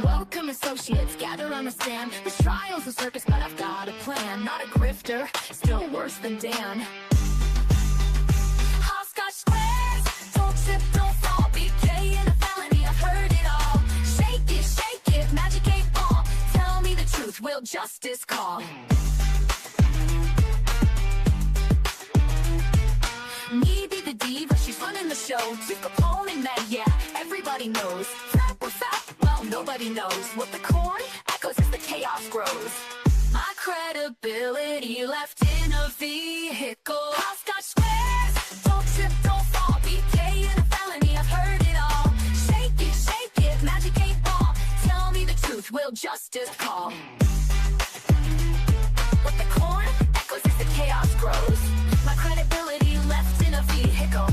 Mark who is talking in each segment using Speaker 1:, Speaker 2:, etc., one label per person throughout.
Speaker 1: Welcome associates, gather on the stand. This trial's a circus, but I've got a plan. Not a grifter, still worse than Dan. Hopscotch squares, don't trip, don't fall. BK and a felony, I've heard it all. Shake it, magic 8 ball. Tell me the truth, will justice call? Me be the diva, she's running the show. Chief Capone and Meg, yeah, everybody knows. Fact or fact, well, nobody knows. What the corn echoes as the chaos grows. My credibility left in a vehicle. Hopscotch squares, don't trip, don't fall. BK and a felony, I've heard it all. Shake it, magic 8 ball. Tell me the truth, will justice call? What the corn echoes as the chaos grows. My credibility left in a vehicle.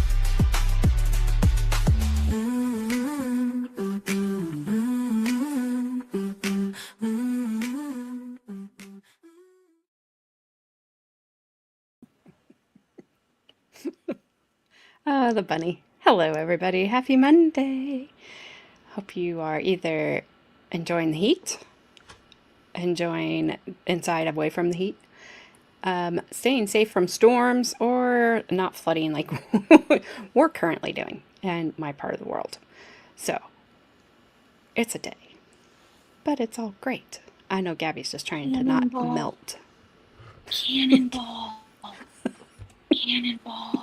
Speaker 2: The bunny. Hello, everybody. Happy Monday. Hope you are either enjoying the heat, enjoying inside away from the heat, staying safe from storms, or not flooding like we're currently doing in my part of the world. So, it's a day, but it's all great. I know Gabby's just trying to not melt.
Speaker 3: Cannonball. Cannonball.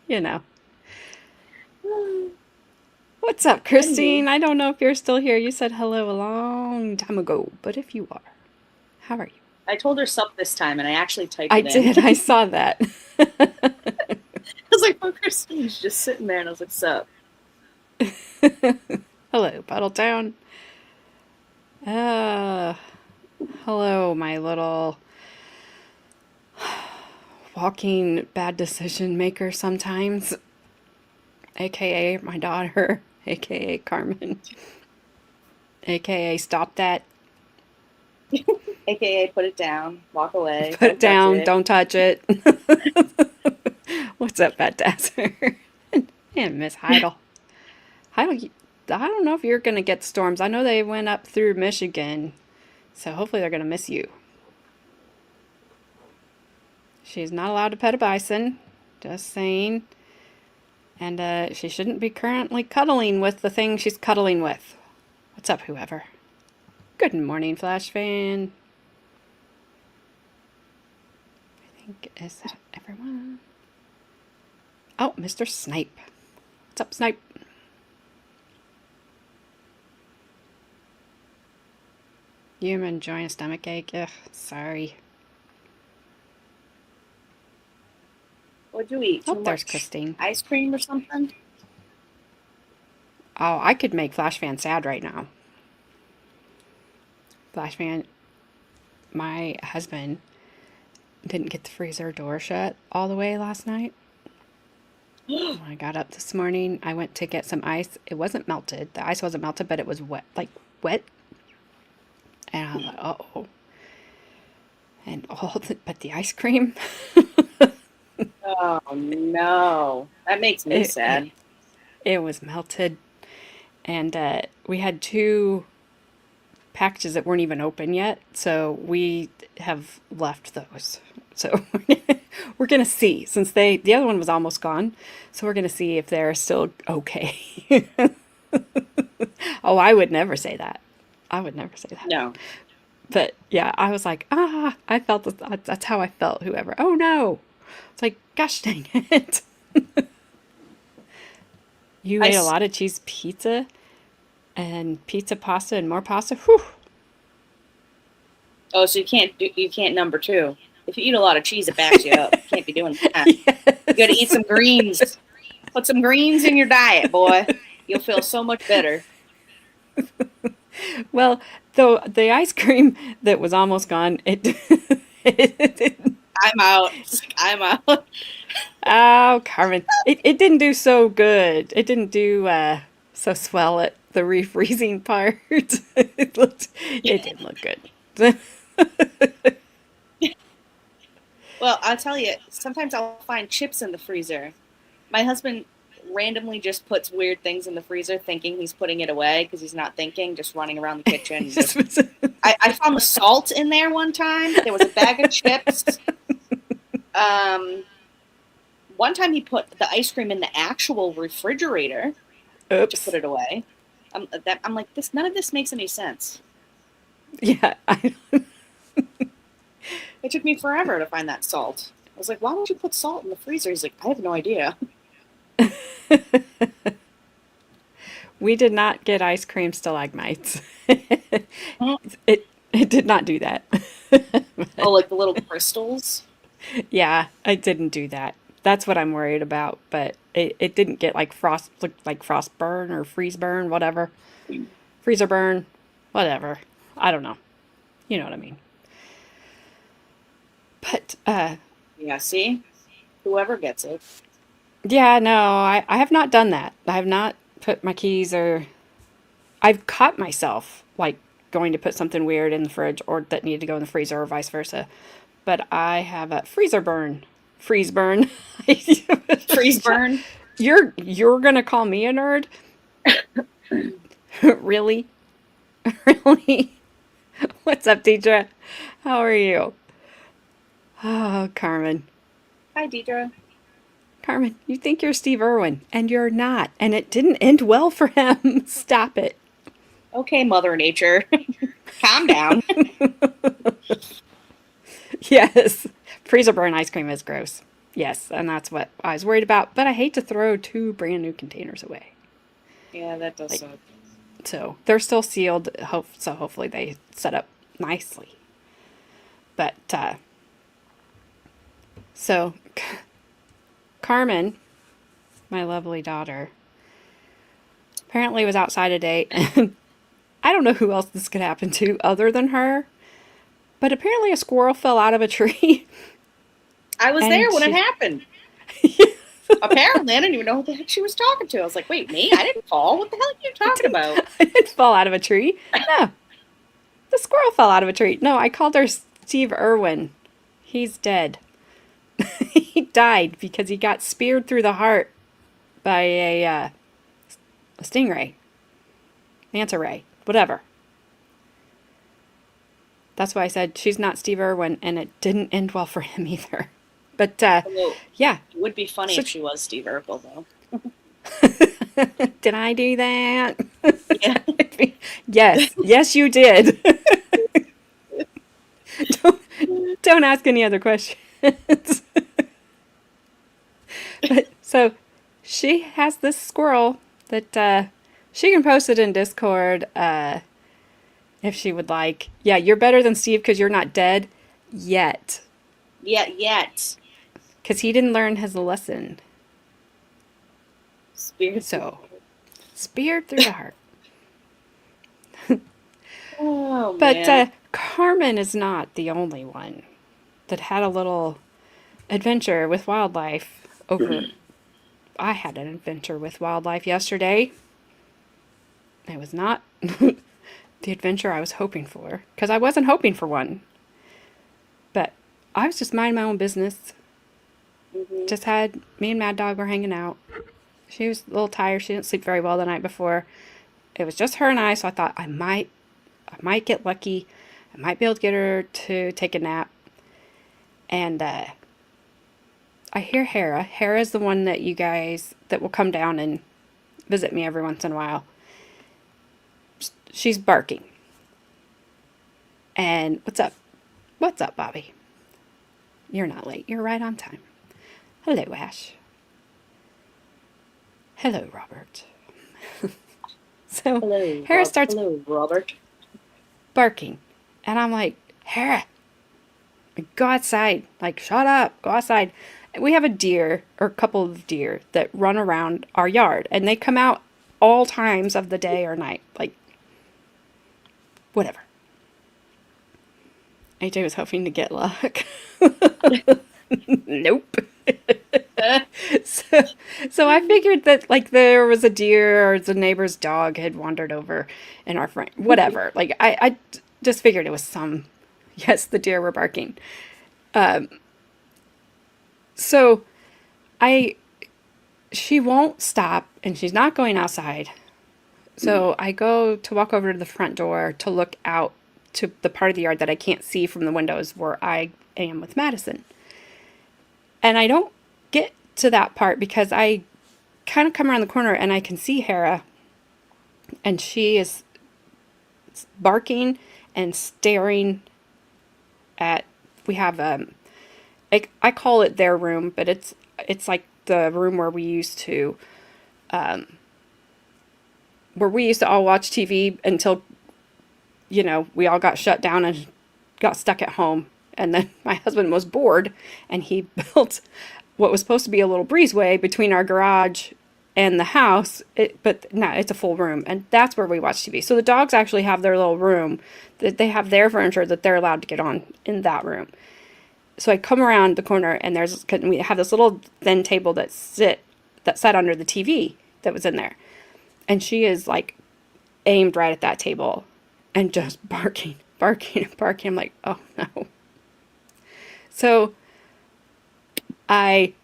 Speaker 2: You know. What's up, Christine? I don't know if you're still here. You said hello a long time ago, but if you are, how are you?
Speaker 3: I told her sup this time, and I actually typed
Speaker 2: I
Speaker 3: it in.
Speaker 2: did. I saw that.
Speaker 3: I was like, oh, Christine's just sitting there, and I was like, sup.
Speaker 2: Hello, Puddletown. Hello, my little walking bad decision maker sometimes, aka my daughter, aka Carmen, aka stop that,
Speaker 3: AKA put it down, walk away.
Speaker 2: put it down, don't touch it. What's up, Bad Dasser? And Miss Heidel. Heidel, I don't know if you're going to get storms. I know they went up through Michigan, so hopefully they're going to miss you. She's not allowed to pet a bison, just saying. And she shouldn't be currently cuddling with the thing she's cuddling with. What's up, whoever? Good morning, Flash fan. I think, is that everyone? Oh, Mr. Snipe. What's up, Snipe? You enjoying a stomach ache? Ugh, sorry.
Speaker 3: What'd you eat?
Speaker 2: Oh,
Speaker 3: Too
Speaker 2: there's
Speaker 3: much
Speaker 2: Christine.
Speaker 3: ice cream or something?
Speaker 2: Oh, I could make Flash fan sad right now. Flash fan, my husband didn't get the freezer door shut all the way last night. When I got up this morning, I went to get some ice. It wasn't melted. The ice wasn't melted, but it was wet, like wet. And I was like, uh-oh. And but the ice cream.
Speaker 3: Oh, no. That makes me sad.
Speaker 2: It was melted. And we had 2 packages that weren't even open yet. So we have left those. So we're going to see, since the other one was almost gone. So we're going to see if they're still okay. Oh, I would never say that. I would never say that.
Speaker 3: No.
Speaker 2: But yeah, I was like, I felt that's how I felt, whoever. Oh no. It's like, gosh dang it. You ate a lot of cheese pizza and pizza pasta and more pasta. Whew.
Speaker 3: Oh, so you can't number 2. If you eat a lot of cheese, it backs you up. You can't be doing that.
Speaker 2: Yes.
Speaker 3: You got to eat some greens. Put some greens in your diet, boy. You'll feel so much better.
Speaker 2: Well, though the ice cream that was almost gone,
Speaker 3: I'm out. I'm out.
Speaker 2: Oh, Carmen, it didn't do so good. It didn't do so swell at the refreezing part. It didn't look good.
Speaker 3: Well, I'll tell you, sometimes I'll find chips in the freezer. My husband randomly just puts weird things in the freezer thinking he's putting it away because he's not thinking, just running around the kitchen. I found the salt in there one time. There was a bag of chips. One time he put the ice cream in the actual refrigerator to
Speaker 2: Oops.
Speaker 3: put it away. I'm like, none of this makes any sense.
Speaker 2: Yeah.
Speaker 3: It took me forever to find that salt. I was like, why would you put salt in the freezer? He's like, I have no idea.
Speaker 2: We did not get ice cream stalagmites. It did not do that.
Speaker 3: Oh, like the little crystals?
Speaker 2: Yeah, I didn't do that. That's what I'm worried about. But it didn't get like frost burn or freeze burn, whatever. Freezer burn, whatever. I don't know. You know what I mean. But
Speaker 3: Yeah, see? Whoever gets it.
Speaker 2: yeah, no, I have not done that. I have not put my keys or I've caught myself like going to put something weird in the fridge or that needed to go in the freezer or vice versa. But I have a freezer burn. Freeze burn.
Speaker 3: Freeze burn?
Speaker 2: You're gonna call me a nerd? Really? Really? What's up, Deidre? How are you? Oh, Carmen.
Speaker 3: Hi, Deidre.
Speaker 2: Carmen, you think you're Steve Irwin, and you're not. And it didn't end well for him. Stop it.
Speaker 3: Okay, Mother Nature. Calm down.
Speaker 2: Yes. Freezer burn ice cream is gross. Yes, and that's what I was worried about. But I hate to throw 2 brand new containers away.
Speaker 3: Yeah, that does
Speaker 2: Like-
Speaker 3: suck.
Speaker 2: So they're still sealed. So hopefully they set up nicely. But, so Carmen, my lovely daughter, apparently was outside today. And I don't know who else this could happen to other than her. But apparently a squirrel fell out of a tree.
Speaker 3: I was
Speaker 2: And
Speaker 3: there when it
Speaker 2: she-
Speaker 3: happened. Apparently, I didn't even know who the heck she was talking to. I was like, wait, me? I didn't fall. What the hell are you talking about?
Speaker 2: I didn't fall out of a tree. No. The squirrel fell out of a tree. No, I called her Steve Irwin. He's dead. He died because he got speared through the heart by a stingray. Manta ray. Whatever. That's why I said she's not Steve Irwin, and it didn't end well for him either. But,
Speaker 3: Although,
Speaker 2: yeah.
Speaker 3: it would be funny
Speaker 2: So-
Speaker 3: if she was Steve Urkel, though.
Speaker 2: Did I do that?
Speaker 3: Yeah.
Speaker 2: Yes. Yes, you did. Don't ask any other questions. But, so she has this squirrel that she can post it in Discord if she would like. Yeah, you're better than Steve because you're not dead yet.
Speaker 3: Yet.
Speaker 2: Because he didn't learn his lesson.
Speaker 3: Spirit.
Speaker 2: So, speared through the heart.
Speaker 3: Oh,
Speaker 2: But
Speaker 3: man.
Speaker 2: Carmen is not the only one that had a little adventure with wildlife over. I had an adventure with wildlife yesterday. It was not the adventure I was hoping for, because I wasn't hoping for one. But I was just minding my own business. Just had me and Mad Dog were hanging out. She was a little tired. She didn't sleep very well the night before. It was just her and I, so I thought I might get lucky. I might be able to get her to take a nap. And I hear Hera. Hera's the one that you guys that will come down and visit me every once in a while. She's barking. And what's up? What's up, Bobby? You're not late. You're right on time. Hello, Ash. Hello, Robert. So
Speaker 3: Hello,
Speaker 2: Hera starts
Speaker 3: Hello, Robert.
Speaker 2: barking. And I'm like, Hera, go outside. Like, shut up. Go outside. We have a deer, or a couple of deer, that run around our yard. And they come out all times of the day or night. Like, whatever. AJ was hoping to get luck. Nope. So, so I figured that like there was a deer or the neighbor's dog had wandered over in our front, whatever. Like I just figured it was some, yes, the deer were barking. So I, she won't stop and she's not going outside. So I go to walk over to the front door to look out to the part of the yard that I can't see from the windows where I am with Madison. And I don't get to that part because I kind of come around the corner and I can see Hera, and she is barking and staring at. We have I call it their room, but it's like the room where we used to all watch TV until we all got shut down and got stuck at home. And then my husband was bored and he built what was supposed to be a little breezeway between our garage and the house. But no, it's a full room. And that's where we watch TV. So the dogs actually have their little room that they have their furniture that they're allowed to get on in that room. So I come around the corner and we have this little thin table that sat under the TV that was in there. And she is like aimed right at that table and just barking. I'm like, oh no. So I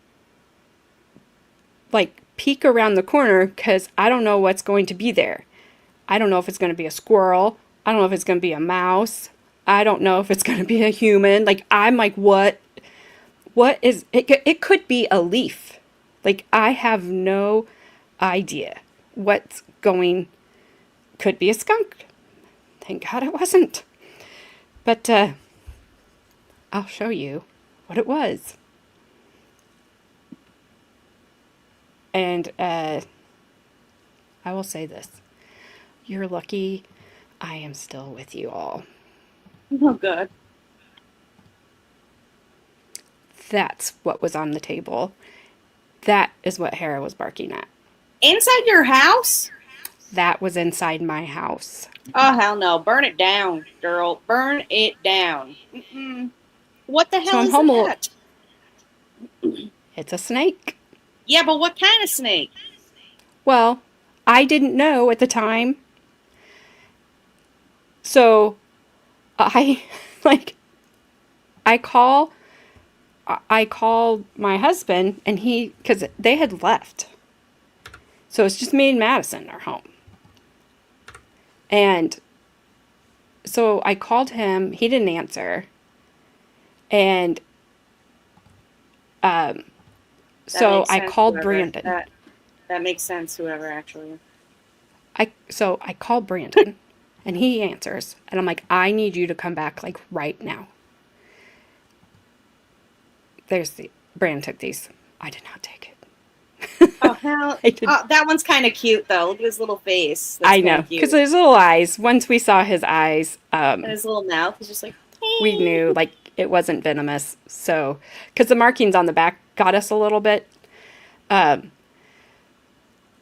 Speaker 2: like peek around the corner because I don't know what's going to be there. I don't know if it's going to be a squirrel. I don't know if it's going to be a mouse. I don't know if it's going to be a human. Like, I'm like, what is it? It could be a leaf. Like, I have no idea could be a skunk. Thank God it wasn't. But I'll show you what it was. And I will say this. You're lucky I am still with you all.
Speaker 3: Oh, good.
Speaker 2: That's what was on the table. That is what Hera was barking at.
Speaker 3: Inside your house?
Speaker 2: That was inside my house.
Speaker 3: Oh, hell no. Burn it down, girl. Burn it down. What the hell is that?
Speaker 2: It's a snake.
Speaker 3: Yeah, but what kind of snake?
Speaker 2: Well, I didn't know at the time. So I call my husband and because they had left. So it's just me and Madison are home. And so I called him, he didn't answer. And so I called Brandon.
Speaker 3: That makes sense, whoever actually.
Speaker 2: So I called Brandon and he answers and I'm like, I need you to come back like right now. Brandon took these. I did not take it.
Speaker 3: Oh, hell. That one's kind of cute, though. Look at his little face.
Speaker 2: I know, because his little eyes, once we saw his eyes.
Speaker 3: And his little mouth was just like, hey.
Speaker 2: We knew, like, it wasn't venomous. So, because the markings on the back got us a little bit.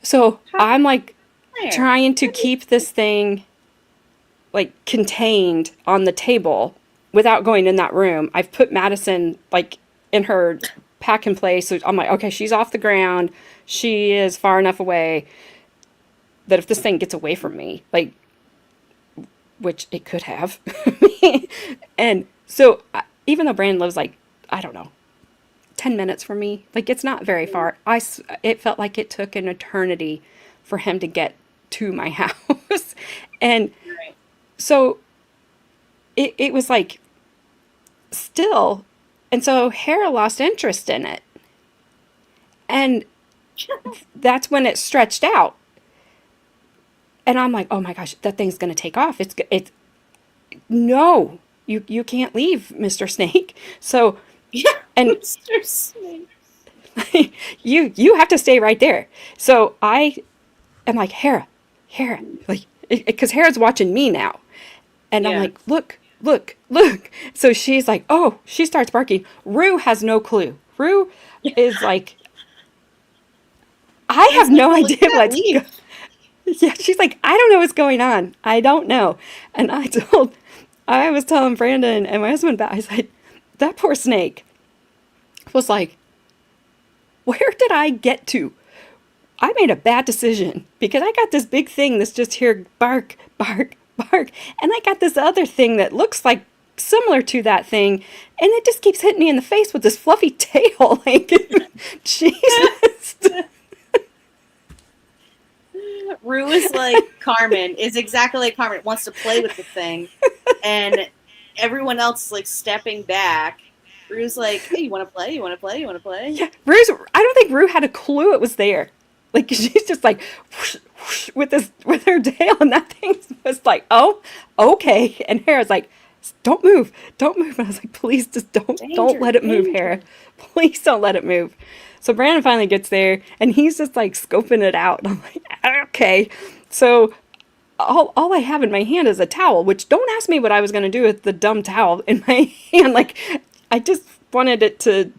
Speaker 2: So, I'm, like, trying to keep this thing, like, contained on the table without going in that room. I've put Madison, like, in her pack and play. So I'm like, okay, she's off the ground. She is far enough away that if this thing gets away from me, like, which it could have. And so even though Brandon lives like, I don't know, 10 minutes from me, like it's not very far. It felt like it took an eternity for him to get to my house. And so it was like still. And so Hera lost interest in it. And that's when it stretched out. And I'm like, oh my gosh, that thing's going to take off. No, you can't leave, Mr. Snake. So, and
Speaker 3: Mr. Snake.
Speaker 2: you have to stay right there. So I am like, Hera, like, because Hera's watching me now. And I'm like, look. So she's like, oh, she starts barking. Rue has no clue. Rue is like, I have no idea what's going on. Yeah, she's like, I don't know what's going on. I don't know. And I was telling Brandon and my husband I said, that poor snake was like, where did I get to? I made a bad decision because I got this big thing that's just here bark, bark, bark. And I got this other thing that looks like similar to that thing. And it just keeps hitting me in the face with this fluffy tail. Like, Jesus.
Speaker 3: Rue is like Carmen, is exactly like Carmen, wants to play with the thing. And everyone else is like stepping back. Rue's like, hey, you want to play? You want to play? You want to play?
Speaker 2: Yeah, I don't think Rue had a clue it was there. Like, she's just like, whoosh, whoosh, with her tail, and that thing was like, oh, okay. And Hera's like, don't move. And I was like, please just don't let it move, Hera. Please don't let it move. So Brandon finally gets there, and he's just like scoping it out. And I'm like, okay. So all I have in my hand is a towel, which don't ask me what I was going to do with the dumb towel in my hand. Like, I just wanted it to,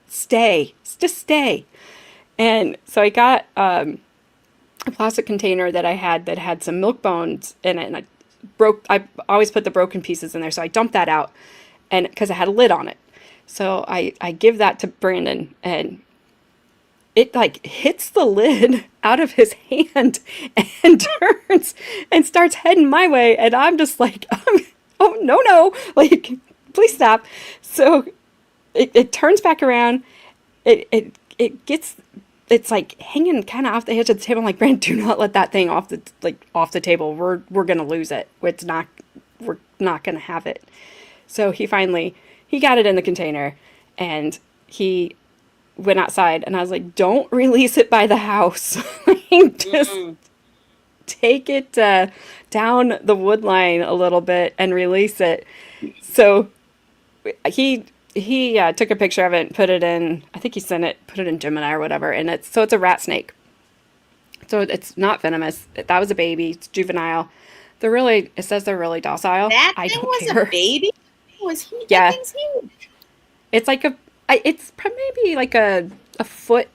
Speaker 2: stay. Just stay. And so I got a plastic container that I had that had some milk bones in it, and I always put the broken pieces in there, so I dumped that out, and because it had a lid on it. So I give that to Brandon, and it like hits the lid out of his hand and turns and starts heading my way, and I'm just like, oh no, like, please stop. So it turns back around. It's like hanging kind of off the edge of the table. I'm like, Brandon, do not let that thing off the table. We're gonna lose it. We're not gonna have it. So he got it in the container, and he went outside, and I was like, don't release it by the house. Just take it down the wood line a little bit and release it. So he took a picture of it and put it in, I think he put it in Gemini or whatever, and it's a rat snake. So it's not venomous. That was a baby. It's juvenile. It says they're really docile.
Speaker 3: That
Speaker 2: I
Speaker 3: thing
Speaker 2: don't
Speaker 3: was
Speaker 2: care.
Speaker 3: a baby? Was he?
Speaker 2: Yeah.
Speaker 3: That thing's huge.
Speaker 2: It's like it's maybe like a foot,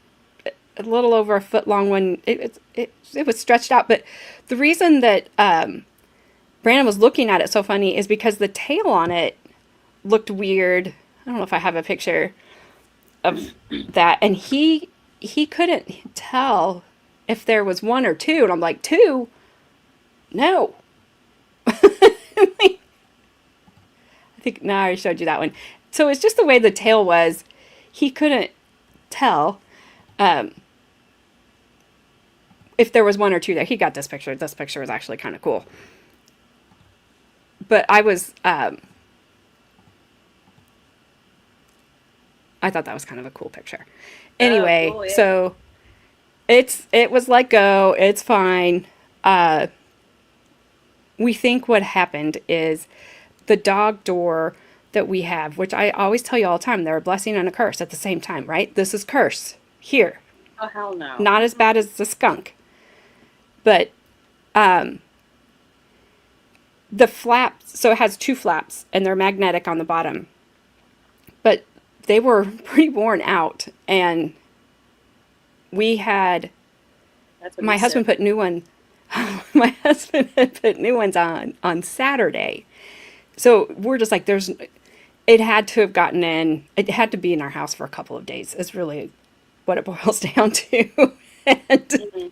Speaker 2: a little over a foot long when it was stretched out. But the reason that Brandon was looking at it so funny is because the tail on it looked weird. I don't know if I have a picture of that. And he couldn't tell if there was one or two. And I'm like, two? No. I think, no, I already showed you that one. So it's just the way the tail was. He couldn't tell if there was one or two there. He got this picture. This picture was actually kind of cool. But I thought that was kind of a cool picture. Anyway,
Speaker 3: cool, yeah.
Speaker 2: So it was let go. It's fine. We think what happened is the dog door that we have, which I always tell you all the time, they're a blessing and a curse at the same time, right? This is curse here.
Speaker 3: Oh, hell no.
Speaker 2: Not as bad as the skunk. But the flaps, so it has two flaps, and they're magnetic on the bottom. But they were pretty worn out, and we had, my husband put new ones. My husband had put new ones on Saturday. So we're just like, it had to have gotten in, it had to be in our house for a couple of days, is really what it boils down to. And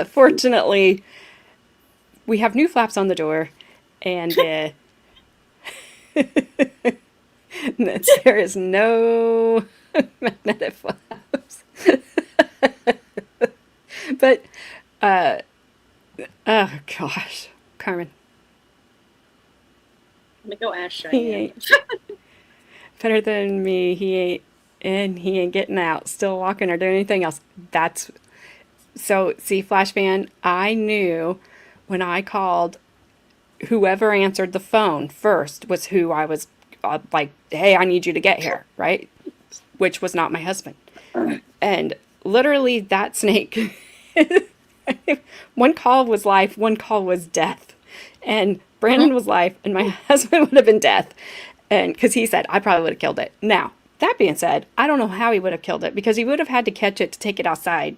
Speaker 2: fortunately, we have new flaps on the door, and there is no magnetic flaps. But, oh gosh, Carmen.
Speaker 3: I'm gonna go ask
Speaker 2: He ain't better than me. He ain't getting out, still walking or doing anything else. So see, Flashman, I knew when I called, whoever answered the phone first was who I was like, hey, I need you to get here, right? Which was not my husband. And literally that snake, one call was life, one call was death. And Brandon was life, and my husband would have been death. And because he said, I probably would have killed it. Now, that being said, I don't know how he would have killed it, because he would have had to catch it to take it outside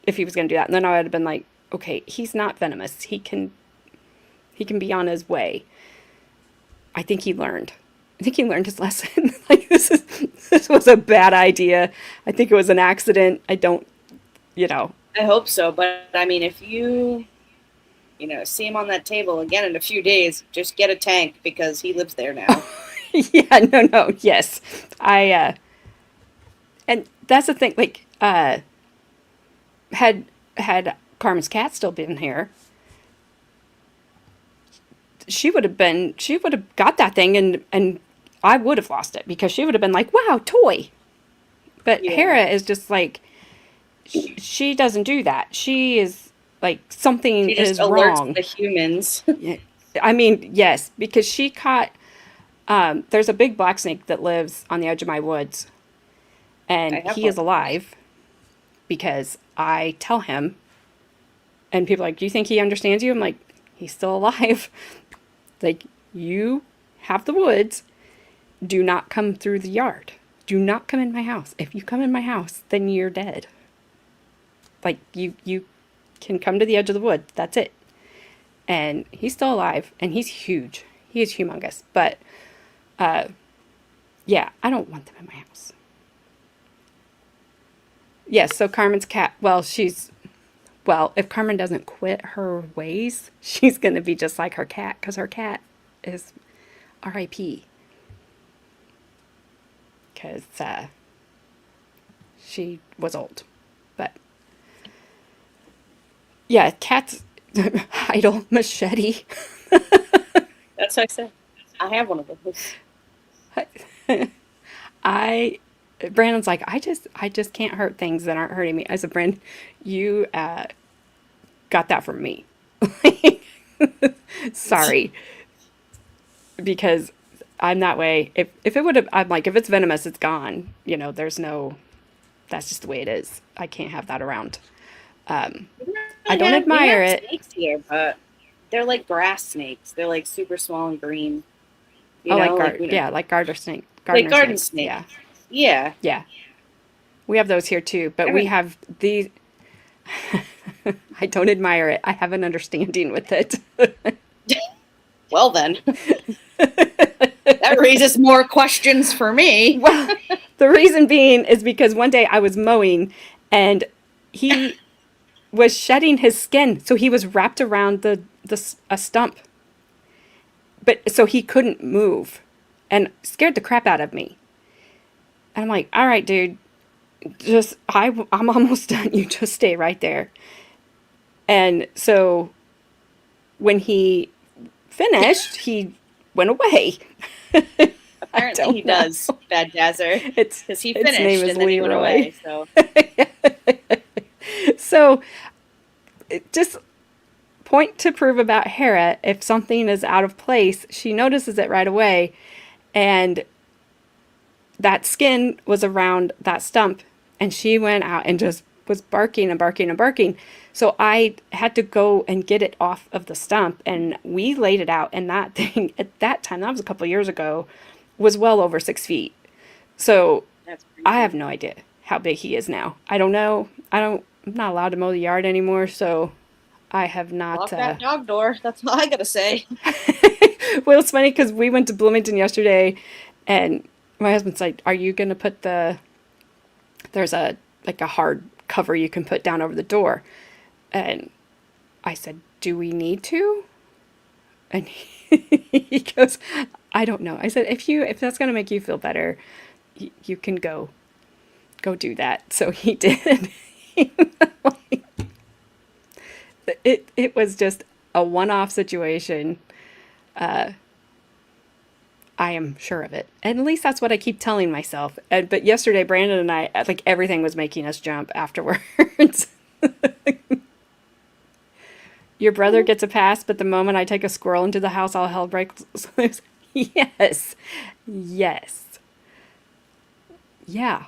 Speaker 2: if he was going to do that. And then I would have been like, okay, he's not venomous. He can be on his way. I think he learned. I think he learned his lesson. Like, this was a bad idea. I think it was an accident. I don't, you know.
Speaker 3: I hope so, but I mean, if see him on that table again in a few days, just get a tank because he lives there now.
Speaker 2: Yeah, no, yes. And that's the thing, like, had Carmen's cat still been here, she would have got that thing, and I would have lost it because she would have been like, wow, toy. But
Speaker 3: Yeah.
Speaker 2: Hera is just like, she doesn't do that. She is like, something
Speaker 3: She just
Speaker 2: is
Speaker 3: alerts
Speaker 2: wrong.
Speaker 3: the humans.
Speaker 2: Yeah. I mean, yes, because she caught, there's a big black snake that lives on the edge of my woods, and
Speaker 3: I have
Speaker 2: he
Speaker 3: one.
Speaker 2: is alive because I tell him, and people are like, do you think he understands you? I'm like, he's still alive. Like, you have the woods. Do not come through the yard. Do not come in my house. If you come in my house, then you're dead. Like, you can come to the edge of the woods. That's it. And he's still alive, and he's huge. He is humongous. But, yeah, I don't want them in my house. Yes, so Carmen's cat, if Carmen doesn't quit her ways, she's going to be just like her cat, because her cat is R.I.P. Because she was old. But, yeah, cats, idle machete.
Speaker 3: That's what I said. I have one of those.
Speaker 2: Brandon's like, I just can't hurt things that aren't hurting me. I said, Brandon, you got that from me. Sorry. Because I'm that way. If it would have, I'm like, if it's venomous, it's gone. You know, that's just the way it is. I can't have that around. I don't admire
Speaker 3: we have
Speaker 2: it.
Speaker 3: snakes here, but they're like grass snakes. They're like super small and green.
Speaker 2: Like garter snake. Gardener
Speaker 3: garden
Speaker 2: snake.
Speaker 3: snake.
Speaker 2: Yeah.
Speaker 3: Yeah.
Speaker 2: Yeah. We have those here too, but we have these. I don't admire it. I have an understanding with it.
Speaker 3: Well then. That raises more questions for me.
Speaker 2: Well, the reason being is because one day I was mowing and he was shedding his skin, so he was wrapped around a stump. But so he couldn't move and scared the crap out of me. And I'm like, all right, dude, I'm almost done. You just stay right there. And so when he finished, he went away.
Speaker 3: Apparently he does, Bad Dazzer. Because he finished and then he went away. So,
Speaker 2: so just point to prove about Hera. If something is out of place, she notices it right away. And that skin was around that stump, and she went out and just was barking and barking and barking. So I had to go and get it off of the stump, and we laid it out, and that thing at that time, that was a couple of years ago, was well over 6 feet. So I have no idea how big he is now. I don't know. I'm not allowed to mow the yard anymore, so I have not.
Speaker 3: Lock that dog door. That's all I gotta say.
Speaker 2: Well, it's funny because we went to Bloomington yesterday, and my husband's like, "Are you gonna put there's a hard cover you can put down over the door?" And I said, "Do we need to?" And he goes, "I don't know." I said, "If that's gonna make you feel better, you can go do that." So he did. It was just a one-off situation. I am sure of it. And at least that's what I keep telling myself. But yesterday, Brandon and I, like, everything was making us jump afterwards. Your brother gets a pass, but the moment I take a squirrel into the house, all hell breaks loose. Yes. Yes. Yeah.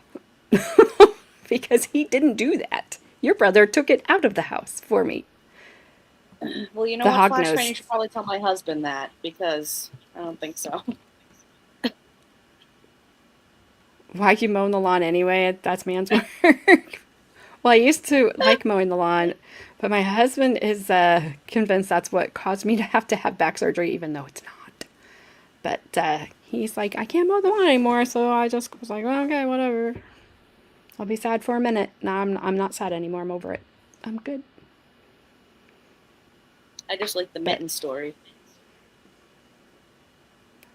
Speaker 2: Because he didn't do that. Your brother took it out of the house for me.
Speaker 3: Well, you know what, Flashman, you should probably tell my husband that, because I don't think so.
Speaker 2: Why you mowing the lawn anyway? That's man's work. Well, I used to like mowing the lawn, but my husband is convinced that's what caused me to have back surgery, even though it's not. But he's like, I can't mow the lawn anymore. So I just was like, well, okay, whatever. I'll be sad for a minute. Now I'm not sad anymore. I'm over it. I'm good.
Speaker 3: I just like the mitten story.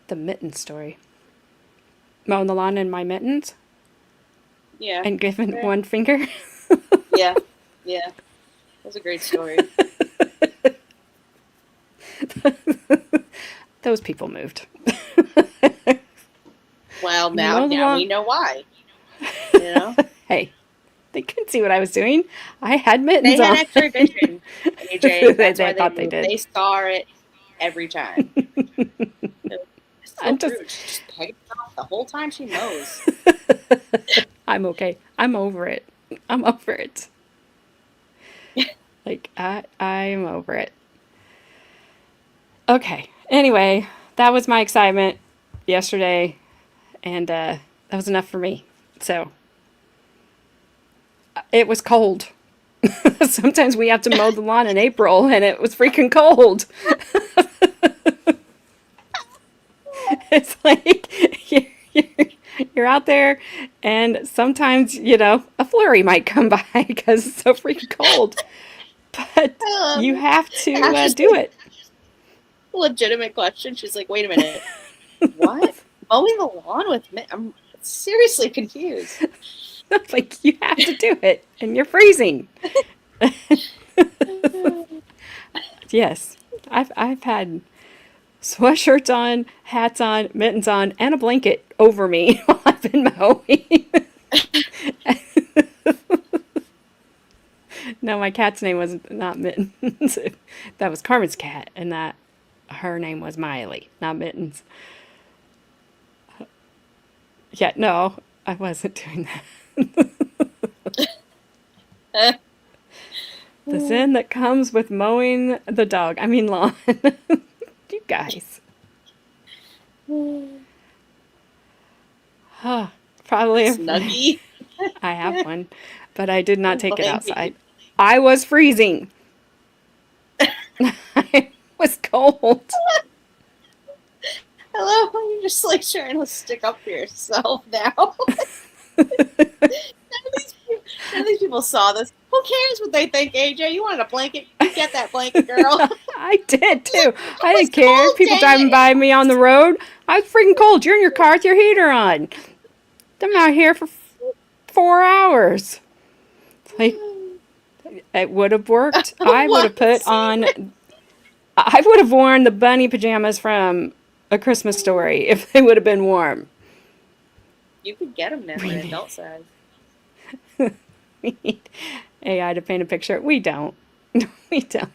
Speaker 2: The mitten story. Mowing the lawn in my mittens?
Speaker 3: Yeah.
Speaker 2: And giving one finger?
Speaker 3: Yeah. Yeah. That's a great story.
Speaker 2: Those people moved.
Speaker 3: Well,
Speaker 2: You
Speaker 3: now
Speaker 2: mow the lawn-
Speaker 3: we know why. You know?
Speaker 2: Hey, they couldn't see what I was doing. I had mittens
Speaker 3: They had
Speaker 2: on.
Speaker 3: X-ray vision, AJ. That's
Speaker 2: They
Speaker 3: why
Speaker 2: thought they
Speaker 3: moved.
Speaker 2: did.
Speaker 3: They saw it every time. It's so
Speaker 2: I'm just-
Speaker 3: rude. She just pegs off the whole time she mows.
Speaker 2: I'm okay. I'm over it. I'm over it. Like, I'm over it. Okay. Anyway, that was my excitement yesterday, and that was enough for me. So, it was cold. Sometimes we have to mow the lawn in April, and it was freaking cold. It's like you're out there, and sometimes, a flurry might come by because it's so freaking cold. But you have to do it.
Speaker 3: Legitimate question. She's like, wait a minute. What? Mowing the lawn with me? I'm seriously confused.
Speaker 2: Like, you have to do it, and you're freezing. Yes, I've had sweatshirts on, hats on, mittens on, and a blanket over me while I've been mowing. No, my cat's name was not Mittens. That was Carmen's cat, and that her name was Miley, not Mittens. Yeah, no, I wasn't doing that. The sin that comes with mowing the lawn. You guys. Probably.
Speaker 3: Snuggie.
Speaker 2: I have one, but I did not take it
Speaker 3: Blanket.
Speaker 2: outside. I was freezing. I was cold.
Speaker 3: I love when you're just like trying to stick up for yourself now. None of these people saw this. Who cares what they think, AJ? You wanted a blanket? You get that blanket, girl.
Speaker 2: I did too. I
Speaker 3: was
Speaker 2: didn't care.
Speaker 3: cold,
Speaker 2: People
Speaker 3: dang
Speaker 2: driving
Speaker 3: it.
Speaker 2: by me on the road. I was freaking cold. You're in your car with your heater on. I'm out here for 4 hours. Like, it would have worked. I would have put on. I would have worn the bunny pajamas from A Christmas Story if they would have been warm.
Speaker 3: You could get them now in adult size.
Speaker 2: We need AI to paint a picture. We don't. We don't.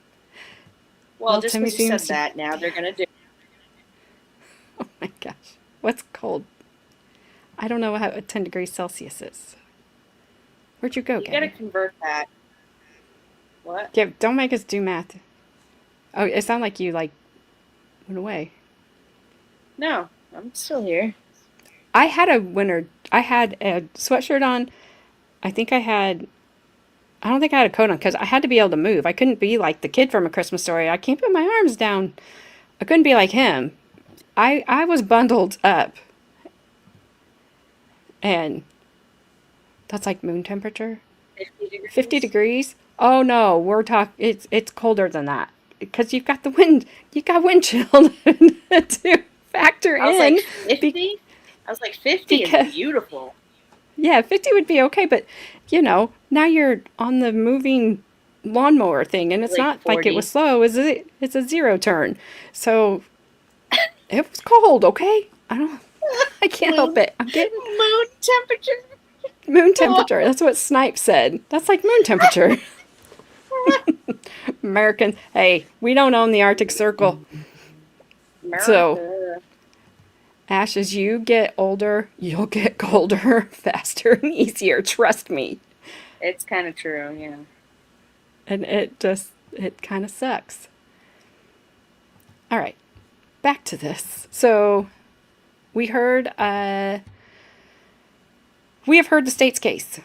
Speaker 3: Well, just
Speaker 2: Timmy
Speaker 3: because you said
Speaker 2: seems to-
Speaker 3: that, now they're going to do.
Speaker 2: Oh my gosh. What's cold? I don't know how 10 degrees Celsius is. Where'd you go,
Speaker 3: You got to
Speaker 2: Gabby?
Speaker 3: convert that. What?
Speaker 2: Yeah, don't make us do math. Oh, it sounded like you, went away.
Speaker 3: No, I'm still here.
Speaker 2: I had a sweatshirt on. I don't think I had a coat on because I had to be able to move. I couldn't be like the kid from A Christmas Story. I can't put my arms down. I couldn't be like him. I was bundled up. And that's like moon temperature.
Speaker 3: 50 degrees.
Speaker 2: 50 degrees? Oh no, it's colder than that. Because you've got the wind. You got wind chill to factor
Speaker 3: I was
Speaker 2: in.
Speaker 3: like 50? I was like 50
Speaker 2: because-
Speaker 3: is beautiful.
Speaker 2: Yeah, 50 would be okay, but now you're on the moving lawnmower thing, and it's
Speaker 3: Like
Speaker 2: not like it
Speaker 3: 40.
Speaker 2: was slow. It's a zero turn. So it was cold, okay? I can't help it. I'm getting
Speaker 3: Moon temperature.
Speaker 2: moon temperature. That's what Snipe said. That's like moon temperature. Americans, hey, we don't own the Arctic Circle. So-
Speaker 3: America.
Speaker 2: Ash, as you get older, you'll get colder faster and easier. Trust me.
Speaker 3: It's kind of true, yeah.
Speaker 2: And it kind of sucks. All right, back to this. So we have heard the state's case.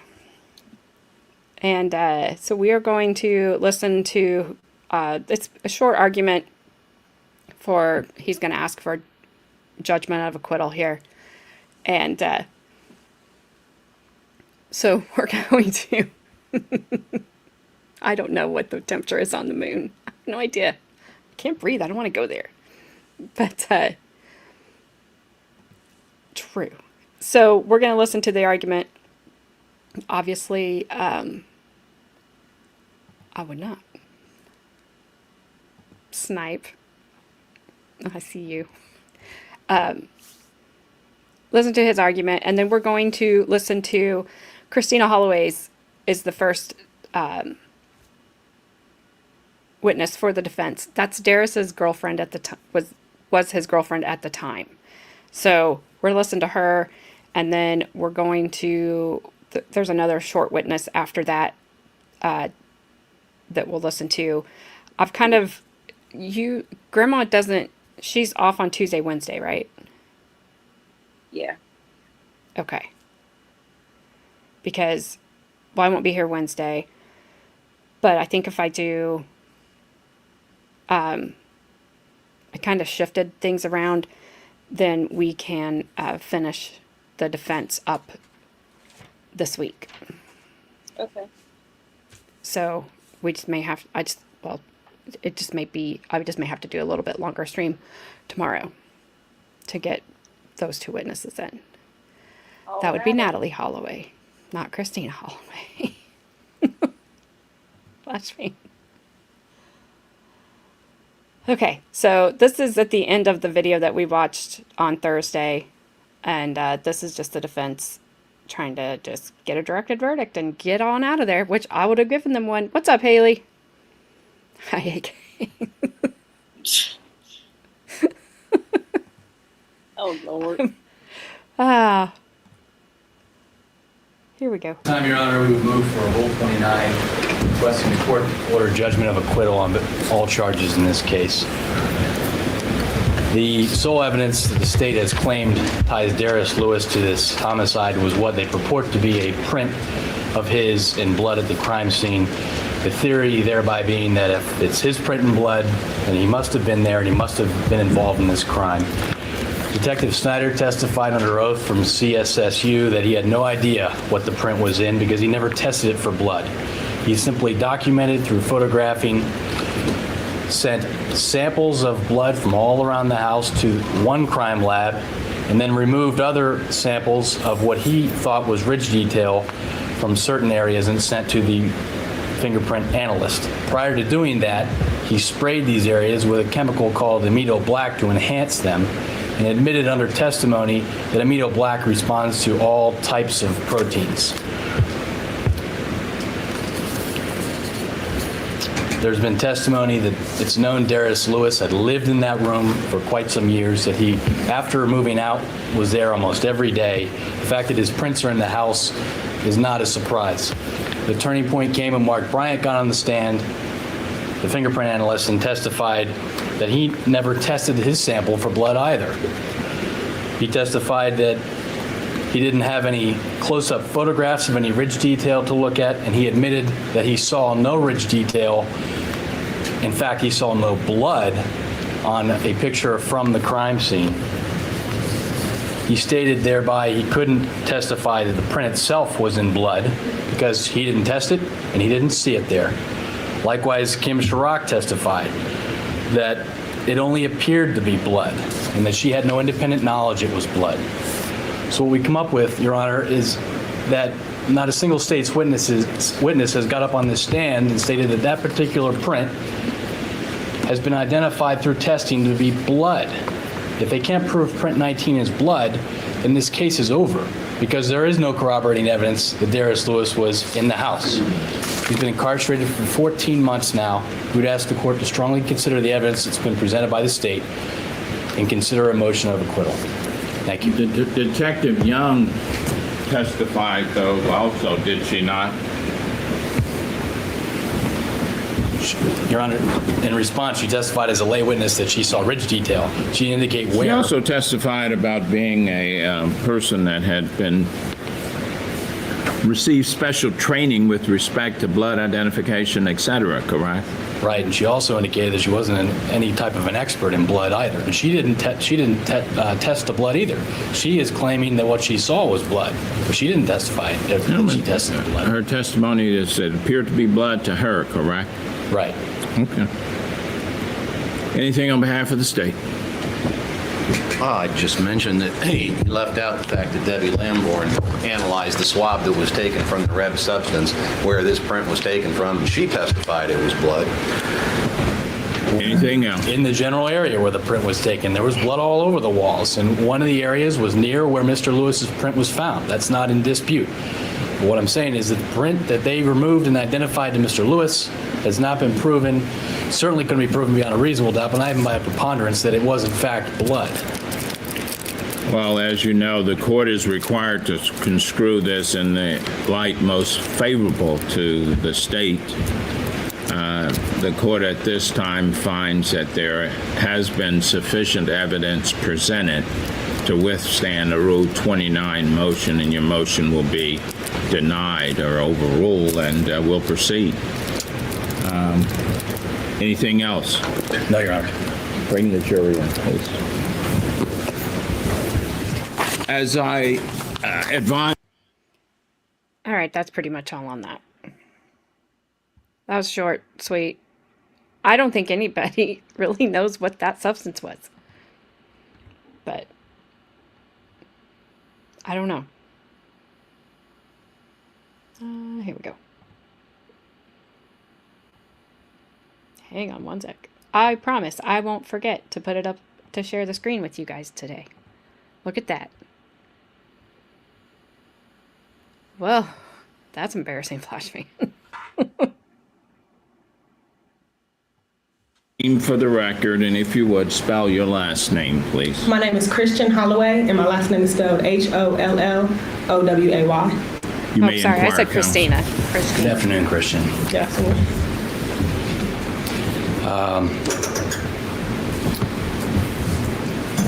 Speaker 2: And so we are going to listen to, it's a short argument he's going to ask for judgment of acquittal here. And so we're going to, I don't know what the temperature is on the moon. I have no idea. I can't breathe. I don't want to go there. But true. So we're going to listen to the argument. Obviously, I would not. Snipe. I see you. Listen to his argument, and then we're going to listen to Kristina Holloway's is the first witness for the defense. That's Derris's girlfriend at the time, was his girlfriend at the time. So we're going to listen to her, and then we're going to there's another short witness after that that we'll listen to. I've kind of Grandma doesn't. She's off on Tuesday, Wednesday, right?
Speaker 3: Yeah.
Speaker 2: Okay. Because, well, I won't be here Wednesday. But I think if I do, I kind of shifted things around, then we can finish the defense up this week.
Speaker 3: Okay.
Speaker 2: So we just may have, I just may have to do a little bit longer stream tomorrow to get those two witnesses in. That would be Natalie Holloway, not Kristina Holloway. Blasphemy. Okay, so this is at the end of the video that we watched on Thursday, and this is just the defense trying to just get a directed verdict and get on out of there, which I would have given them one. What's up, Haley? Hi,
Speaker 3: Oh, Lord.
Speaker 2: Here we go.
Speaker 4: Time, Your Honor, we would move for Rule 29, requesting the court order judgment of acquittal on all charges in this case. The sole evidence that the state has claimed ties Derris Lewis to this homicide was what they purport to be a print of his in blood at the crime scene. The theory thereby being that if it's his print in blood, then he must have been there and he must have been involved in this crime. Detective Snyder testified under oath from CSSU that he had no idea what the print was in because he never tested it for blood. He simply documented through photographing, sent samples of blood from all around the house to one crime lab, and then removed other samples of what he thought was ridge detail from certain areas and sent to the fingerprint analyst. Prior to doing that, he sprayed these areas with a chemical called amido black to enhance them, and admitted under testimony that amido black responds to all types of proteins. There's been testimony that it's known Derris Lewis had lived in that room for quite some years, that he, after moving out, was there almost every day. The fact that his prints are in the house is not a surprise. The turning point came when Mark Bryant got on the stand, the fingerprint analyst, and testified that he never tested his sample for blood either. He testified that he didn't have any close-up photographs of any ridge detail to look at, and he admitted that he saw no ridge detail. In fact, he saw no blood on a picture from the crime scene. He stated thereby he couldn't testify that the print itself was in blood because he didn't test it and he didn't see it there. Likewise, Kim Chirac testified that it only appeared to be blood and that she had no independent knowledge it was blood. So what we come up with, Your Honor, is that not a single state's witness has got up on this stand and stated that that particular print has been identified through testing to be blood. If they can't prove print 19 is blood, then this case is over because there is no corroborating evidence that Derris Lewis was in the house. He's been incarcerated for 14 months now. We'd ask the court to strongly consider the evidence that's been presented by the state and consider a motion of acquittal. Thank you.
Speaker 5: Detective Young testified, though, also, did she not?
Speaker 4: Your Honor, in response, she testified as a lay witness that she saw ridge detail. She didn't indicate where.
Speaker 5: She also testified about being a person that had been received special training with respect to blood identification, etc., correct?
Speaker 4: Right, and she also indicated that she wasn't any type of an expert in blood either, and she didn't test the blood either. She is claiming that what she saw was blood, but she didn't testify that she tested the blood.
Speaker 5: Her testimony is it appeared to be blood to her, correct?
Speaker 4: Right.
Speaker 5: Okay. Anything on behalf of the state?
Speaker 6: I just mentioned that he left out the fact that Debbie Lamborn analyzed the swab that was taken from the red substance where this print was taken from, and she testified it was blood.
Speaker 5: Anything else?
Speaker 4: In the general area where the print was taken, there was blood all over the walls, and one of the areas was near where Mr. Lewis's print was found. That's not in dispute. What I'm saying is that the print that they removed and identified to Mr. Lewis has not been proven, certainly couldn't be proven beyond a reasonable doubt, but not even by a preponderance, that it was in fact blood.
Speaker 5: Well, as you know, the court is required to construe this in the light most favorable to the state. The court at this time finds that there has been sufficient evidence presented to withstand a Rule 29 motion, and your motion will be denied or overruled, and we'll proceed. Anything else?
Speaker 4: No, Your Honor.
Speaker 5: Bring the jury in, please. As I advise.
Speaker 2: All right, that's pretty much all on that. That was short, sweet. I don't think anybody really knows what that substance was. But I don't know. Here we go. Hang on one sec. I promise I won't forget to put it up to share the screen with you guys today. Look at that. Well, that's embarrassing, Flashme.
Speaker 5: For the record, and if you would, spell your last name, please.
Speaker 7: My name is Kristina Holloway, and my last name is spelled Holloway.
Speaker 5: You
Speaker 2: Oh, sorry, I said
Speaker 5: inquire, counsel.
Speaker 2: Kristina.
Speaker 4: Good
Speaker 2: Kristina.
Speaker 4: afternoon, Christian.
Speaker 7: Yeah, so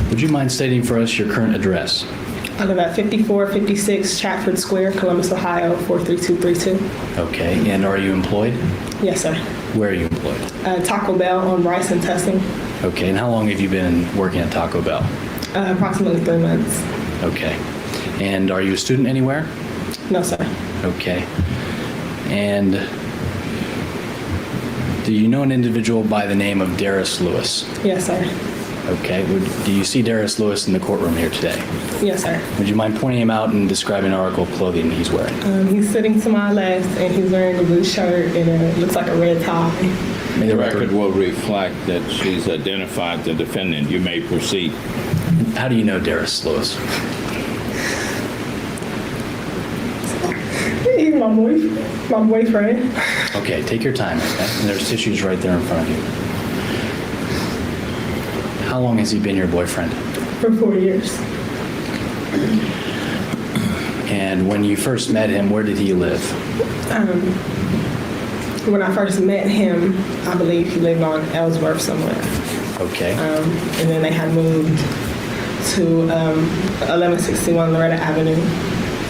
Speaker 4: Would you mind stating for us your current address?
Speaker 7: I live at 5456 Chatford Square, Columbus, Ohio, 43232.
Speaker 4: Okay, and are you employed?
Speaker 7: Yes, sir.
Speaker 4: Where are you employed?
Speaker 7: Taco Bell on Rice and Testing,
Speaker 4: Okay, and how long have you been working at Taco Bell?
Speaker 7: approximately 3 months.
Speaker 4: Okay. And are you a student anywhere?
Speaker 7: No, sir.
Speaker 4: Okay. And do you know an individual by the name of Derris Lewis?
Speaker 7: Yes, sir.
Speaker 4: Okay. Do you see Derris Lewis in the courtroom here today?
Speaker 7: Yes, sir.
Speaker 4: Would you mind pointing him out and describing the article of clothing he's wearing?
Speaker 7: He's sitting to my left, and he's wearing a blue shirt and it looks like a red tie.
Speaker 4: May
Speaker 5: The record will reflect that she's identified the defendant. You may proceed.
Speaker 4: How do you know Derris Lewis?
Speaker 7: He's my boyfriend.
Speaker 4: Okay, take your time, okay? And there's tissues right there in front of you. How long has he been your boyfriend?
Speaker 7: For 4 years.
Speaker 4: And when you first met him, where did he live?
Speaker 7: When I first met him, I believe he lived on Ellsworth somewhere.
Speaker 4: Okay.
Speaker 7: And then they had moved to 1161 Loretta Avenue.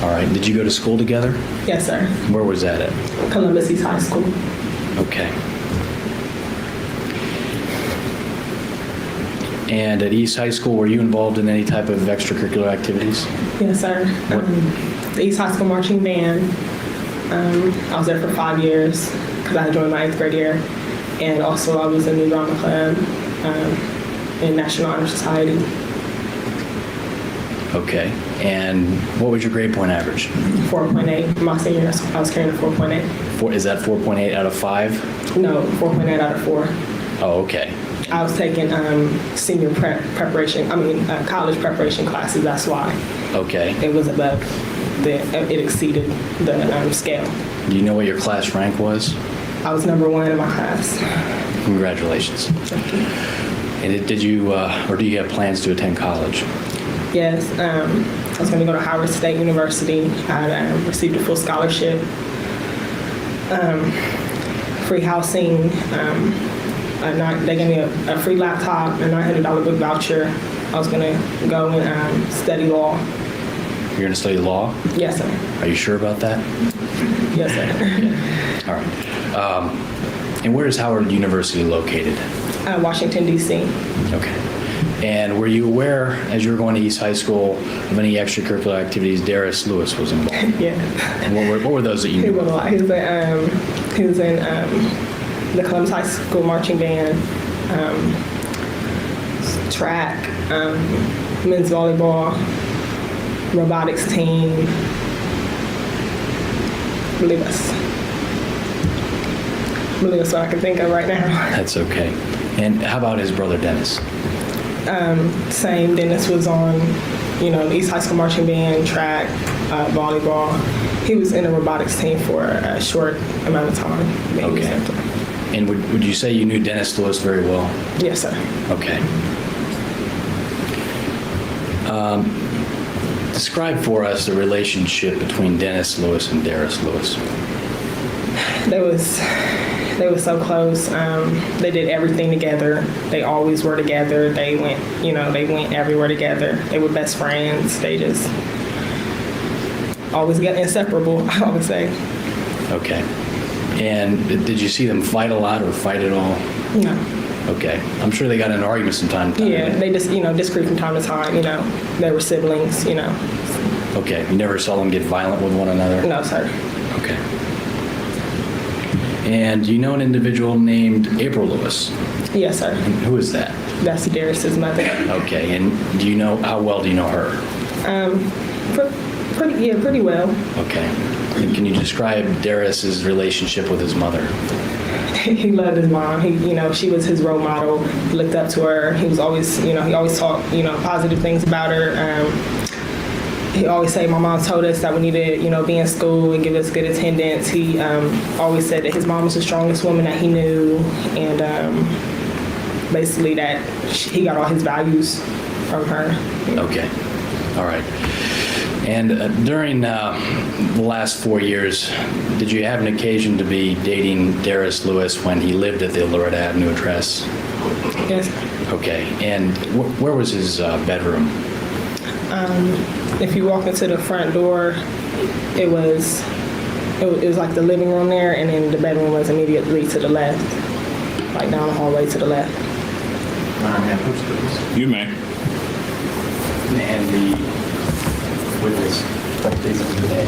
Speaker 4: All right. Did you go to school together?
Speaker 7: Yes, sir.
Speaker 4: Where was that at?
Speaker 7: Columbus East High School.
Speaker 4: Okay. And at East High School, were you involved in any type of extracurricular activities?
Speaker 7: Yes, sir.
Speaker 4: What?
Speaker 7: The East High School marching band. I was there for 5 years because I joined my 8th grade year. And also I was in the drama club in National Honor Society.
Speaker 4: Okay. And what was your grade point average?
Speaker 7: 4.8. My senior year, I was carrying a 4.8.
Speaker 4: Is that 4.8 out of 5?
Speaker 7: No, 4.8 out of 4.
Speaker 4: Oh, okay.
Speaker 7: I was taking senior college preparation classes. That's why
Speaker 4: Okay.
Speaker 7: it was above it exceeded the scale.
Speaker 4: Do you know what your class rank was?
Speaker 7: I was number 1 in my class.
Speaker 4: Congratulations. And did you, or do you have plans to attend college?
Speaker 7: Yes, I was going to go to Howard State University. I received a full scholarship, free housing. They gave me a free laptop, a $900 book voucher. I was going to go and study law.
Speaker 4: You're going to study law?
Speaker 7: Yes, sir.
Speaker 4: Are you sure about that?
Speaker 7: Yes, sir.
Speaker 4: All right. And where is Howard University located?
Speaker 7: Washington, D.C.
Speaker 4: Okay. And were you aware, as you were going to East High School, of any extracurricular activities Derris Lewis was involved?
Speaker 7: Yeah.
Speaker 4: And what were those that you
Speaker 7: He
Speaker 4: knew?
Speaker 7: was a lot. He was in the Columbus High School marching band, track, men's volleyball, robotics team. I believe that's what I can think of right now.
Speaker 4: That's okay. And how about his brother Dennis?
Speaker 7: Same. Dennis was on, the East High School marching band, track, volleyball. He was in a robotics team for a short amount of time.
Speaker 4: Okay. And would you say you knew Dennis Lewis very well?
Speaker 7: Yes, sir.
Speaker 4: Okay. Describe for us the relationship between Dennis Lewis and Derris Lewis.
Speaker 7: They was so close. They did everything together. They always were together. They went everywhere together. They were best friends. They just always got inseparable, I would say.
Speaker 4: Okay. And did you see them fight a lot or fight at all?
Speaker 7: No.
Speaker 4: Okay. I'm sure they got in arguments from time to time.
Speaker 7: Yeah, they just, disagreed from time to time, They were siblings,
Speaker 4: Okay. You never saw them get violent with one another?
Speaker 7: No, sir.
Speaker 4: Okay. And do you know an individual named April Lewis?
Speaker 7: Yes, sir.
Speaker 4: And who is that?
Speaker 7: That's Derris's mother.
Speaker 4: Okay. And how well do you know her?
Speaker 7: Pretty well.
Speaker 4: Okay. And can you describe Derris's relationship with his mother?
Speaker 7: He loved his mom. She was his role model. He looked up to her. He was always, he always talked, positive things about her. He always said, my mom told us that we need to, be in school and give us good attendance. He always said that his mom was the strongest woman that he knew, and basically that he got all his values from her.
Speaker 4: Okay. All right. And during the last 4 years, did you have an occasion to be dating Derris Lewis when he lived at the Loretta Avenue address?
Speaker 7: Yes.
Speaker 4: Okay. And where was his bedroom?
Speaker 7: If you walk into the front door, it was like the living room there, and then the bedroom was immediately to the left, like down the hallway to the left.
Speaker 5: You may.
Speaker 4: And the witness today.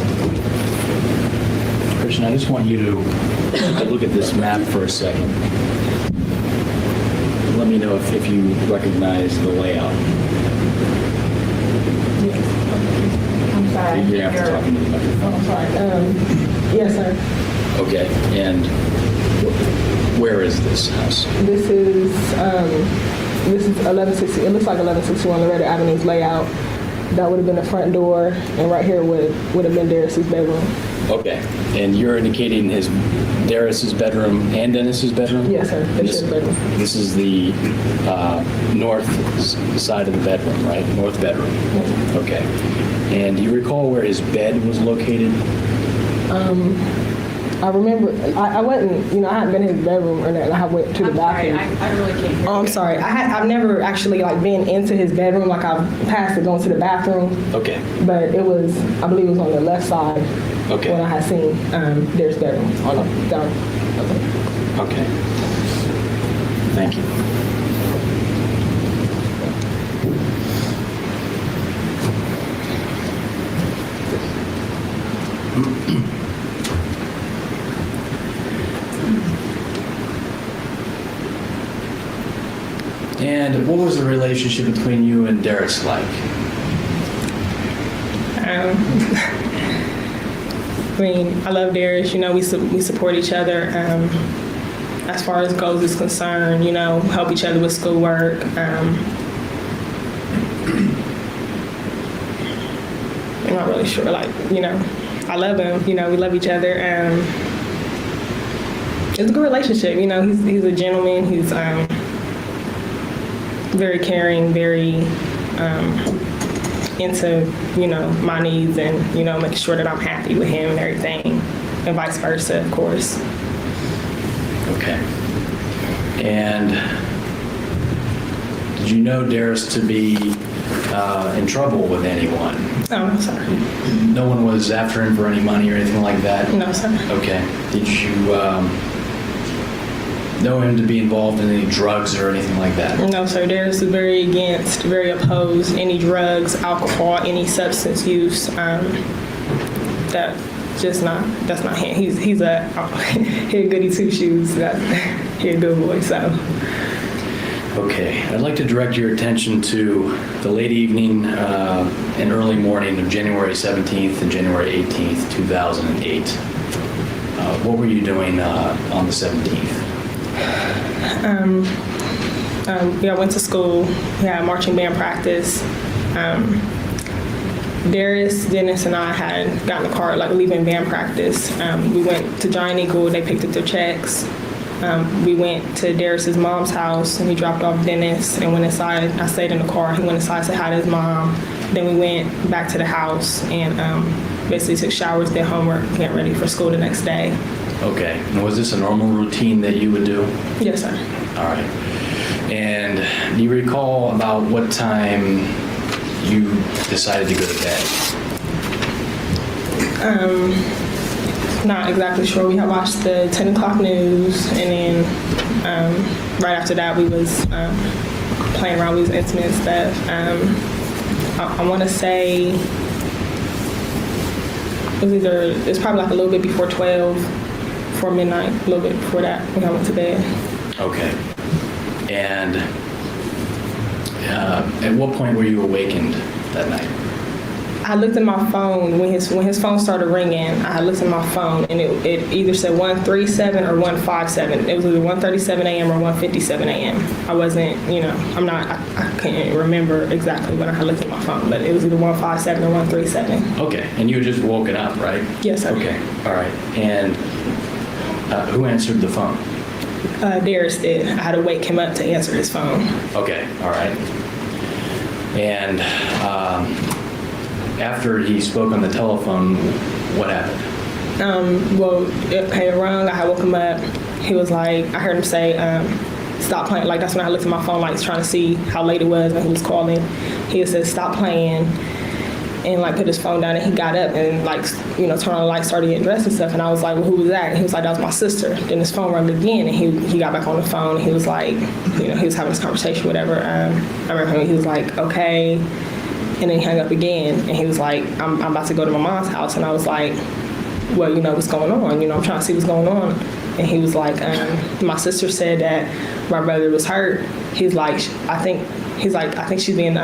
Speaker 4: Christian, I just want you to look at this map for a second. Let me know if you recognize the layout.
Speaker 7: I'm sorry.
Speaker 4: You have to talk into the microphone.
Speaker 7: I'm sorry. Yes, sir.
Speaker 4: Okay, and where is this house?
Speaker 7: This is 1160. It looks like 1161 Loretta Avenue's layout. That would have been the front door, and right here would have been Derris's bedroom.
Speaker 4: Okay, and you're indicating Derris's bedroom and Dennis's bedroom?
Speaker 7: Yes, sir. It's his bedroom.
Speaker 4: This is the north side of the bedroom, right? North bedroom.
Speaker 7: Yes, sir.
Speaker 4: Okay. And do you recall where his bed was located?
Speaker 7: I remember, I wasn't, I hadn't been in his bedroom or that. I went to the bathroom.
Speaker 8: I really can't hear
Speaker 7: Oh, I'm sorry. I've never actually been into his bedroom. I've passed it going to the bathroom,
Speaker 4: Okay.
Speaker 7: but I believe it was on the left side
Speaker 4: Okay.
Speaker 7: when I had seen Derris' bedroom. Down.
Speaker 4: Okay. Thank you. And what was the relationship between you and Derris like?
Speaker 7: I love Derris. We support each other. As far as goals is concerned, help each other with schoolwork. I'm not really sure. I love him. We love each other. It's a good relationship. He's a gentleman. He's very caring, very into, my needs and, making sure that I'm happy with him and everything, and vice versa, of course.
Speaker 4: Okay. And did you know Derris to be in trouble with anyone?
Speaker 7: Oh, no, sir.
Speaker 4: No one was after him for any money or anything like that?
Speaker 7: No, sir.
Speaker 4: Okay. Did you know him to be involved in any drugs or anything like that?
Speaker 7: No, sir. Derris is very opposed any drugs, alcohol, any substance use. That's not him. He's a he a goody two shoes. He a good boy. So.
Speaker 4: Okay. I'd like to direct your attention to the late evening and early morning of January 17th and January 18th, 2008. What were you doing on the 17th?
Speaker 7: I went to school. We had marching band practice. Derris, Dennis, and I had gotten a car, like leaving band practice. We went to Giant Eagle. They picked up their checks. We went to Derris's mom's house, and he dropped off Dennis and went inside. I stayed in the car. He went inside, said hi to his mom. Then we went back to the house and basically took showers, did homework, get ready for school the next day.
Speaker 4: Okay. And was this a normal routine that you would do?
Speaker 7: Yes, sir.
Speaker 4: All right. And do you recall about what time you decided to go to bed?
Speaker 7: Not exactly sure. We had watched the 10 o'clock news, and then right after that we was playing around with intimate stuff. I want to say it's probably like a little bit before 12, before midnight, a little bit before that when I went to bed.
Speaker 4: Okay. And at what point were you awakened that night?
Speaker 7: I looked at my phone when his phone started ringing. I looked at my phone and it either said 137 or 157. It was either 1:37 a.m. or 1:57 a.m. I wasn't, I can't remember exactly when I looked at my phone, but it was either 157 or 137.
Speaker 4: Okay, and you had just woken up, right?
Speaker 7: Yes, sir.
Speaker 4: Okay, all right. And who answered the phone?
Speaker 7: Derris did. I had to wake him up to answer his phone.
Speaker 4: Okay, all right. And after he spoke on the telephone, what happened?
Speaker 7: Well, it rung. I woke him up. He was like, I heard him say, stop playing. Like, that's when I looked at my phone, like, trying to see how late it was when he was calling. He said, stop playing, and, like, put his phone down, and he got up and, like, turned on the light, started getting dressed and stuff, and I was like, well, who was that? And he was like, that was my sister. Then his phone rang again, and he got back on the phone, and he was like, he was having this conversation, whatever. I remember he was like, okay. And then he hung up again, and he was like, I'm about to go to my mom's house. And I was like, well, what's going on? I'm trying to see what's going on. And he was like, my sister said that my brother was hurt. He's like, I think she's being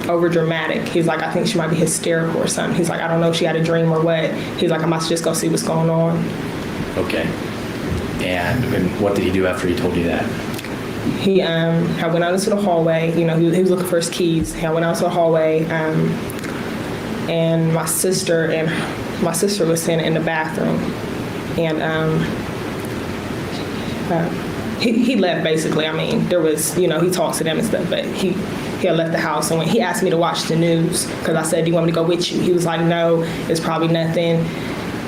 Speaker 7: over dramatic. He's like, I think she might be hysterical or something. He's like, I don't know if she had a dream or what. He's like, I'm about to just go see what's going on.
Speaker 4: Okay. And what did he do after he told you that?
Speaker 7: He I went out into the hallway. He was looking for his keys. I went out to the hallway, and my sister was sitting in the bathroom, and he left basically. I mean, there was he talked to them and stuff, but he had left the house. And when he asked me to watch the news, because I said, do you want me to go with you? He was like, no, it's probably nothing.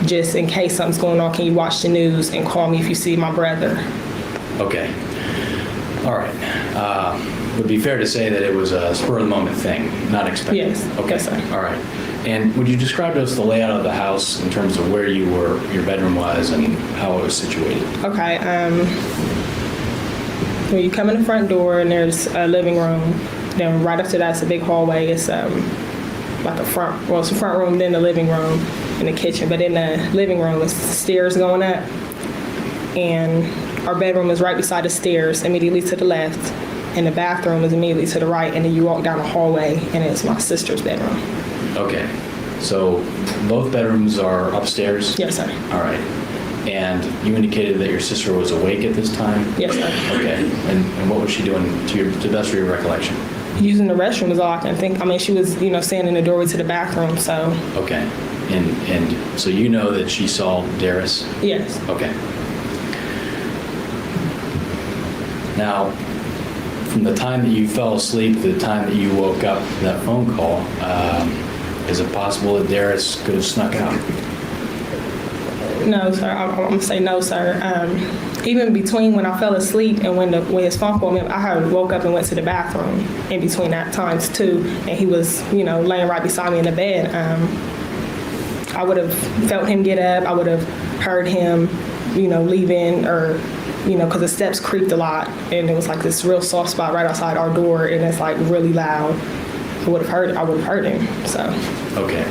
Speaker 7: Just in case something's going on, can you watch the news and call me if you see my brother?
Speaker 4: Okay. All right. Would it be fair to say that it was a spur-of-the-moment thing, not expected?
Speaker 7: Yes.
Speaker 4: Okay.
Speaker 7: Yes, sir.
Speaker 4: All right. And would you describe to us the layout of the house in terms of where you were, your bedroom was, and how it was situated?
Speaker 7: Okay. When you come in the front door, and there's a living room. Then right after that's a big hallway. It's like it's a front room, then the living room, and the kitchen. But in the living room, it's stairs going up, and our bedroom is right beside the stairs, immediately to the left, and the bathroom is immediately to the right, and then you walk down the hallway, and it's my sister's bedroom.
Speaker 4: Okay. So both bedrooms are upstairs?
Speaker 7: Yes, sir.
Speaker 4: All right. And you indicated that your sister was awake at this time?
Speaker 7: Yes, sir.
Speaker 4: Okay. And what was she doing to the best of your recollection?
Speaker 7: Using the restroom is all I can think. I mean, she was, standing in the doorway to the bathroom, so.
Speaker 4: Okay. And so you know that she saw Derris?
Speaker 7: Yes.
Speaker 4: Okay. Now, from the time that you fell asleep to the time that you woke up from that phone call, is it possible that Derris could have snuck out?
Speaker 7: No, sir. I'm going to say no, sir. even between when I fell asleep and when his phone called me, I had woke up and went to the bathroom in between that times too, and he was, laying right beside me in the bed. I would have felt him get up. I would have heard him, leaving, or, because the steps creaked a lot, and it was like this real soft spot right outside our door, and it's like really loud. I would have heard him. So.
Speaker 4: Okay.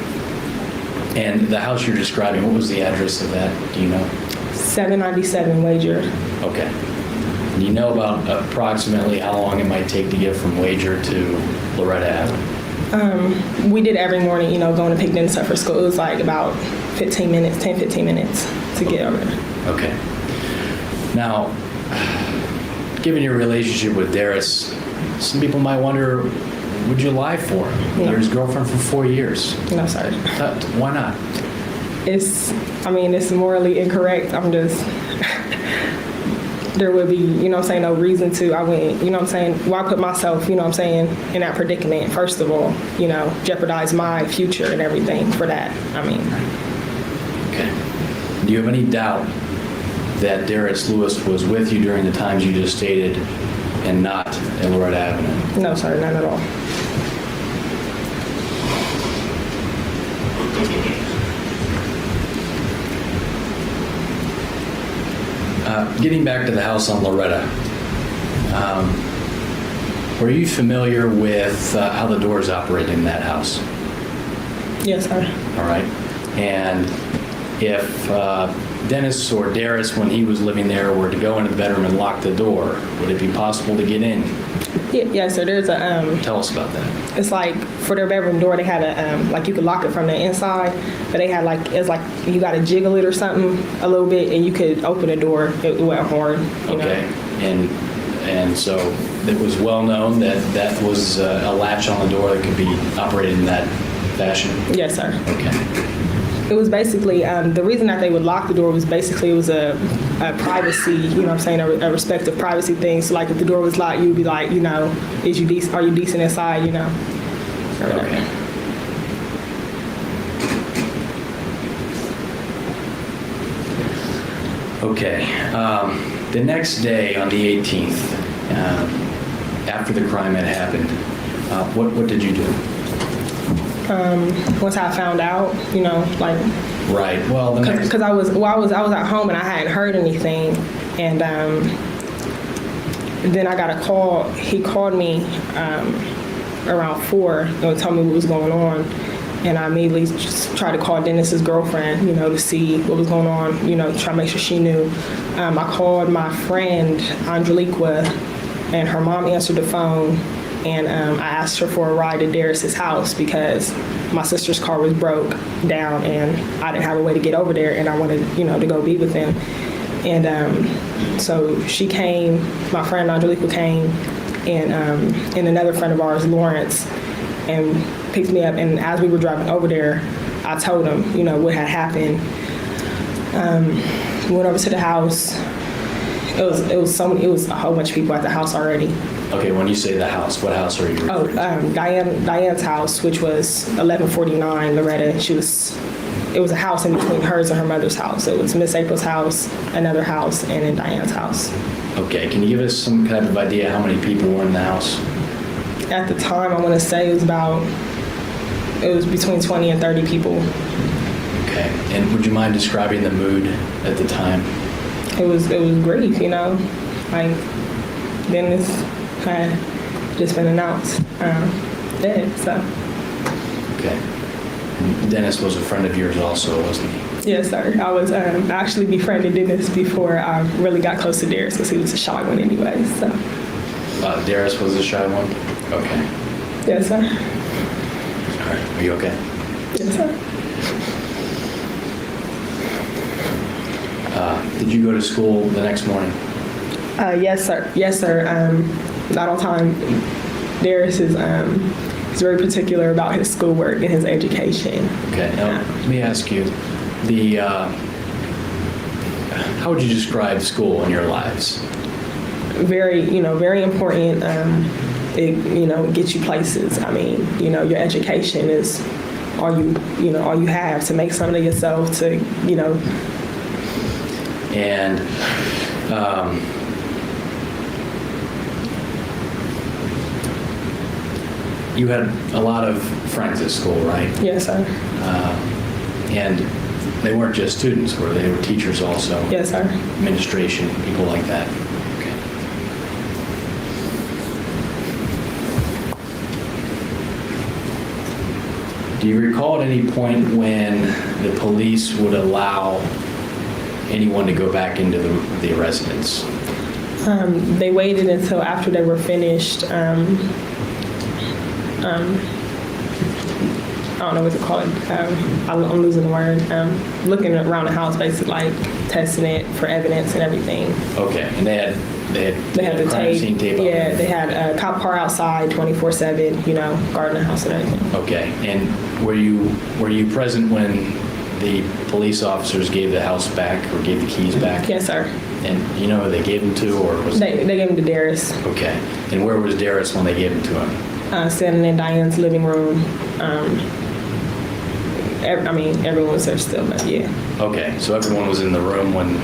Speaker 4: And the house you're describing, what was the address of that? Do you know?
Speaker 7: 797 Wager.
Speaker 4: Okay. Do you know about approximately how long it might take to get from Wager to Loretta Avenue?
Speaker 7: We did every morning, going to pick Dennis up for school. It was like about 15 minutes to get over there.
Speaker 4: Okay. Now, given your relationship with Derris, some people might wonder, would you lie for him?
Speaker 7: No.
Speaker 4: You're his girlfriend for 4 years.
Speaker 7: No, sorry.
Speaker 4: Why not?
Speaker 7: It's morally incorrect. I'm just, there would be, no reason to. I wouldn't, why put myself, in that predicament, first of all, jeopardize my future and everything for that.
Speaker 4: Okay. Do you have any doubt that Derris Lewis was with you during the times you just stated and not at Loretta Avenue?
Speaker 7: No, sorry, not at all.
Speaker 4: Getting back to the house on Loretta, were you familiar with how the doors operate in that house?
Speaker 7: Yes, sir.
Speaker 4: All right. And if Dennis or Derris, when he was living there, were to go into the bedroom and lock the door, would it be possible to get in?
Speaker 7: Yeah, so there's a
Speaker 4: Tell us about that.
Speaker 7: it's like for their bedroom door they had a like you could lock it from the inside, but they had it's like you got to jiggle it or something a little bit and you could open the door. It went hard.
Speaker 4: Okay. And so it was well known that that was a latch on the door that could be operated in that fashion?
Speaker 7: Yes, sir.
Speaker 4: Okay.
Speaker 7: It was basically the reason that they would lock the door was basically it was a privacy, a respective privacy thing. So like if the door was locked, you'd be like, is you are you decent inside,
Speaker 4: Okay. Okay. The next day on the 18th, after the crime had happened, what did you do?
Speaker 7: Once I found out,
Speaker 4: Right. Well, the next.
Speaker 7: because I was at home and I hadn't heard anything, and then I got a call. He called me around 4 and told me what was going on, and I immediately just tried to call Dennis's girlfriend, to see what was going on, try to make sure she knew. I called my friend Angeliqua, and her mom answered the phone. And I asked her for a ride to Derris's house because my sister's car was broke down and I didn't have a way to get over there and I wanted, to go be with them. And so she came, my friend Angelica came, and another friend of ours, Lawrence, and picked me up. And as we were driving over there, I told him, what had happened. We went over to the house. It was a whole bunch of people at the house already.
Speaker 4: Okay, when you say the house, what house are you referring to?
Speaker 7: Diane's house, which was 1149 Loretta. It was a house in between hers and her mother's house. It was Miss April's house, another house, and then Diane's house.
Speaker 4: Okay, can you give us some kind of idea how many people were in the house?
Speaker 7: At the time, I want to say it was between 20 and 30 people.
Speaker 4: Okay, and would you mind describing the mood at the time?
Speaker 7: It was grief, like Dennis had just been announced dead, so.
Speaker 4: Okay. And Dennis was a friend of yours also, wasn't he?
Speaker 7: Yes, sir. I was actually befriended Dennis before I really got close to Derris because he was a shy one anyway, so.
Speaker 4: Derris was a shy one? Okay.
Speaker 7: Yes, sir.
Speaker 4: All right, are you okay?
Speaker 7: Yes, sir.
Speaker 4: Did you go to school the next morning?
Speaker 7: Yes, sir. Yes, sir. Not on time. Derris is he's very particular about his schoolwork and his education.
Speaker 4: Okay. Now, let me ask you, how would you describe school in your lives?
Speaker 7: Very, very important. It, gets you places. Your education is all you have to make something of yourself. To,
Speaker 4: And You had a lot of friends at school, right?
Speaker 7: Yes, sir.
Speaker 4: And they weren't just students, were they? They were teachers also?
Speaker 7: Yes, sir.
Speaker 4: Administration, people like that? Okay. Do you recall at any point when the police would allow anyone to go back into the residence?
Speaker 7: They waited until after they were finished. I don't know what to call it. I'm losing the word. Looking around the house, basically, like testing it for evidence and everything.
Speaker 4: Okay, and they had
Speaker 7: the
Speaker 4: crime scene tape.
Speaker 7: Yeah, they had a cop car outside 24/7. Guarding the house and everything.
Speaker 4: Okay, and were you present when the police officers gave the house back or gave the keys back?
Speaker 7: Yes, sir.
Speaker 4: And you know who they gave them to, or was
Speaker 7: They gave him to Derris.
Speaker 4: Okay, and where was Derris when they gave him to him?
Speaker 7: Standing in Diane's living room. Everyone was there still, but yeah.
Speaker 4: Okay, so everyone was in the room when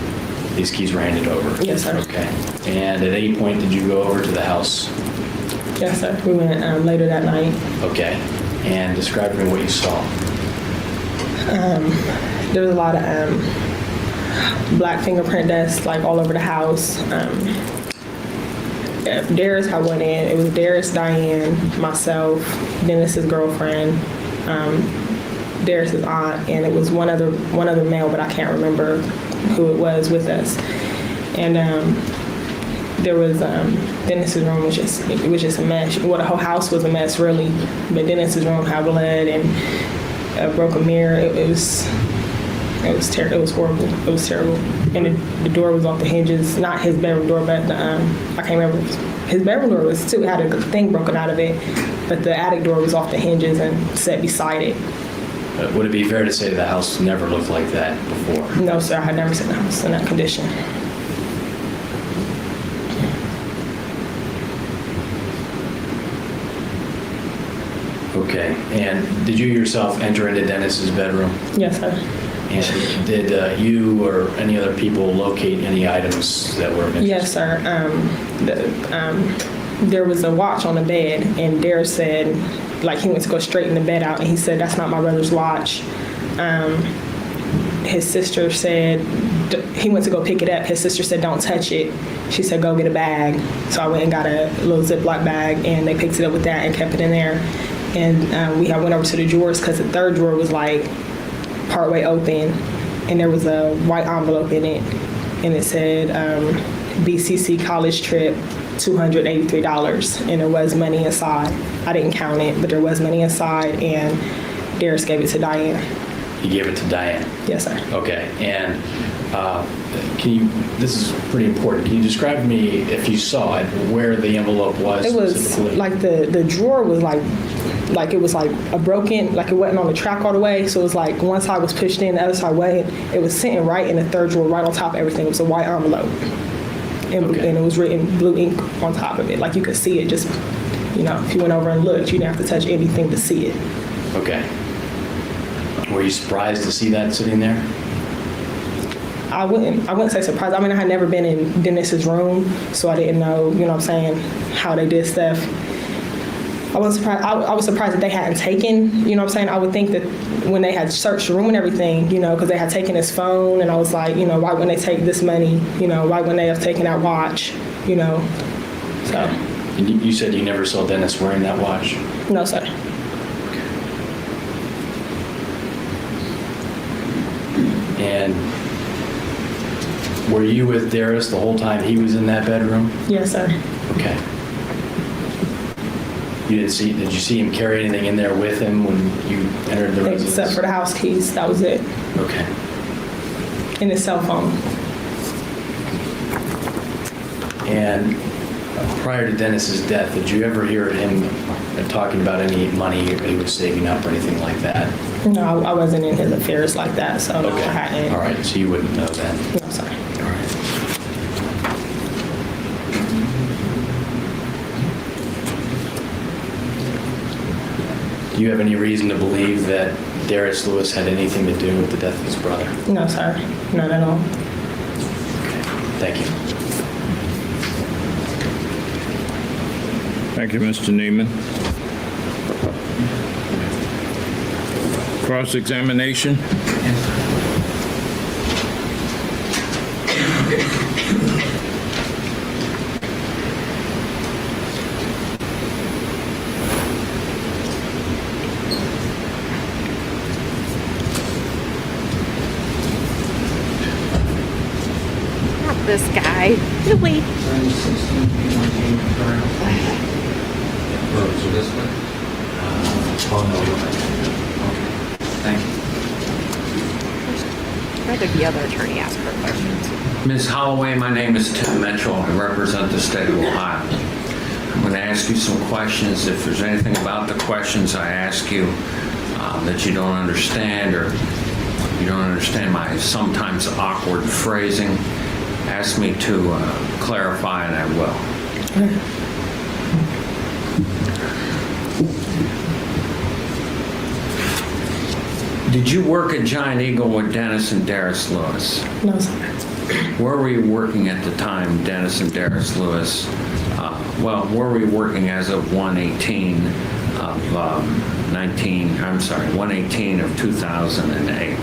Speaker 4: these keys were handed over?
Speaker 7: Yes, sir.
Speaker 4: Okay, and at any point did you go over to the house?
Speaker 7: Yes, sir. We went later that night.
Speaker 4: Okay, and describe to me what you saw.
Speaker 7: There was a lot of black fingerprint dust like all over the house. Derris, I went in. It was Derris, Diane, myself, Dennis's girlfriend, Derris's aunt, and it was one other male, but I can't remember who it was with us. And there was Dennis's room was just a mess. Well, the whole house was a mess, really. But Dennis's room had blood and a broken mirror. It was terrible. It was horrible. It was terrible. And the door was off the hinges. Not his bedroom door, but I can't remember. His bedroom door was too. It had a thing broken out of it, but the attic door was off the hinges and set beside it.
Speaker 4: Would it be fair to say the house never looked like that before?
Speaker 7: No, sir. I had never seen the house in that condition.
Speaker 4: Okay, and did you yourself enter into Dennis's bedroom?
Speaker 7: Yes, sir.
Speaker 4: And did you or any other people locate any items that were of interest?
Speaker 7: Yes, sir. There was a watch on the bed, and Derris said, like, he went to go straighten the bed out, and he said, "That's not my brother's watch." His sister said, he went to go pick it up. His sister said, "Don't touch it." She said, "Go get a bag." So I went and got a little Ziploc bag, and they picked it up with that and kept it in there. And we went over to the drawers because the third drawer was like partway open, and there was a white envelope in it, and it said BCC college trip, $283, and there was money inside. I didn't count it, but there was money inside, and Derris gave it to Diane.
Speaker 4: You gave it to Diane?
Speaker 7: Yes, sir.
Speaker 4: Okay, and this is pretty important, can you describe to me, if you saw it, where the envelope was?
Speaker 7: It was
Speaker 4: specifically?
Speaker 7: like the drawer was like it was like a broken, like it wasn't on the track all the way. So it was like one side was pushed in, the other side wasn't. It was sitting right in the third drawer, right on top of everything. It was a white envelope. And it was written blue ink on top of it. Like you could see it just, if you went over and looked, you didn't have to touch anything to see it.
Speaker 4: Okay. Were you surprised to see that sitting there?
Speaker 7: I wouldn't say surprised. I mean, I had never been in Dennis's room, so I didn't know, how they did stuff. I was surprised. I was surprised that they hadn't taken, I would think that when they had searched the room and everything, because they had taken his phone, and I was like, why wouldn't they take this money? Why wouldn't they have taken that watch? So.
Speaker 4: And you said you never saw Dennis wearing that watch?
Speaker 7: No, sir.
Speaker 4: And were you with Derris the whole time he was in that bedroom?
Speaker 7: Yes, sir.
Speaker 4: Okay. Did you see him carry anything in there with him when you entered the residence?
Speaker 7: Except for the house keys, that was it.
Speaker 4: Okay.
Speaker 7: And his cell phone.
Speaker 4: And prior to Dennis's death, did you ever hear him talking about any money he was saving up or anything like that?
Speaker 7: No, I wasn't in his affairs like that, so no, I hadn't.
Speaker 4: All right, so you wouldn't know that.
Speaker 7: No, sorry.
Speaker 4: All right. Do you have any reason to believe that Derris Lewis had anything to do with the death of his brother?
Speaker 7: No, sir. None at all.
Speaker 4: Thank you.
Speaker 5: Thank you, Mr. Neiman. Cross-examination?
Speaker 2: Not this guy. Really?
Speaker 8: So this one? Oh, no. Okay. Thank you.
Speaker 2: I'd rather the other attorney ask her questions.
Speaker 8: Ms. Holloway, my name is Tim Mitchell. I represent the state of Ohio. I'm going to ask you some questions. If there's anything about the questions I ask you that you don't understand, or you don't understand my sometimes awkward phrasing, ask me to clarify and I will. Did you work at Giant Eagle with Dennis and Derris Lewis?
Speaker 7: No, sir.
Speaker 8: Where were you working at the time, Dennis and Derris Lewis? Where were you working as of 1/18 of 1/18 of 2008?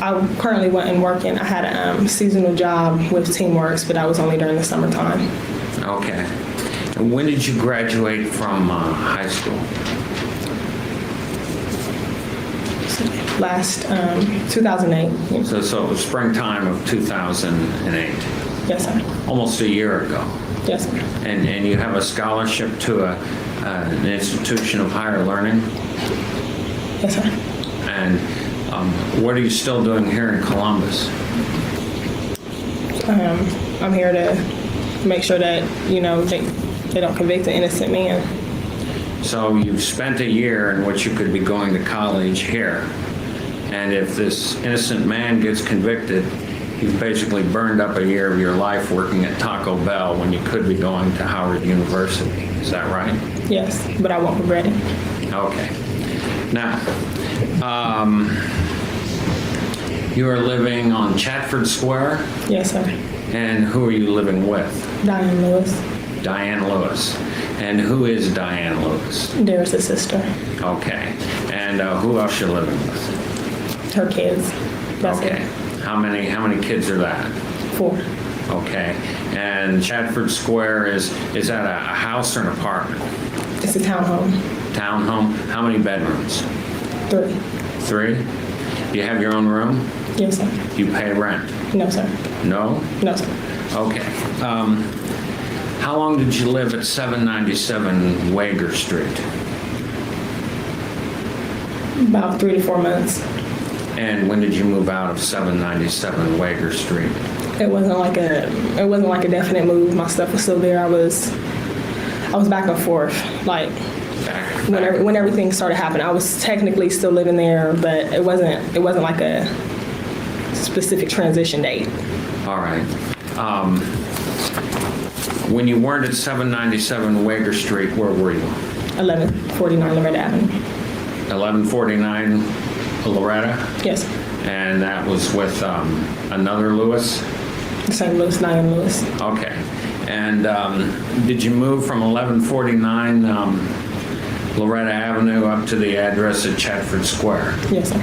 Speaker 7: I currently wasn't working. I had a seasonal job with Teamworks, but that was only during the summertime.
Speaker 8: Okay. And when did you graduate from high school?
Speaker 7: Last 2008.
Speaker 8: So it was springtime of 2008,
Speaker 7: Yes, sir.
Speaker 8: almost a year ago.
Speaker 7: Yes, sir.
Speaker 8: And you have a scholarship to an institution of higher learning?
Speaker 7: Yes, sir.
Speaker 8: And what are you still doing here in Columbus?
Speaker 7: I'm here to make sure that, they don't convict an innocent man.
Speaker 8: So you've spent a year in which you could be going to college here. And if this innocent man gets convicted, you've basically burned up a year of your life working at Taco Bell when you could be going to Howard University. Is that right?
Speaker 7: Yes, but I won't regret it.
Speaker 8: Okay. Now, you are living on Chatford Square,
Speaker 7: Yes, sir.
Speaker 8: and who are you living with?
Speaker 7: Diane Lewis,
Speaker 8: Diane Lewis. And who is Diane Lewis?
Speaker 7: Derris' sister,
Speaker 8: Okay. And who else you living with?
Speaker 7: her kids. That's
Speaker 8: Okay. How many kids are that?
Speaker 7: it. 4.
Speaker 8: Okay. And Chatford Square is that a house or an apartment?
Speaker 7: It's a townhome.
Speaker 8: Townhome? How many bedrooms?
Speaker 7: 3.
Speaker 8: 3? Do you have your own room?
Speaker 7: Yes, sir.
Speaker 8: Do you pay rent?
Speaker 7: No, sir.
Speaker 8: No?
Speaker 7: No, sir.
Speaker 8: Okay. How long did you live at 797 Wager Street?
Speaker 7: About 3 to 4 months.
Speaker 8: And when did you move out of 797 Wager Street?
Speaker 7: It wasn't like a definite move. My stuff was still there. I was back and forth. Like when everything started happening, I was technically still living there, but it wasn't like a specific transition date.
Speaker 8: All right. When you weren't at 797 Wager Street, where were you?
Speaker 7: 1149 Loretta Avenue.
Speaker 8: 1149 Loretta?
Speaker 7: Yes,
Speaker 8: And that was with another Lewis?
Speaker 7: St. Louis, Diane Lewis.
Speaker 8: Okay. And did you move from 1149 Loretta Avenue up to the address at Chatford Square?
Speaker 7: Yes, sir.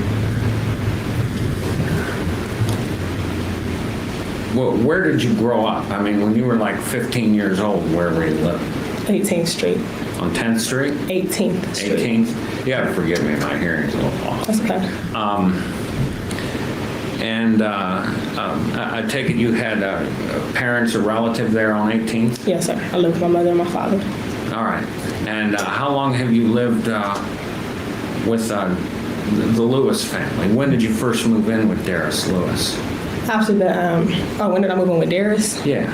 Speaker 8: Well, where did you grow up? I mean, when you were like 15 years old, where were you living?
Speaker 7: 18th Street.
Speaker 8: On 10th Street?
Speaker 7: 18th Street.
Speaker 8: 18th? You have to forgive me, my hearing's a little off.
Speaker 7: That's okay.
Speaker 8: And I take it you had parents or relative there on 18th?
Speaker 7: Yes, sir. I live with my mother and my father.
Speaker 8: All right. And how long have you lived with the Lewis family? When did you first move in with Derris Lewis?
Speaker 7: After when did I move in with Derris?
Speaker 8: Yeah.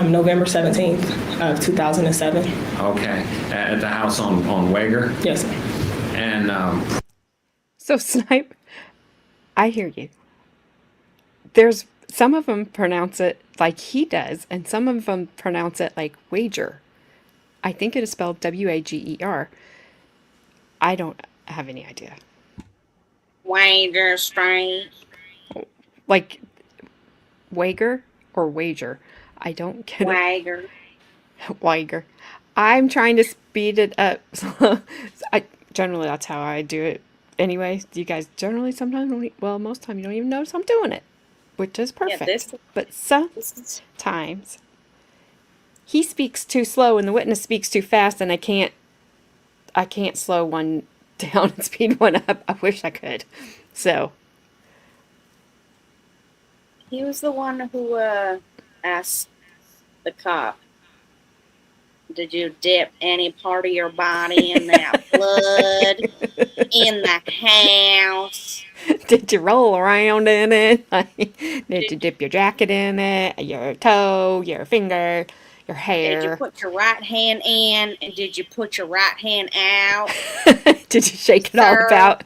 Speaker 7: November 17th of 2007.
Speaker 8: Okay. At the house on Wager?
Speaker 7: Yes, sir.
Speaker 8: And
Speaker 2: So, Snipe, I hear you. There's some of them pronounce it like he does, and some of them pronounce it like wager. I think it is spelled Wager. I don't have any idea.
Speaker 3: Wager Street.
Speaker 2: Like Wager, or wager. I don't get it.
Speaker 3: Wagger.
Speaker 2: Weiger. I'm trying to speed it up. I generally that's how I do it. Anyway, you guys generally sometimes don't, well, most time you don't even notice I'm doing it, which is
Speaker 3: Yeah,
Speaker 2: perfect.
Speaker 3: this
Speaker 2: But
Speaker 3: is
Speaker 2: sometimes he speaks too slow and the witness speaks too fast, and I can't slow one down and speed one up. I wish I could. So
Speaker 3: he was the one who asked the cop, "Did you dip any part of your body in that blood in the house?
Speaker 2: did you roll around in it? Did you dip your jacket in it? Your toe, your finger, your
Speaker 3: Did you
Speaker 2: hair?
Speaker 3: put your right hand in, and did you put your right hand out,
Speaker 2: Did you shake it all
Speaker 3: sir?
Speaker 2: about?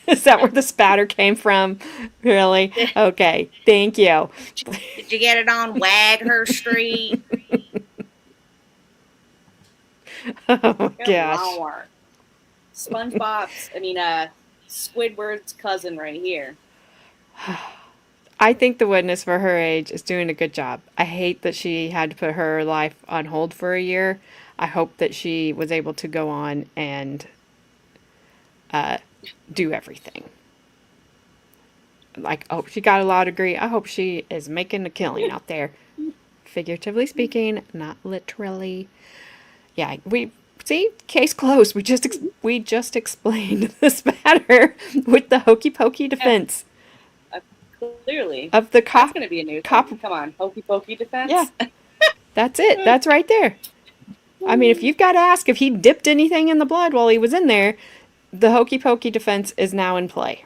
Speaker 2: Is that where the spatter came from? Really? Okay, thank you.
Speaker 3: Did you get it on Wagher Street?"
Speaker 2: Oh
Speaker 3: Good
Speaker 2: gosh.
Speaker 3: Lord. Squidward's cousin right here.
Speaker 2: I think the witness for her age is doing a good job. I hate that she had to put her life on hold for a year. I hope that she was able to go on and do everything. Like, oh, she got a law degree. I hope she is making a killing out there. Figuratively speaking, not literally. Yeah, we see, case closed. We just explained this matter with the hokey pokey defense
Speaker 3: Clearly.
Speaker 2: of the
Speaker 3: That's
Speaker 2: cop.
Speaker 3: going to be a new
Speaker 2: Cop.
Speaker 3: thing. Come on, hokey pokey defense.
Speaker 2: Yeah, that's it. That's right there. I mean, if you've got to ask if he dipped anything in the blood while he was in there, the hokey pokey defense is now in play.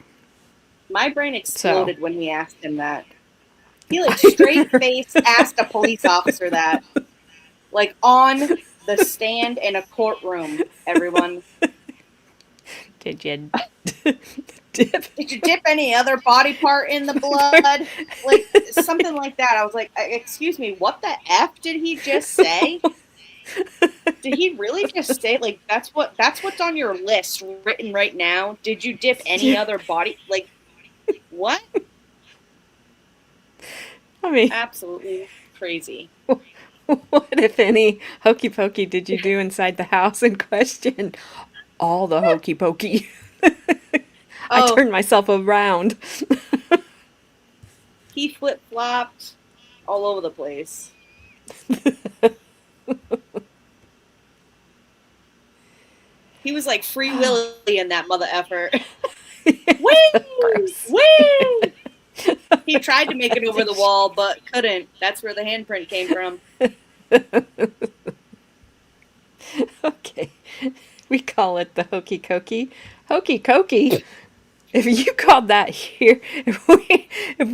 Speaker 3: My brain exploded when he asked him that. He straight face asked a police officer that. Like on the stand in a courtroom, everyone.
Speaker 2: Did you dip?
Speaker 3: Did you dip any other body part in the blood? Like something like that. I was like, excuse me, what the F did he just say? Did he really just say, like, that's what's on your list written right now? Did you dip any other body? Like, what?
Speaker 2: I mean,
Speaker 3: Absolutely crazy.
Speaker 2: what, if any, hokey pokey did you do inside the house in question? All the hokey pokey. I turned myself around.
Speaker 3: He flip-flopped all over the place. He was like Free Willy in that mother effort. Woo! Woo! He tried to make it over the wall, but couldn't. That's where the handprint came from.
Speaker 2: Okay. We call it the hokey cokey. Hokey cokey. If you called that here, if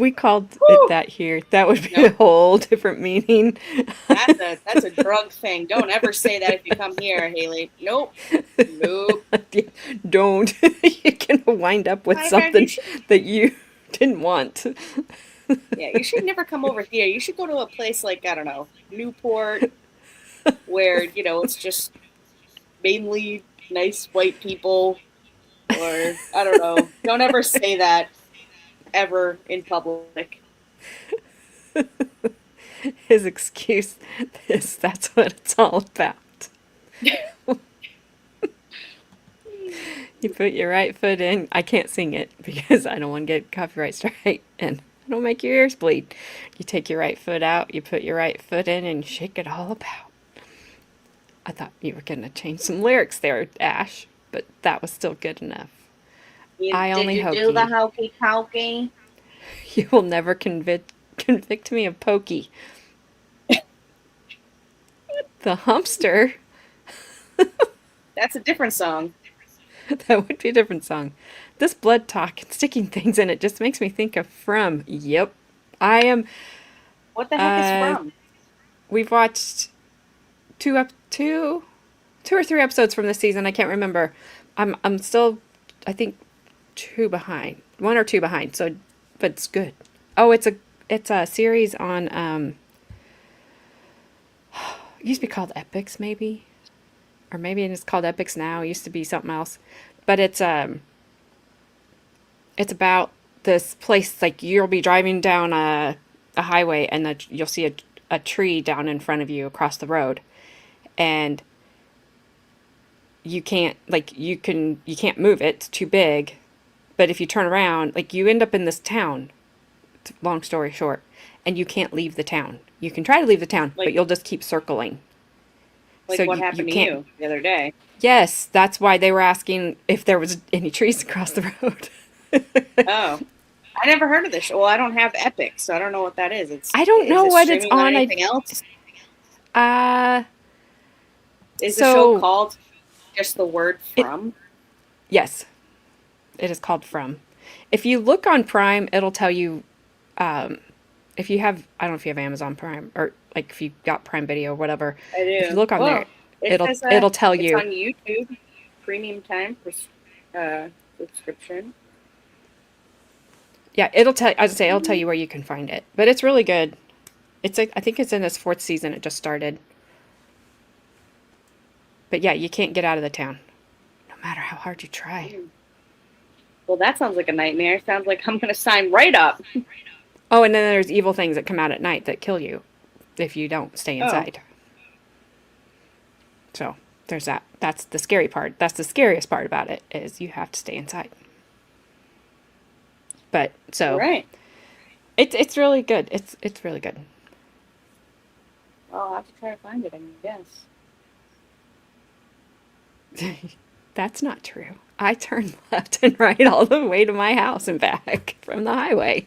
Speaker 2: we called it that here, that would be a whole different meaning.
Speaker 3: That's a drug thing. Don't ever say that if you come here, Haley. Nope.
Speaker 2: Don't. You're going to wind up with something that you didn't want.
Speaker 3: Yeah, you should never come over here. You should go to a place like, I don't know, Newport, where, it's just mainly nice white people. Or, I don't know. Don't ever say that ever in public.
Speaker 2: His excuse is that's what it's all about. You put your right foot in. I can't sing it because I don't want to get copyright strike and I don't make your ears bleed. You take your right foot out, you put your right foot in, and shake it all about. I thought you were going to change some lyrics there, Ash, but that was still good enough.
Speaker 3: Did you do the hokey pokey?
Speaker 2: You will never convict me of pokey. The Humpster.
Speaker 3: That's a different song.
Speaker 2: That would be a different song. This blood talk and sticking things in it just makes me think of From. Yep. I am.
Speaker 3: What the heck is From?
Speaker 2: We've watched two or three episodes from this season. I can't remember. I'm still, I think, 1 or 2 behind. So, but it's good. Oh, it's a series on it used to be called Epics, maybe, or maybe it's called Epics now. It used to be something else, but it's about this place. Like, you'll be driving down a a highway, and you'll see a tree down in front of you across the road, and you can't you can't move it. It's too big. But if you turn around, you end up in this town. Long story short, and you can't leave the town. You can try to leave the town, but you'll just keep circling.
Speaker 3: Like what happened to you the other day?
Speaker 2: Yes, that's why they were asking if there was any trees across the road.
Speaker 3: Oh, I never heard of this. Well, I don't have Epic, so I don't know what that is.
Speaker 2: I don't know what it's on.
Speaker 3: Anything else? Is the
Speaker 2: so
Speaker 3: show called just the word from?
Speaker 2: Yes, it is called From. If you look on Prime, it'll tell you. If you have, I don't know if you have Amazon Prime or if you got Prime Video or whatever.
Speaker 3: I do.
Speaker 2: If you look on there, it'll tell you.
Speaker 3: It's on YouTube, premium time subscription.
Speaker 2: Yeah, it'll tell. I would say it'll tell you where you can find it, but it's really good. I think it's in its 4th season. It just started. But yeah, you can't get out of the town, no matter how hard you try.
Speaker 3: Well, that sounds like a nightmare. Sounds like I'm going to sign right up.
Speaker 2: Oh, and then there's evil things that come out at night that kill you if you don't stay inside. So there's that. That's the scary part. That's the scariest part about it is you have to stay inside. But
Speaker 3: right.
Speaker 2: It's really good. It's really good.
Speaker 3: Well, I'll have to try to find it, I guess.
Speaker 2: That's not true. I turn left and right all the way to my house and back from the highway.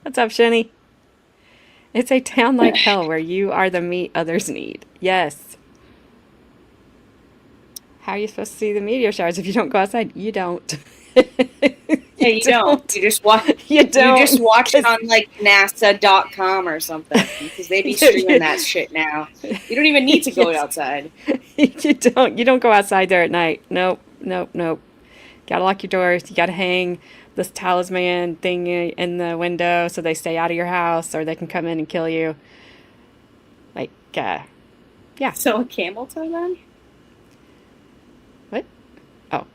Speaker 2: What's up, Shenny? It's a town like hell where you are the meat others need. Yes. How are you supposed to see the meteor showers if you don't go outside? You don't.
Speaker 3: Yeah, you don't. You just watch.
Speaker 2: You don't.
Speaker 3: You just watch it on NASA.com or something because they be streaming that shit now. You don't even need to go outside.
Speaker 2: You don't. You don't go outside there at night. Nope. Gotta lock your doors. You gotta hang this talisman thing in the window so they stay out of your house or they can come in and kill you. Yeah.
Speaker 3: So a camel toe then?
Speaker 2: What? Oh,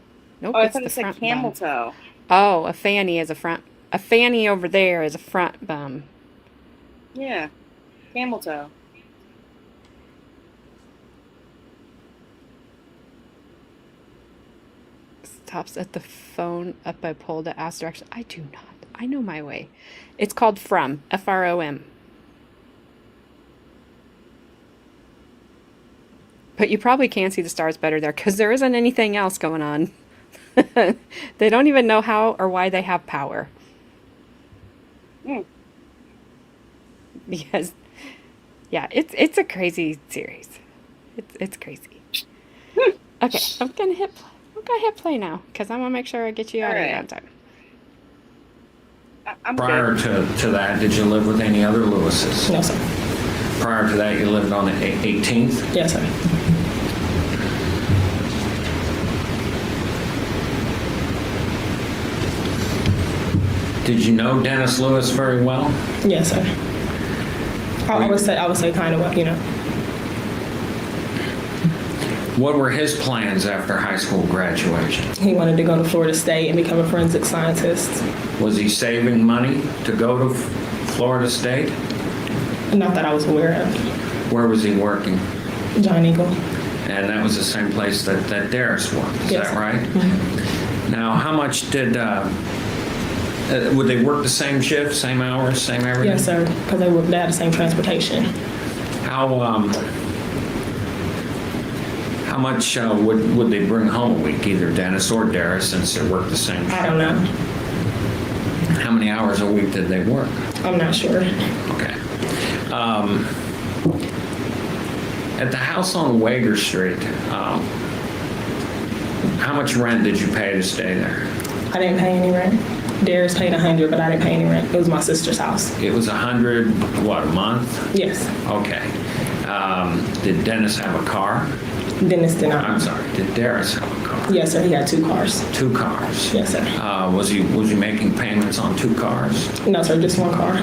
Speaker 2: nope.
Speaker 3: Oh, I thought it said camel toe.
Speaker 2: Oh, a fanny is a front. A fanny over there is a front bum.
Speaker 3: Yeah, camel toe.
Speaker 2: Stops at the phone up by pole to ask direction. I do not. I know my way. It's called From. From. But you probably can see the stars better there because there isn't anything else going on. They don't even know how or why they have power. Because, yeah, it's a crazy series. It's crazy. Okay, I'm gonna hit play now because I want to make sure I get you out of here on time.
Speaker 8: Prior to that, did you live with any other Lewises?
Speaker 7: No, sir.
Speaker 8: Prior to that, you lived on the 18th?
Speaker 7: Yes, sir.
Speaker 8: Did you know Dennis Lewis very well?
Speaker 7: Yes, sir. I would say kind of,
Speaker 8: What were his plans after high school graduation?
Speaker 7: He wanted to go to Florida State and become a forensic scientist.
Speaker 8: Was he saving money to go to Florida State?
Speaker 7: Not that I was aware of.
Speaker 8: Where was he working?
Speaker 7: Giant Eagle.
Speaker 8: And that was the same place that Derris worked, is
Speaker 7: Yes.
Speaker 8: that right?
Speaker 7: Mm-hmm.
Speaker 8: Now, how much did, would they work the same shift, same hours, same everything?
Speaker 7: Yes, sir, because they had the same transportation.
Speaker 8: How much would they bring home a week, either Dennis or Derris, since they worked the same shift?
Speaker 7: I don't know.
Speaker 8: How many hours a week did they work?
Speaker 7: I'm not sure.
Speaker 8: Okay. At the house on Wager Street, how much rent did you pay to stay there?
Speaker 7: I didn't pay any rent. Derris paid $100, but I didn't pay any rent. It was my sister's house.
Speaker 8: It was $100, what, a month?
Speaker 7: Yes.
Speaker 8: Okay. Did Dennis have a car?
Speaker 7: Dennis did not.
Speaker 8: I'm sorry, did Derris have a car?
Speaker 7: Yes, sir. He had 2 cars.
Speaker 8: 2 cars?
Speaker 7: Yes, sir.
Speaker 8: Was he making payments on 2 cars?
Speaker 7: No, sir. Just 1 car.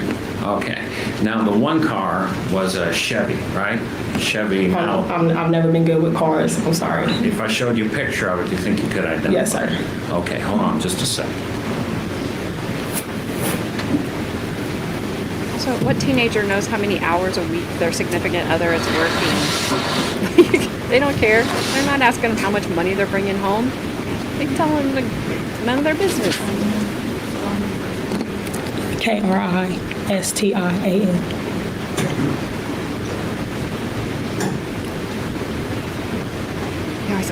Speaker 8: Okay. Now, the 1 car was a Chevy, right? Chevy.
Speaker 7: I've never been good with cars. I'm sorry.
Speaker 8: If I showed you a picture of it, do you think you could identify?
Speaker 7: Yes, sir.
Speaker 8: Okay, hold on just a second.
Speaker 2: Also, what teenager knows how many hours a week their significant other is working? They don't care. They're not asking them how much money they're bringing home. They tell them none of their business.
Speaker 7: Kristian.
Speaker 2: He always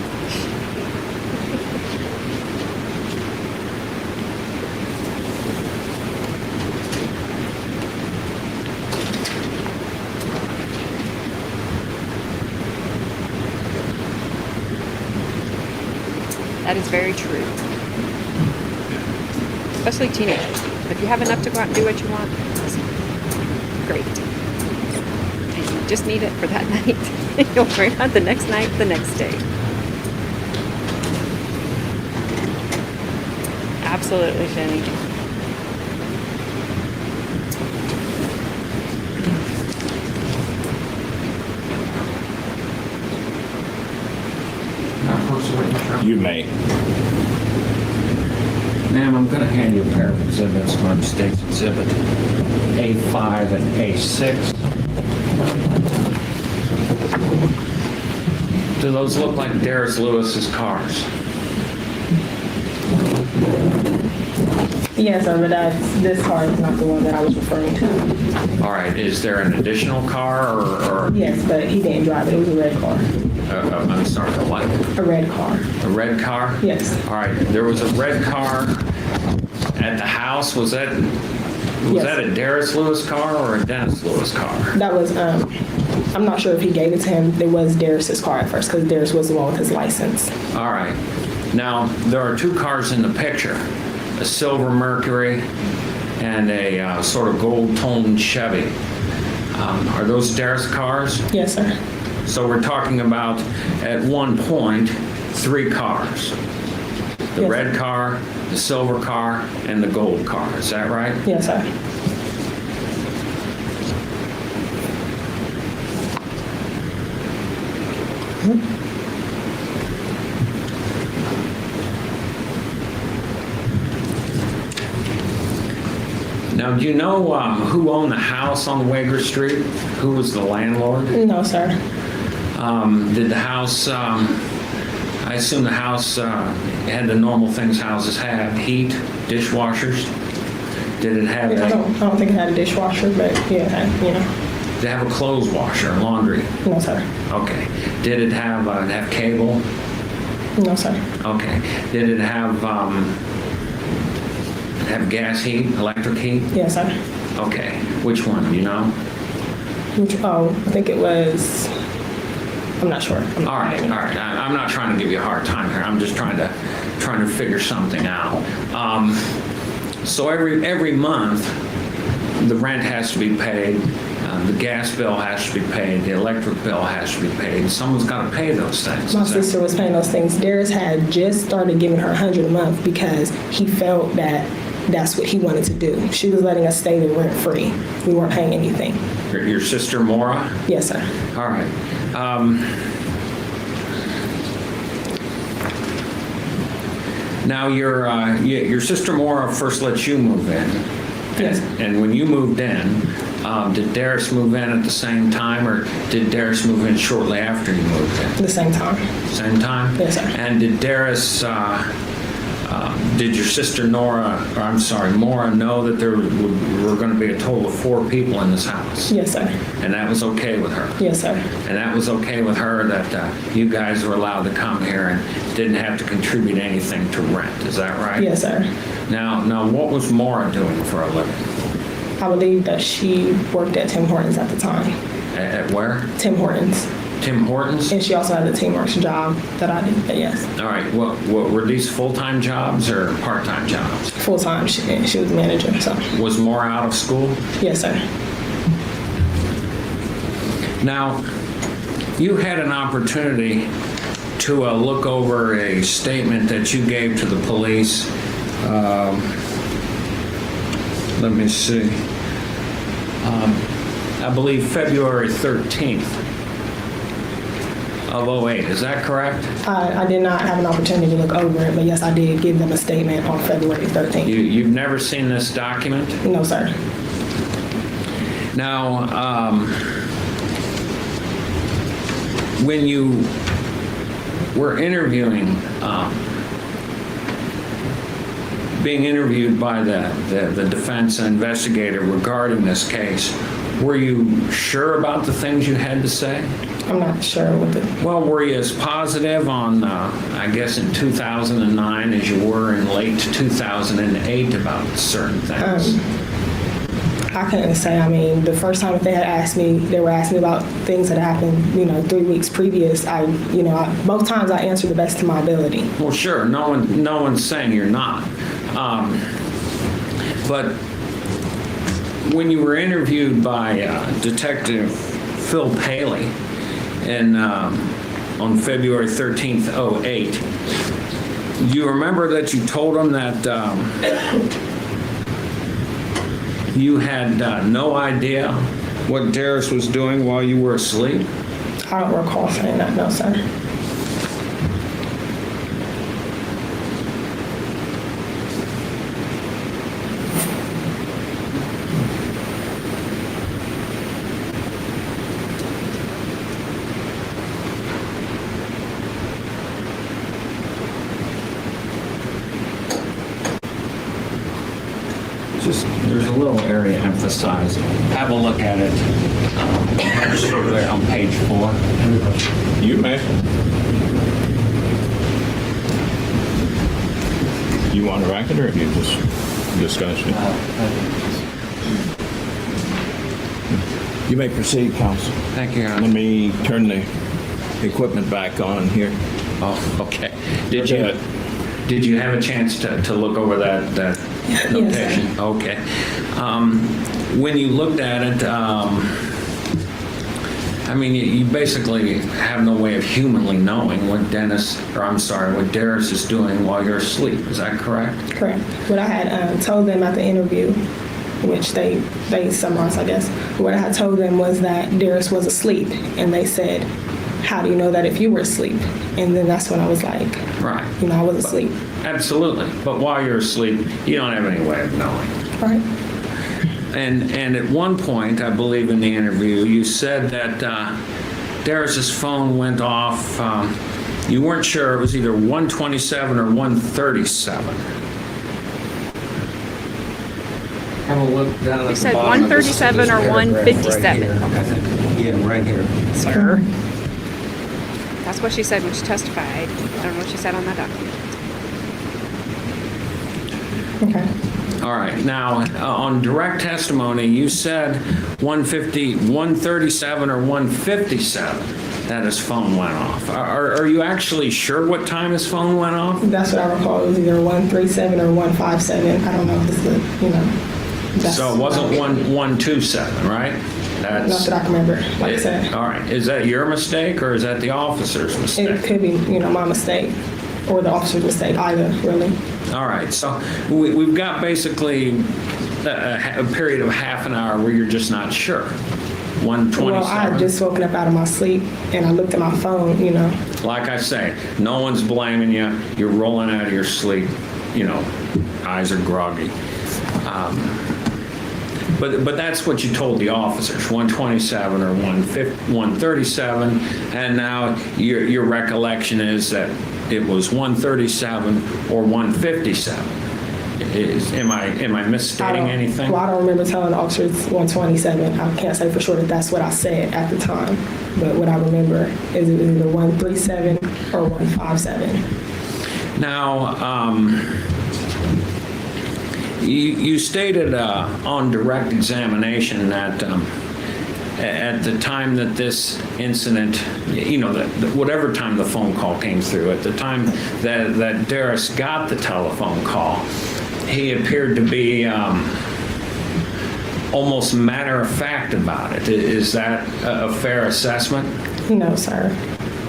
Speaker 2: That is very true. Especially teenagers. If you have enough to go out and do what you want, that's great. And you just need it for that night. You'll bring out the next night, the next day. Absolutely, Shani.
Speaker 5: You may.
Speaker 8: Ma'am, I'm going to hand you a pair of exhibits from State's Exhibit A5 and A6. Do those look like Derris Lewis's cars?
Speaker 7: Yes, sir, but this car is not the one that I was referring to.
Speaker 8: All right, is there an additional car or
Speaker 7: Yes, but he didn't drive it. It was a red car.
Speaker 8: I'm sorry, a what?
Speaker 7: A red car.
Speaker 8: A red car?
Speaker 7: Yes.
Speaker 8: All right, there was a red car at the house. Was that
Speaker 7: Yes.
Speaker 8: that a Derris Lewis car or a Dennis Lewis car?
Speaker 7: That was, I'm not sure if he gave it to him. It was Derris's car at first because Derris was the one with his license.
Speaker 8: All right. Now, there are two cars in the picture, a silver Mercury and a sort of gold-toned Chevy. Are those Derris cars?
Speaker 7: Yes, sir.
Speaker 8: So we're talking about, at one point, 3 cars. The
Speaker 7: Yes.
Speaker 8: red car, the silver car, and the gold car. Is that right?
Speaker 7: Yes, sir.
Speaker 8: Now, do you know who owned the house on Wager Street? Who was the landlord?
Speaker 7: No, sir.
Speaker 8: Did the house, I assume the house had the normal things houses have, heat, dishwashers? Did it have
Speaker 7: I don't think it had a dishwasher, but yeah, it had,
Speaker 8: Did it have a clothes washer, laundry?
Speaker 7: No, sir.
Speaker 8: Okay. Did it have cable?
Speaker 7: No, sir.
Speaker 8: Okay. Did it have gas heat, electric heat?
Speaker 7: Yes, sir.
Speaker 8: Okay. Which one, do you know?
Speaker 7: I think it was, I'm not sure.
Speaker 8: All right. I'm not trying to give you a hard time here. I'm just trying to figure something out. So every month, the rent has to be paid, the gas bill has to be paid, the electric bill has to be paid. Someone's got to pay those things.
Speaker 7: My sister was paying those things. Derris had just started giving her $100 a month because he felt that that's what he wanted to do. She was letting us stay there rent free. We weren't paying anything.
Speaker 8: Your sister Maura?
Speaker 7: Yes, sir.
Speaker 8: All right. Now your sister Maura first let you move in.
Speaker 7: Yes.
Speaker 8: And when you moved in, did Derris move in at the same time, or did Derris move in shortly after you moved in?
Speaker 7: The same time.
Speaker 8: Same time?
Speaker 7: Yes, sir.
Speaker 8: And did Derris, did your sister Maura know that there were going to be a total of 4 people in this house?
Speaker 7: Yes, sir.
Speaker 8: And that was okay with her?
Speaker 7: Yes, sir.
Speaker 8: And that was okay with her that you guys were allowed to come here and didn't have to contribute anything to rent, is that right?
Speaker 7: Yes, sir.
Speaker 8: Now what was Maura doing for a living?
Speaker 7: I believe that she worked at Tim Hortons at the time.
Speaker 8: At where?
Speaker 7: Tim Hortons.
Speaker 8: Tim Hortons?
Speaker 7: And she also had a Teamworks job that I did, but yes.
Speaker 8: All right. What were these full-time jobs or part-time jobs?
Speaker 7: Full-time, she was manager, so.
Speaker 8: Was Maura out of school?
Speaker 7: Yes, sir.
Speaker 8: Now, you had an opportunity to look over a statement that you gave to the police. Let me see. I believe February 13th of 08. Is that correct?
Speaker 7: I did not have an opportunity to look over it, but yes, I did give them a statement on February 13th.
Speaker 8: You've never seen this document?
Speaker 7: No, sir.
Speaker 8: Now, when you were interviewing, being interviewed by the defense investigator regarding this case, were you sure about the things you had to say?
Speaker 7: I'm not sure what the.
Speaker 8: Well, were you as positive on, I guess, in 2009 as you were in late 2008 about certain things?
Speaker 7: I couldn't say. I mean, the first time that they had asked me, they were asking me about things that happened, 3 weeks previous. Both times I answered the best of my ability.
Speaker 8: Well, sure. No one's saying you're not. But when you were interviewed by Detective Phil Paley on February 13th, 2008, do you remember that you told him that you had no idea what Derris was doing while you were asleep?
Speaker 7: I don't recall saying that, no, sir.
Speaker 8: There's a little area emphasized. Have a look at it. There on page 4.
Speaker 5: You may. You want to rack it, or you just discuss it? You may proceed, counsel.
Speaker 8: Thank you, Your Honor.
Speaker 5: Let me turn the equipment back on here.
Speaker 8: Oh, okay. Did you have a chance to look over that notation?
Speaker 7: Yes,
Speaker 8: Okay. When you looked at it, you basically have no way of humanly knowing what Derris is doing while you're asleep. Is that correct?
Speaker 7: Correct. What I had told them at the interview, which they summarized, I guess, what I had told them was that Derris was asleep, and they said, how do you know that if you were asleep? And then that's when I was like,
Speaker 8: Right.
Speaker 7: I was asleep.
Speaker 8: Absolutely. But while you're asleep, you don't have any way of knowing.
Speaker 7: Right.
Speaker 8: And at one point, I believe in the interview, you said that Derris's phone went off. You weren't sure it was either 127 or 137. Have a look down at the
Speaker 2: said
Speaker 8: bottom of this
Speaker 2: 137 or
Speaker 8: paragraph
Speaker 2: 157.
Speaker 8: right here. Yeah, right here.
Speaker 2: Sir. That's what she said when she testified. I don't know what she said on that document.
Speaker 7: Okay.
Speaker 8: All right. Now, on direct testimony, you said 137 or 157 that his phone went off. Are you actually sure what time his phone went off?
Speaker 7: That's what I recall. It was either 137 or 157. I don't know if it's that's
Speaker 8: So it wasn't 127, right?
Speaker 7: Not that I can remember, like I said.
Speaker 8: All right. Is that your mistake, or is that the officer's mistake?
Speaker 7: It could be, my mistake or the officer's mistake, either, really.
Speaker 8: All right. So we've got basically a period of half an hour where you're just not sure. 127.
Speaker 7: Well, I had just woken up out of my sleep, and I looked at my phone,
Speaker 8: Like I say, no one's blaming you. You're rolling out of your sleep. Eyes are groggy. But that's what you told the officers, 127 or 137, and now your recollection is that it was 137 or 157. Am I misstating anything?
Speaker 7: Well, I don't remember telling the officers 127. I can't say for sure that that's what I said at the time, but what I remember is it was either 137 or 157.
Speaker 8: Now, you stated on direct examination that at the time that this incident, whatever time the phone call came through, at the time that Derris got the telephone call, he appeared to be almost matter of fact about it. Is that a fair assessment?
Speaker 7: No, sir.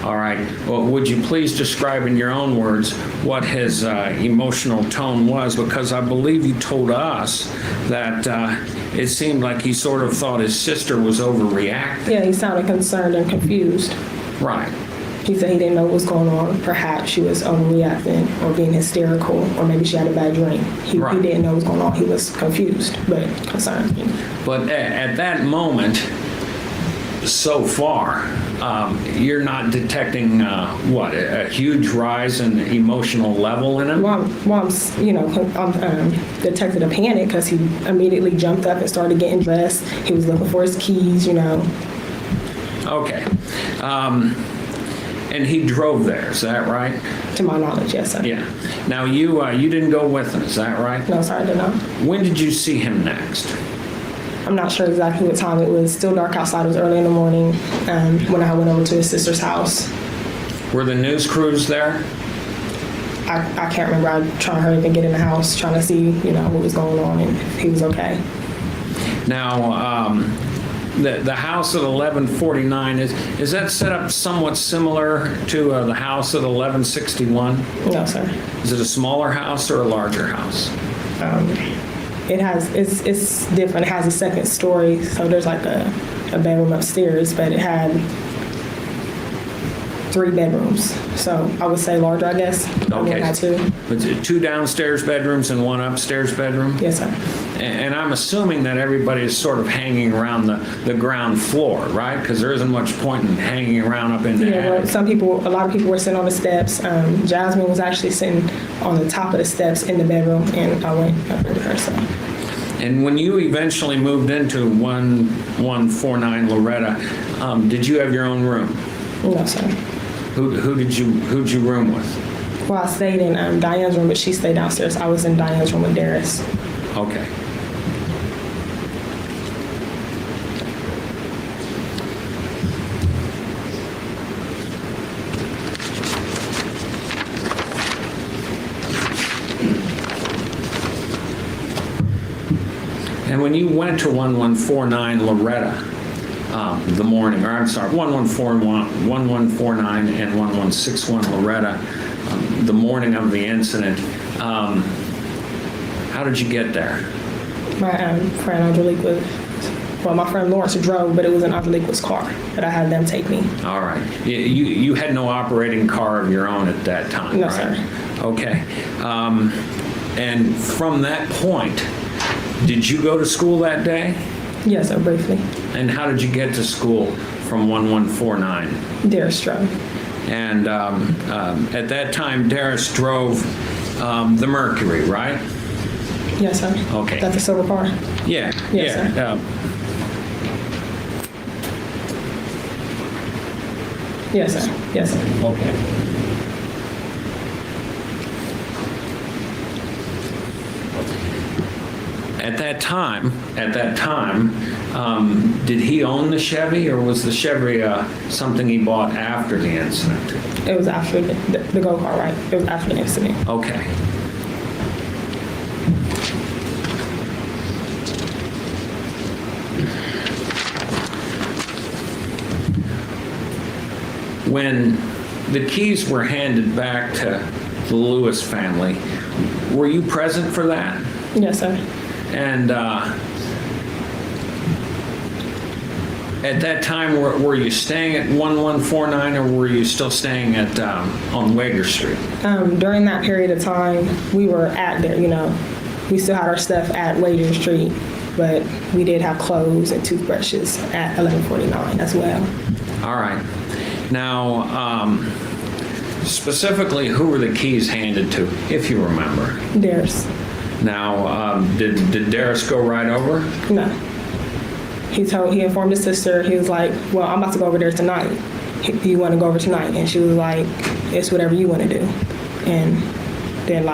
Speaker 8: All right. Well, would you please describe in your own words what his emotional tone was? Because I believe you told us that it seemed like he sort of thought his sister was overreacting.
Speaker 7: Yeah, he sounded concerned and confused.
Speaker 8: Right.
Speaker 7: He said he didn't know what was going on. Perhaps she was overreacting or being hysterical, or maybe she had a bad dream. He didn't know what was going on. He was confused, but concerned.
Speaker 8: But at that moment, so far, you're not detecting a huge rise in emotional level in him?
Speaker 7: Well, I'm detected a panic because he immediately jumped up and started getting dressed. He was looking for his keys,
Speaker 8: Okay. And he drove there, is that right?
Speaker 7: To my knowledge, yes, sir.
Speaker 8: Yeah. Now, you didn't go with him, is that right?
Speaker 7: No, sir, I did not.
Speaker 8: When did you see him next?
Speaker 7: I'm not sure exactly what time. It was still dark outside. It was early in the morning when I went over to his sister's house.
Speaker 8: Were the news crews there?
Speaker 7: I can't remember. I was trying to hurry up and get in the house, trying to see, what was going on and if he was okay.
Speaker 8: Now, the house at 1149, is that set up somewhat similar to the house at 1161?
Speaker 7: No, sir.
Speaker 8: Is it a smaller house or a larger house?
Speaker 7: It's different. It has a second story, so there's like a bedroom upstairs, but it had 3 bedrooms. So I would say larger, I guess.
Speaker 8: Okay.
Speaker 7: Had 2.
Speaker 8: But 2 downstairs bedrooms and 1 upstairs bedroom?
Speaker 7: Yes, sir.
Speaker 8: And I'm assuming that everybody is sort of hanging around the ground floor, right? Because there isn't much point in hanging around up in the attic.
Speaker 7: Well, a lot of people were sitting on the steps. Jasmine was actually sitting on the top of the steps in the bedroom, and I went up with her. So.
Speaker 8: And when you eventually moved into 1149 Loretta, did you have your own room?
Speaker 7: No, sir.
Speaker 8: Who'd you room with?
Speaker 7: Well, I stayed in Diane's room, but she stayed downstairs. I was in Diane's room with Derris.
Speaker 8: Okay. And when you went to 1149 Loretta, the morning, or I'm sorry, 1149 and 1161 Loretta, the morning of the incident, how did you get there?
Speaker 7: My friend Angelique my friend Lawrence drove, but it was in Angelique's car that I had them take me.
Speaker 8: All right. You had no operating car of your own at that time,
Speaker 7: No,
Speaker 8: right?
Speaker 7: sir.
Speaker 8: Okay. And from that point, did you go to school that day?
Speaker 7: Yes, sir, briefly.
Speaker 8: And how did you get to school from 1149?
Speaker 7: Derris drove.
Speaker 8: And at that time, Derris drove the Mercury, right?
Speaker 7: Yes, sir.
Speaker 8: Okay.
Speaker 7: That's the silver car?
Speaker 8: Yeah.
Speaker 7: Yes,
Speaker 8: yeah.
Speaker 7: sir. Yes, sir. Yes, sir.
Speaker 8: Okay. At that time, did he own the Chevy, or was the Chevy something he bought after the incident?
Speaker 7: It was after the go-kart, right? It was after the incident.
Speaker 8: Okay. When the keys were handed back to the Lewis family, were you present for that?
Speaker 7: Yes, sir.
Speaker 8: And at that time, were you staying at 1149, or were you still staying at on Wager Street?
Speaker 7: During that period of time, we were at there, we still had our stuff at Wager Street, but we did have clothes and toothbrushes at 1149 as well.
Speaker 8: All right. Now, specifically, who were the keys handed to, if you remember?
Speaker 7: Derris.
Speaker 8: Now, did Derris go right over?
Speaker 7: No. He informed his sister. He was like, well, I'm about to go over there tonight. You want to go over tonight? And she was like, it's whatever you want to do. And then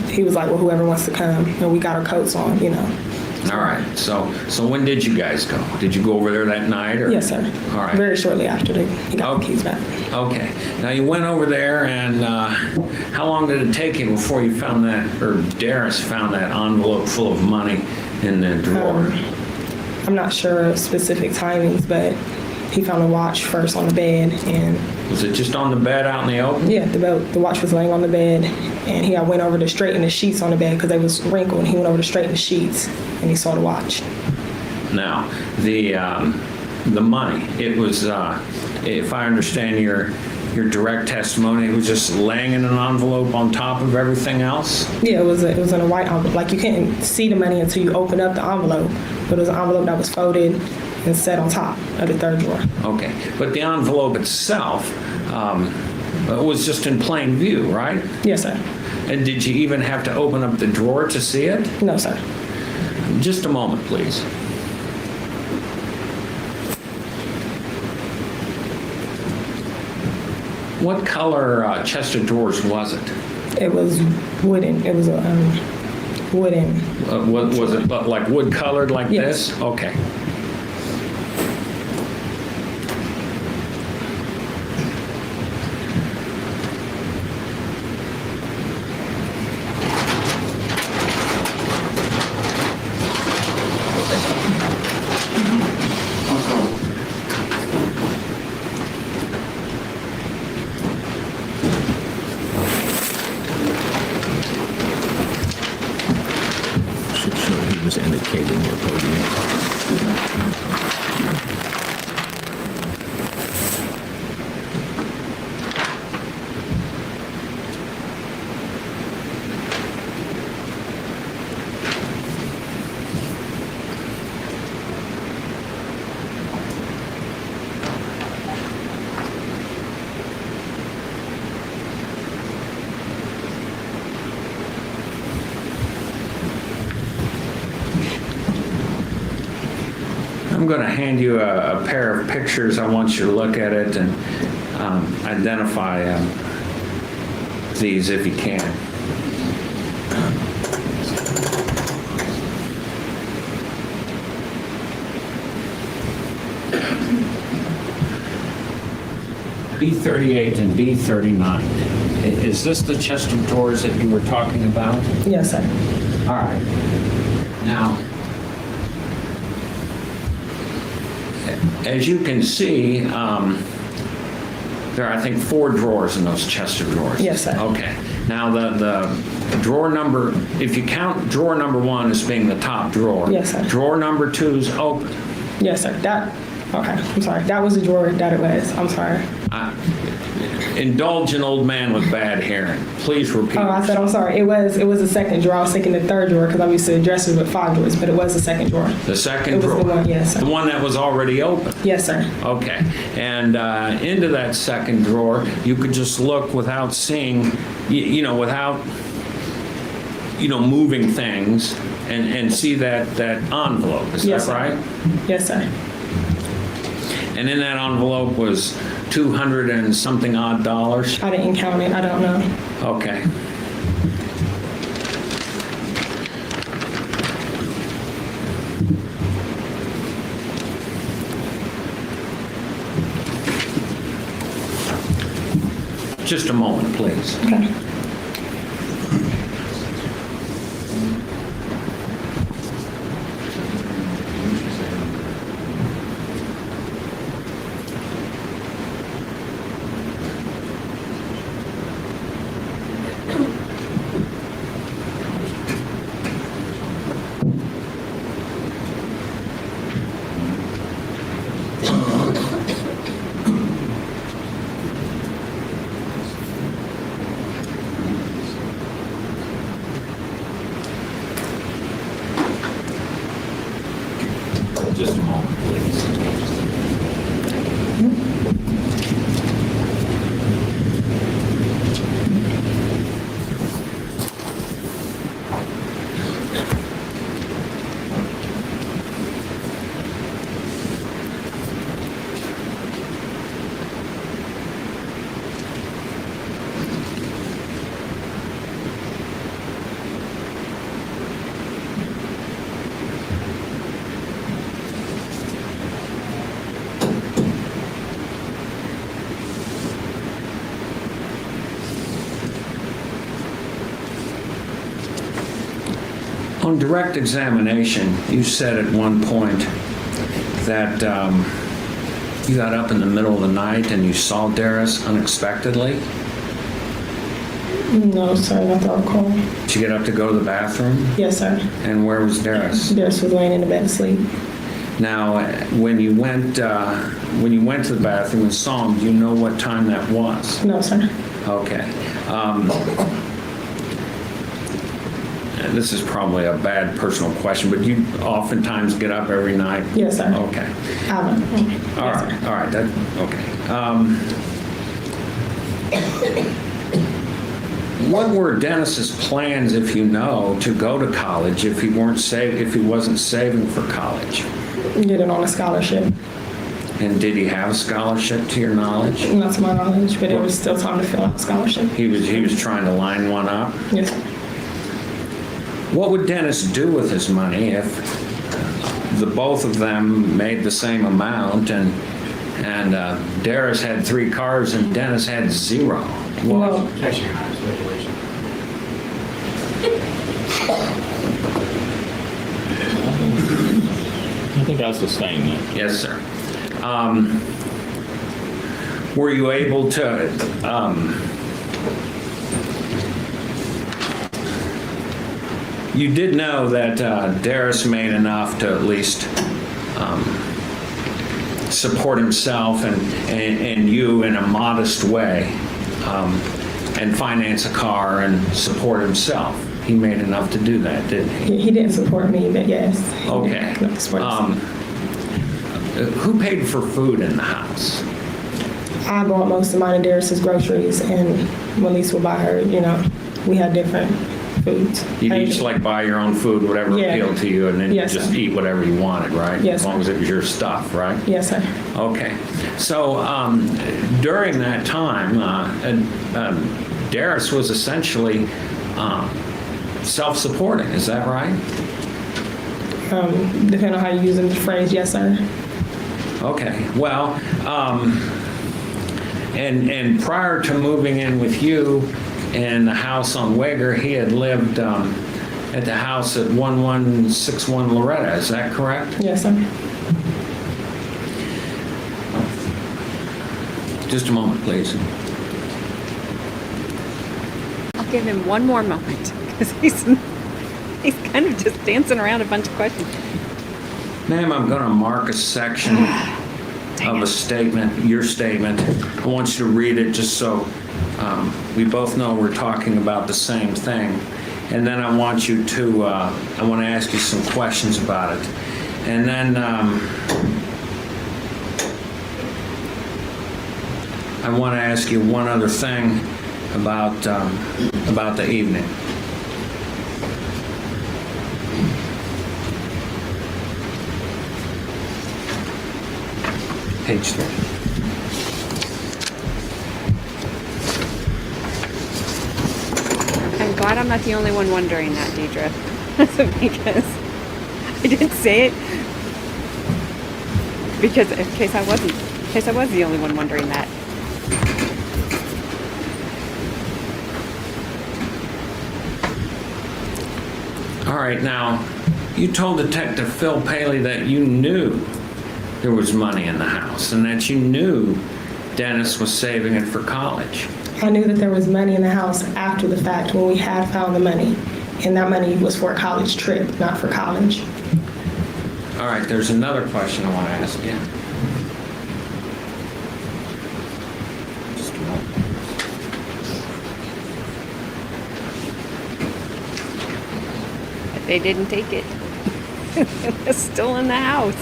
Speaker 7: he was like, well, whoever wants to come. And we got our coats on,
Speaker 8: All right. So when did you guys go? Did you go over there that night? Or?
Speaker 7: Yes, sir.
Speaker 8: All right.
Speaker 7: Very shortly after he got the keys back.
Speaker 8: Okay. Now you went over there, and how long did it take you before you found that, or Derris found that envelope full of money in the drawer?
Speaker 7: I'm not sure of specific timings, but he found a watch first on the bed, and
Speaker 8: was it just on the bed out in the open?
Speaker 7: yeah, the watch was laying on the bed, and he went over to straighten the sheets on the bed because they was wrinkled, and he went over to straighten the sheets, and he saw the watch.
Speaker 8: Now the money, it was, if I understand your your direct testimony, it was just laying in an envelope on top of everything else?
Speaker 7: Yeah, it was in a white envelope. Like, you couldn't see the money until you open up the envelope. But it was an envelope that was folded and set on top of the third drawer.
Speaker 8: Okay, but the envelope itself was just in plain view, right?
Speaker 7: Yes, sir.
Speaker 8: And did you even have to open up the drawer to see it?
Speaker 7: No, sir.
Speaker 8: Just a moment, please. What color chest of drawers was it?
Speaker 7: It was wooden. It was a wooden.
Speaker 8: Was it like wood colored like
Speaker 7: Yes.
Speaker 8: this? Okay.
Speaker 5: Should show he was indicating your podium.
Speaker 8: I'm going to hand you a pair of pictures. I want you to look at it and identify these if you can. B38 and B39. Is this the chest of drawers that you were talking about?
Speaker 7: Yes, sir.
Speaker 8: All right. Now, as you can see, there are, I think, 4 drawers in those chest of drawers.
Speaker 7: Yes, sir.
Speaker 8: Okay. Now, the drawer number, if you count drawer number 1 as being the top drawer.
Speaker 7: Yes, sir.
Speaker 8: Drawer number 2 is open.
Speaker 7: Yes, sir. Okay, I'm sorry. That was the drawer that it was. I'm sorry.
Speaker 8: Indulge an old man with bad hearing. Please repeat.
Speaker 7: Oh, I said I'm sorry. It was the second drawer. I was thinking the third drawer because I'm used to dressers with 5 drawers, but it was the second drawer.
Speaker 8: The second
Speaker 7: It was
Speaker 8: drawer.
Speaker 7: the one, yes, sir.
Speaker 8: The one that was already open.
Speaker 7: Yes, sir.
Speaker 8: Okay, and into that second drawer, you could just look without seeing, without, moving things and see that envelope. Is
Speaker 7: Yes,
Speaker 8: that
Speaker 7: sir.
Speaker 8: right?
Speaker 7: Yes, sir.
Speaker 8: And in that envelope was 200 and something odd dollars?
Speaker 7: I didn't count it. I don't know.
Speaker 8: Okay. Just a moment, please.
Speaker 7: Okay.
Speaker 8: Just a moment, please. On direct examination, you said at one point that you got up in the middle of the night and you saw Derris unexpectedly.
Speaker 7: No, sir. Not that I recall.
Speaker 8: Did you get up to go to the bathroom?
Speaker 7: Yes, sir.
Speaker 8: And where was Derris?
Speaker 7: Derris was laying in the bed asleep.
Speaker 8: Now, when you went to the bathroom and saw him, do you know what time that was?
Speaker 7: No, sir.
Speaker 8: Okay. And this is probably a bad personal question, but you oftentimes get up every night?
Speaker 7: Yes, sir.
Speaker 8: Okay.
Speaker 7: All
Speaker 8: All right. Okay. What were Dennis's plans, if you know, to go to college if he wasn't saving for college?
Speaker 7: Getting on a scholarship.
Speaker 8: And did he have a scholarship to your knowledge?
Speaker 7: Not to my knowledge, but it was still time to fill out a scholarship.
Speaker 8: He was trying to line one up?
Speaker 7: Yes, sir.
Speaker 8: What would Dennis do with his money if the both of them made the same amount and Derris had 3 cars and Dennis had 0?
Speaker 7: Well,
Speaker 5: I think I sustained that.
Speaker 8: Yes, sir. Were you able to you did know that Derris made enough to at least support himself and you in a modest way, and finance a car and support himself. He made enough to do that, didn't he?
Speaker 7: he didn't support me, but yes. he
Speaker 8: Okay.
Speaker 7: did support himself.
Speaker 8: Who paid for food in the house?
Speaker 7: I bought most of mine in Derris's groceries, and Melissa would buy her, we had different foods.
Speaker 8: You each like buy your own food, whatever
Speaker 7: Yeah.
Speaker 8: appealed to you, and then
Speaker 7: Yes,
Speaker 8: you just
Speaker 7: sir.
Speaker 8: eat whatever you wanted, right?
Speaker 7: Yes,
Speaker 8: As long
Speaker 7: sir.
Speaker 8: as it was your stuff, right?
Speaker 7: Yes, sir.
Speaker 8: Okay. So during that time, Derris was essentially self-supporting. Is that right?
Speaker 7: Depending on how you use the phrase, yes, sir.
Speaker 8: Okay. Well, and prior to moving in with you in the house on Wager, he had lived at the house at 1161 Loretta. Is that correct?
Speaker 7: Yes, sir.
Speaker 8: Just a moment, please.
Speaker 2: I'll give him one more moment because he's kind of just dancing around a bunch of questions.
Speaker 8: Ma'am, I'm going to mark a section of a statement, your statement. I want you to read it just so we both know we're talking about the same thing. And then I want you to, I want to ask you some questions about it. And then I want to ask you one other thing about the evening. Page 3.
Speaker 2: I'm glad I'm not the only one wondering that, Deidre. Because I didn't say it because in case I was the only one wondering that.
Speaker 8: All right, now, you told Detective Phil Paley that you knew there was money in the house and that you knew Dennis was saving it for college.
Speaker 7: I knew that there was money in the house after the fact when we had found the money. And that money was for a college trip, not for college.
Speaker 8: All right, there's another question I want to ask you. Just a moment.
Speaker 2: But they didn't take it. It's still in the house.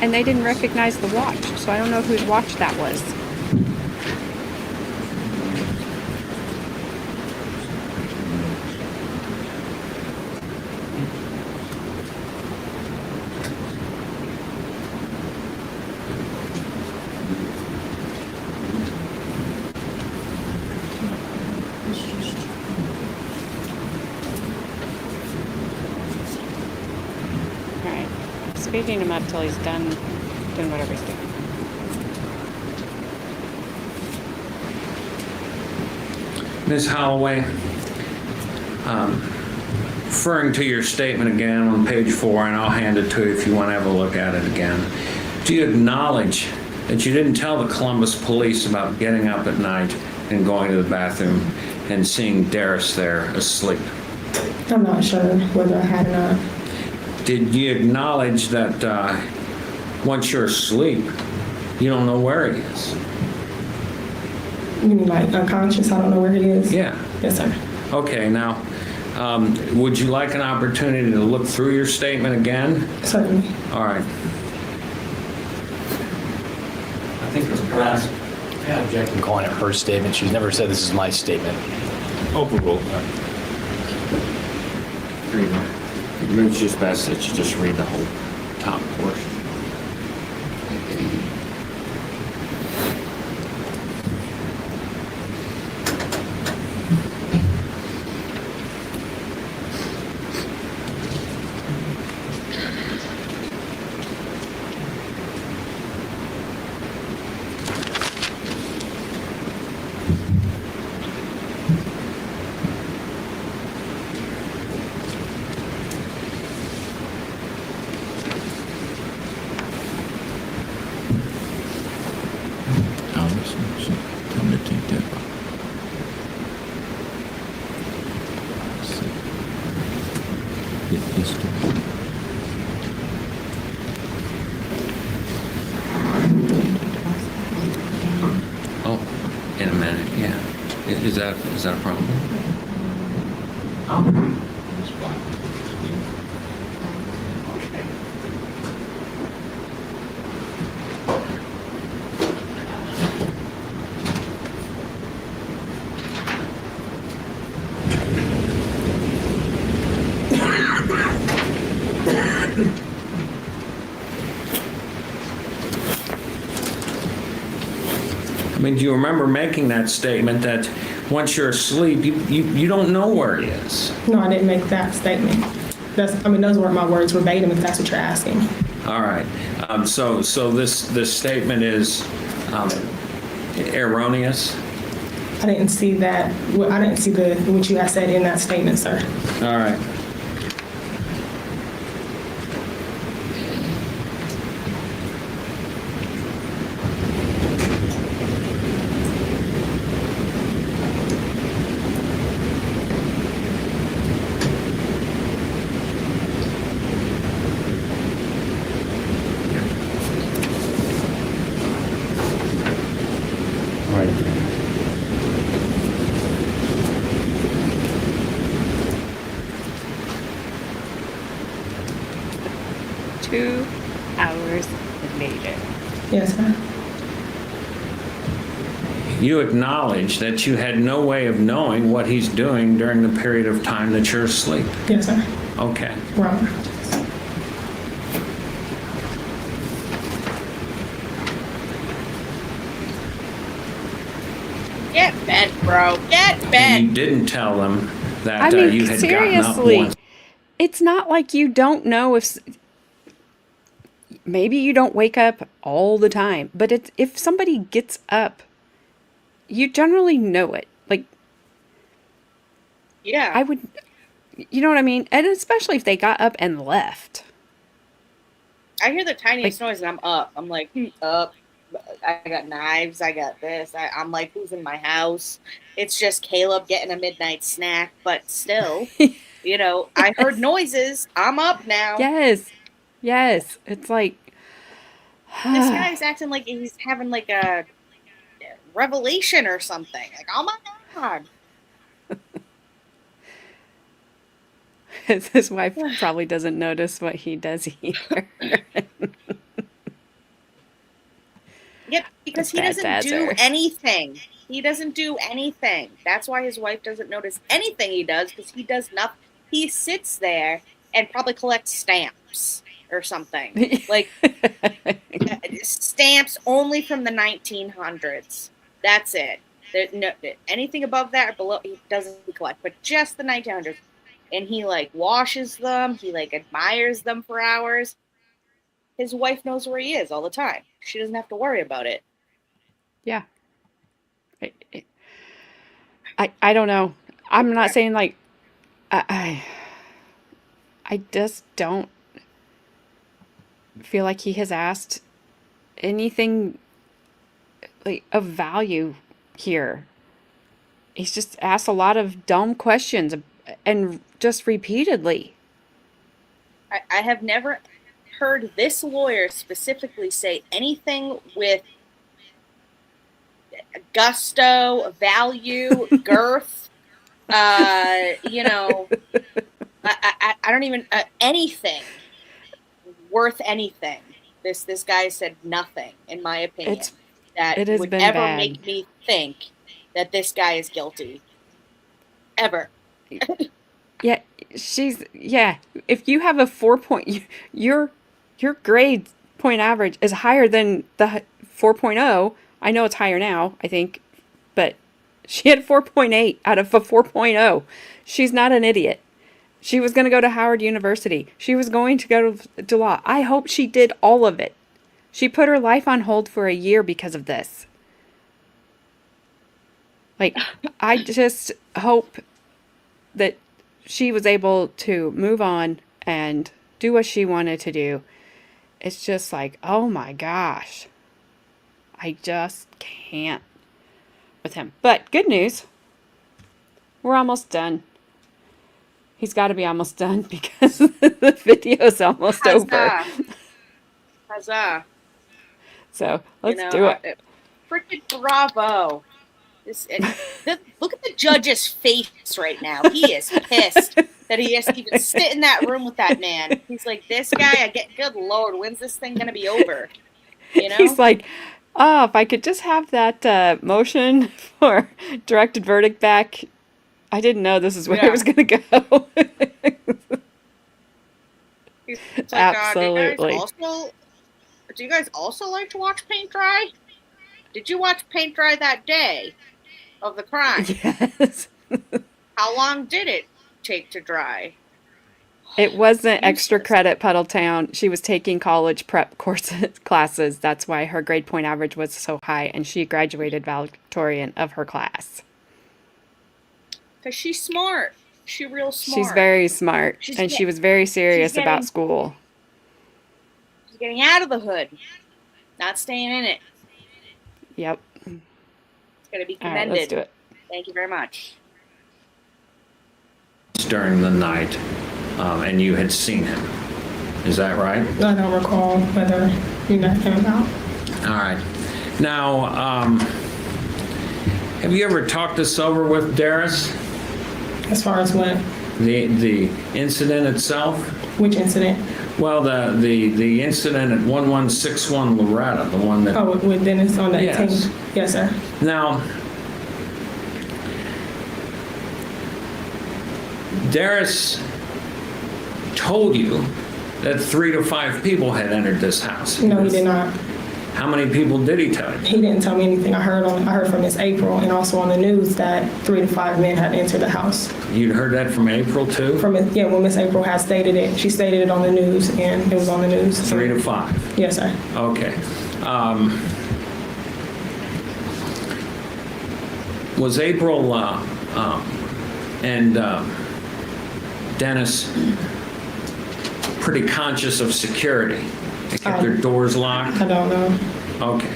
Speaker 2: And they didn't recognize the watch, so I don't know whose watch that was. speeding him up till he's done doing whatever he's doing.
Speaker 8: Ms. Holloway, referring to your statement again on page 4, and I'll hand it to you if you want to have a look at it again. Do you acknowledge that you didn't tell the Columbus police about getting up at night and going to the bathroom and seeing Derris there asleep?
Speaker 7: I'm not sure whether I had or not.
Speaker 8: Did you acknowledge that once you're asleep, you don't know where he is?
Speaker 7: You mean like unconscious? I don't know where he is?
Speaker 8: Yeah.
Speaker 7: Yes, sir.
Speaker 8: Okay, now, would you like an opportunity to look through your statement again?
Speaker 7: Certainly.
Speaker 8: All right.
Speaker 4: I think it's perhaps, I object in calling it her statement. She's never said this is my statement.
Speaker 5: Overruled.
Speaker 8: It's just best that you just read the whole top portion.
Speaker 5: Tell me to take that off. Get this to me.
Speaker 8: Oh, in a minute, yeah. Is that a problem? I mean, do you remember making that statement that once you're asleep, you don't know where he is?
Speaker 7: No, I didn't make that statement. Those weren't my words verbatim, if that's what you're asking.
Speaker 8: All right. So this statement is erroneous?
Speaker 7: I didn't see that. I didn't see what you had said in that statement, sir.
Speaker 8: All right.
Speaker 4: All right.
Speaker 2: 2 hours later.
Speaker 7: Yes, sir.
Speaker 8: You acknowledge that you had no way of knowing what he's doing during the period of time that you're asleep.
Speaker 7: Yes, sir.
Speaker 8: Okay.
Speaker 7: Wrong.
Speaker 3: Get bent, bro. Get
Speaker 8: And
Speaker 3: bent.
Speaker 8: you didn't tell them that
Speaker 2: I mean,
Speaker 8: you had gotten up
Speaker 2: seriously,
Speaker 8: once.
Speaker 2: it's not like you don't know if maybe you don't wake up all the time, but if somebody gets up, you generally know it. Like,
Speaker 3: Yeah.
Speaker 2: I would, you know what I mean? And especially if they got up and left.
Speaker 3: I hear the tiniest noise and I'm up. I'm like, up. I got knives. I got this. I'm like, who's in my house? It's just Caleb getting a midnight snack, but still, you know, I heard noises. I'm up now.
Speaker 2: Yes. Yes. It's like,
Speaker 3: This guy's acting like he's having like a revelation or something. Like, oh my God.
Speaker 2: his wife probably doesn't notice what he does either.
Speaker 3: Yeah, because he
Speaker 2: Bad
Speaker 3: doesn't
Speaker 2: dads
Speaker 3: do
Speaker 2: are-
Speaker 3: anything. He doesn't do anything. That's why his wife doesn't notice anything he does, because he does nothing. He sits there and probably collects stamps or something. Like, stamps only from the 1900s. That's it. No, anything above that or below, he doesn't collect, but just the 1900s. And he, like, washes them. He, like, admires them for hours. his wife knows where he is all the time. She doesn't have to worry about it.
Speaker 2: Yeah. I don't know. I'm not saying like I just don't feel like he has asked anything like of value here. He's just asked a lot of dumb questions and just repeatedly.
Speaker 3: I have never heard this lawyer specifically say anything with gusto, value, girth. You know, I don't even anything worth anything. This guy said nothing, in my opinion, that
Speaker 2: has
Speaker 3: would
Speaker 2: been
Speaker 3: ever
Speaker 2: bad.
Speaker 3: make me think that this guy is guilty. Ever.
Speaker 2: Yeah, if you have a 4 your grade point average is higher than the 4.0. I know it's higher now, I think, but she had 4.8 out of a 4.0. She's not an idiot. She was going to go to Howard University. She was going to go to law. I hope she did all of it. She put her life on hold for a year because of this. Like, I just hope that she was able to move on and do what she wanted to do. It's just like, oh my gosh. I just can't with him. But good news. We're almost done. He's got to be almost done because the video's almost over.
Speaker 3: Huzzah.
Speaker 2: So let's do it.
Speaker 3: Freaking bravo. Look at the judge's face right now. He is pissed that he has to even sit in that room with that man. He's like, this guy, good Lord, when's this thing going to be over? You know?
Speaker 2: He's like, oh, if I could just have that motion for directed verdict back. I didn't know this is where it was going to go.
Speaker 3: He's like,
Speaker 2: absolutely.
Speaker 3: Do you guys also like to watch paint dry? Did you watch paint dry that day of the crime?
Speaker 2: Yes.
Speaker 3: How long did it take to dry?
Speaker 2: It wasn't extra credit Puddletown. She was taking college prep classes. That's why her grade point average was so high, and she graduated valedictorian of her class.
Speaker 3: Because she's smart. She's real smart.
Speaker 2: She's very smart, and she was very serious about school.
Speaker 3: She's getting out of the hood, not staying in it.
Speaker 2: Yep.
Speaker 3: It's going to be commended.
Speaker 2: All right, let's do it.
Speaker 3: Thank you very much.
Speaker 8: During the night, and you had seen him. Is that right?
Speaker 7: I don't recall whether you met him about.
Speaker 8: All right. Now, have you ever talked this over with Derris?
Speaker 7: As far as what?
Speaker 8: The incident itself?
Speaker 7: Which incident?
Speaker 8: Well, the incident at 1161 Loretta, the one that...
Speaker 7: Oh, with Dennis on the
Speaker 8: Yes.
Speaker 7: 18th? Yes, sir.
Speaker 8: Now, Derris told you that 3 to 5 people had entered this house.
Speaker 7: No, he did not.
Speaker 8: How many people did he tell you?
Speaker 7: He didn't tell me anything. I heard from Miss April and also on the news that 3 to 5 men had entered the house.
Speaker 8: You'd heard that from April too?
Speaker 7: When Miss April had stated it. She stated it on the news and it was on the news.
Speaker 8: 3 to 5?
Speaker 7: Yes, sir.
Speaker 8: Okay. Was April and Dennis pretty conscious of security? They kept their doors locked?
Speaker 7: I don't know.
Speaker 8: Okay.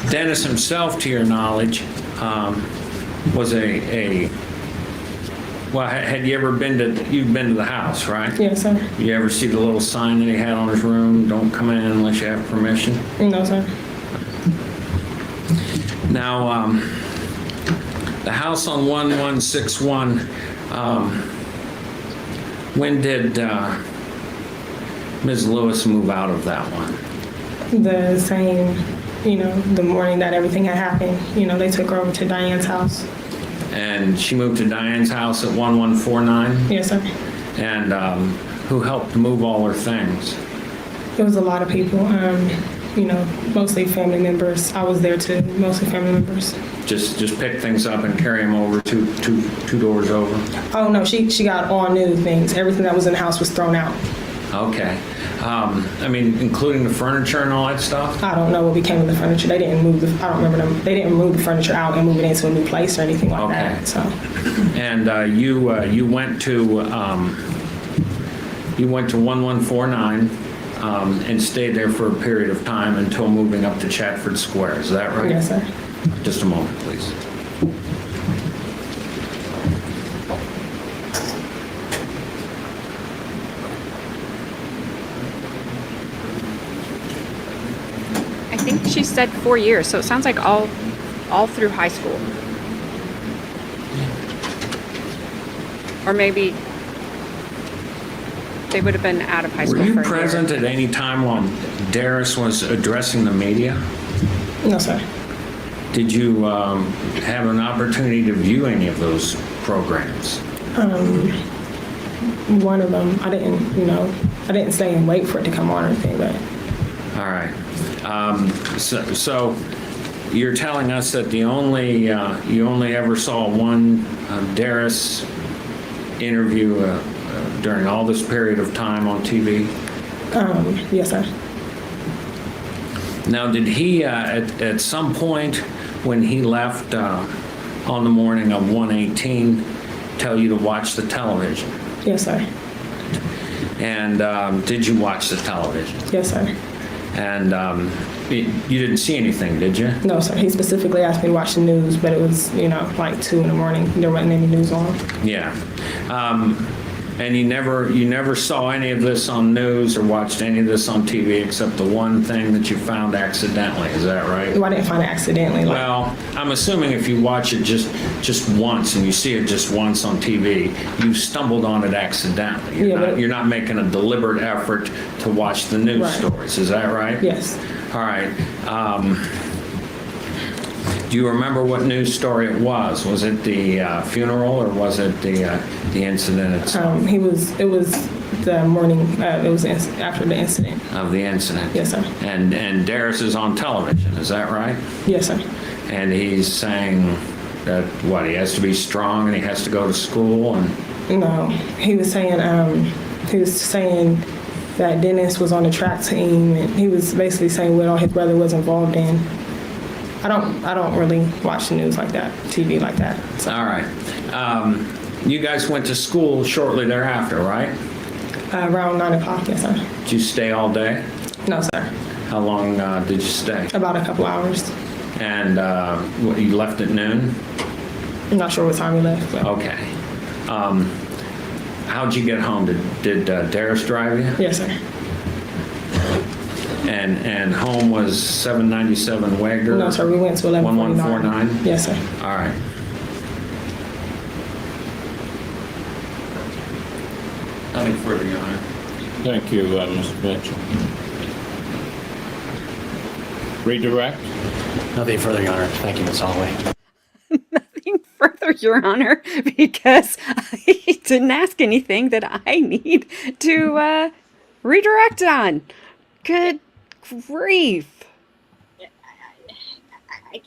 Speaker 8: Dennis himself, to your knowledge, was well, had you ever you've been to the house, right?
Speaker 7: Yes, sir.
Speaker 8: You ever see the little sign that he had on his room, don't come in unless you have permission?
Speaker 7: No, sir.
Speaker 8: Now, the house on 1161, when did Ms. Lewis move out of that one?
Speaker 7: The same, the morning that everything had happened, they took her over to Diane's house.
Speaker 8: And she moved to Diane's house at 1149?
Speaker 7: Yes, sir.
Speaker 8: And who helped move all her things?
Speaker 7: It was a lot of people, mostly family members. I was there too, mostly family members.
Speaker 8: Just pick things up and carry them over two doors over?
Speaker 7: Oh, no, she got all new things. Everything that was in the house was thrown out.
Speaker 8: Okay. I mean, including the furniture and all that stuff?
Speaker 7: I don't know what became of the furniture. They didn't move I don't remember them. They didn't move the furniture out and move it into a new place or anything like
Speaker 8: Okay.
Speaker 7: that. So
Speaker 8: And you went to 1149 and stayed there for a period of time until moving up to Chatford Square. Is that right?
Speaker 7: yes, sir.
Speaker 8: Just a moment, please.
Speaker 2: I think she said 4 years, so it sounds like all through high school. Or maybe they would have been out of high school
Speaker 8: Were you
Speaker 2: for a year.
Speaker 8: present at any time when Derris was addressing the media?
Speaker 7: No, sir.
Speaker 8: Did you have an opportunity to view any of those programs?
Speaker 7: One of them, I didn't stay and wait for it to come on or anything, but
Speaker 8: All right. So you're telling us that you only ever saw one Derris interview during all this period of time on TV?
Speaker 7: yes, sir.
Speaker 8: Now, did he at some point when he left on the morning of 118 tell you to watch the television?
Speaker 7: Yes, sir.
Speaker 8: And did you watch the television?
Speaker 7: Yes, sir.
Speaker 8: And you didn't see anything, did you?
Speaker 7: No, sir. He specifically asked me to watch the news, but it was, like 2 in the morning. There wasn't any news on.
Speaker 8: Yeah. And you never saw any of this on news or watched any of this on TV except the one thing that you found accidentally. Is that right?
Speaker 7: Well, I didn't find it accidentally.
Speaker 8: Well, I'm assuming if you watch it just once and you see it just once on TV, you stumbled on it accidentally. You're not making a deliberate effort to watch the news
Speaker 7: Right.
Speaker 8: stories. Is that right?
Speaker 7: Yes.
Speaker 8: All right. Do you remember what news story it was? Was it the funeral or was it the incident itself?
Speaker 7: It was the morning, it was after the incident.
Speaker 8: Of the incident?
Speaker 7: Yes, sir.
Speaker 8: And Derris is on television, is that right?
Speaker 7: Yes, sir.
Speaker 8: And he's saying that, what, he has to be strong and he has to go to school and...
Speaker 7: No, he was saying that Dennis was on the track team, and he was basically saying what all his brother was involved in. I don't really watch the news like that, TV like that. So.
Speaker 8: All right. You guys went to school shortly thereafter, right?
Speaker 7: Around 9 o'clock, yes, sir.
Speaker 8: Did you stay all day?
Speaker 7: No, sir.
Speaker 8: How long did you stay?
Speaker 7: About a couple hours.
Speaker 8: And you left at noon?
Speaker 7: I'm not sure what time we left. But.
Speaker 8: Okay. How'd you get home? Did Derris drive you?
Speaker 7: Yes, sir.
Speaker 8: And home was 797 Wagner?
Speaker 7: No, sir. We went to 1149.
Speaker 8: 1149?
Speaker 7: Yes, sir.
Speaker 8: All right. Nothing further, Your Honor.
Speaker 5: Thank you, Mr. Mitchell. Redirect?
Speaker 4: Nothing further, Your Honor. Thank you, Ms. Holloway.
Speaker 2: Nothing further, Your Honor, because I didn't ask anything that I need to redirect on. Good grief.
Speaker 3: I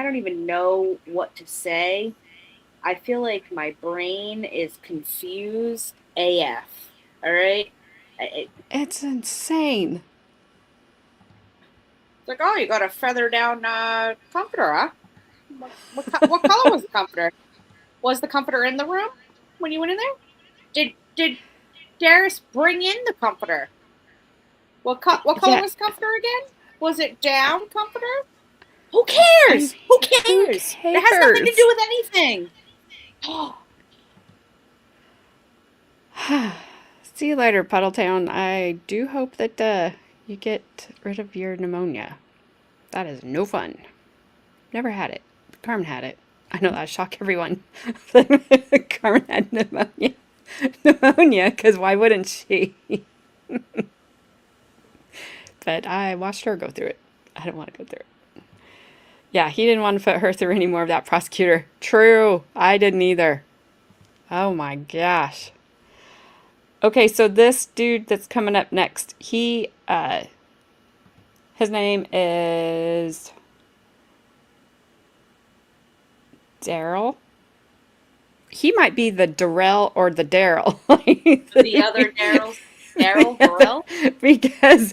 Speaker 3: don't even know what to say. I feel like my brain is confused AF. All right?
Speaker 2: It's insane.
Speaker 3: It's like, oh, you got a feather down comforter, huh? What color was the comforter? Was the comforter in the room when you went in there? Did Derris bring in the comforter? What color was the comforter again? Was it down comforter? Who cares? Who cares? It has nothing to do with anything.
Speaker 2: See you later, Puddletown. I do hope that you get rid of your pneumonia. That is no fun. Never had it. Carmen had it. I know that shocked everyone. Carmen had pneumonia. Pneumonia, because why wouldn't she? But I watched her go through it. I didn't want to go through it. Yeah, he didn't want to put her through any more of that, prosecutor. True. I didn't either. Oh my gosh. Okay, so this dude that's coming up next, his name is Derrell. He might be the Derrell or the Derrell.
Speaker 3: The other Derrells. Derrell?
Speaker 2: Because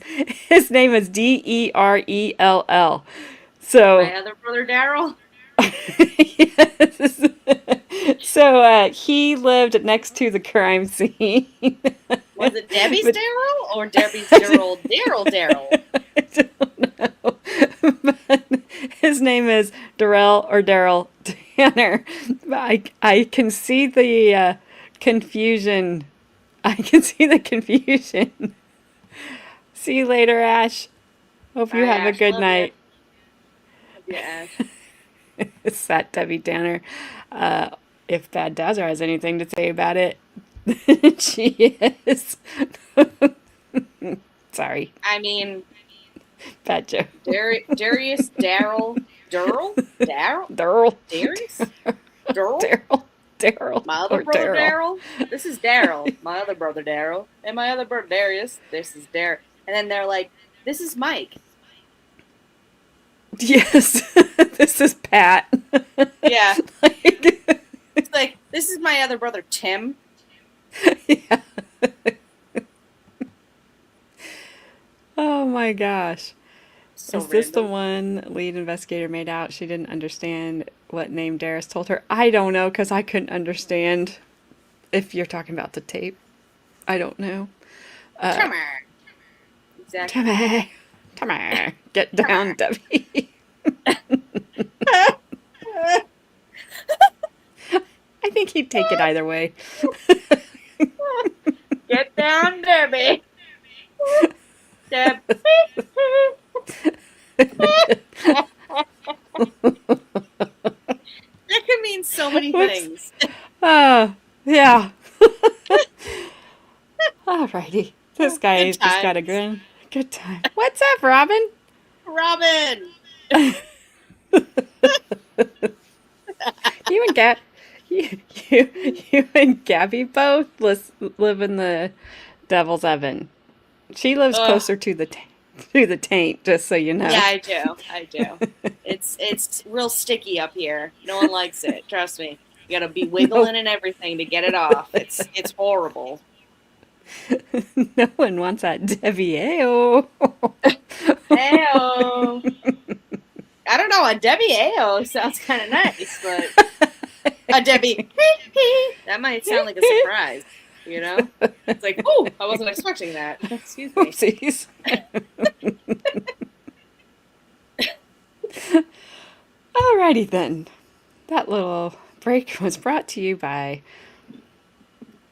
Speaker 2: his name is Derell. So
Speaker 3: My other brother Derrell?
Speaker 2: yes. So he lived next to the crime scene.
Speaker 3: Was it Debbie's
Speaker 2: But-
Speaker 3: Derrell or Debbie's Derrell? Derrell.
Speaker 2: I don't know. But his name is Derrell Tanner. But I can see the confusion. I can see the confusion. See you later, Ash. Hope you
Speaker 3: Bye,
Speaker 2: have a
Speaker 3: Ash.
Speaker 2: good
Speaker 3: Love
Speaker 2: night.
Speaker 3: you. Yeah.
Speaker 2: It's that Debbie Tanner. If Bad Dazzer has anything to say about it, she is. Sorry,
Speaker 3: I mean,
Speaker 2: bad joke.
Speaker 3: Derris, Derrell?
Speaker 2: Darrell,
Speaker 3: Derris? Derrell?
Speaker 2: Darrell,
Speaker 3: My other
Speaker 2: or
Speaker 3: brother
Speaker 2: Darrell.
Speaker 3: Darrell? This is Darrell. My other brother Darrell. And my other brother Darius. This is Darrell. And then they're like, this is Mike.
Speaker 2: Yes, this is Pat.
Speaker 3: Yeah.
Speaker 2: Like,
Speaker 3: It's like, this is my other brother Tim.
Speaker 2: yeah. Oh my gosh.
Speaker 3: So
Speaker 2: Is this the
Speaker 3: random.
Speaker 2: one lead investigator made out she didn't understand what name Derris told her? I don't know, because I couldn't understand if you're talking about the tape. I don't know.
Speaker 3: Come on. Exactly.
Speaker 2: Come get down, Debbie. I think he'd take it either way.
Speaker 3: Get down, Debbie. Deb. That could mean so many
Speaker 2: What's-
Speaker 3: things.
Speaker 2: Yeah. Alrighty. This guy's just got a
Speaker 3: times.
Speaker 2: grin. Good time. What's up, Robin?
Speaker 3: Robin.
Speaker 2: You and you and Gabby both live in the Devil's Oven. She lives
Speaker 3: Ugh.
Speaker 2: closer to the taint, just so you know.
Speaker 3: Yeah, I do. It's real sticky up here. No one likes it. Trust me. You gotta be wiggling and everything to get it off. It's horrible.
Speaker 2: No one wants that Debbie. Ayo.
Speaker 3: Ayo. I don't know. A Debbie Ayo sounds kind of nice, but a Debbie that might sound like a surprise. You know, it's like, oh, I wasn't expecting that. Excuse me.
Speaker 2: Oopsies. Alrighty then. That little break was brought to you by,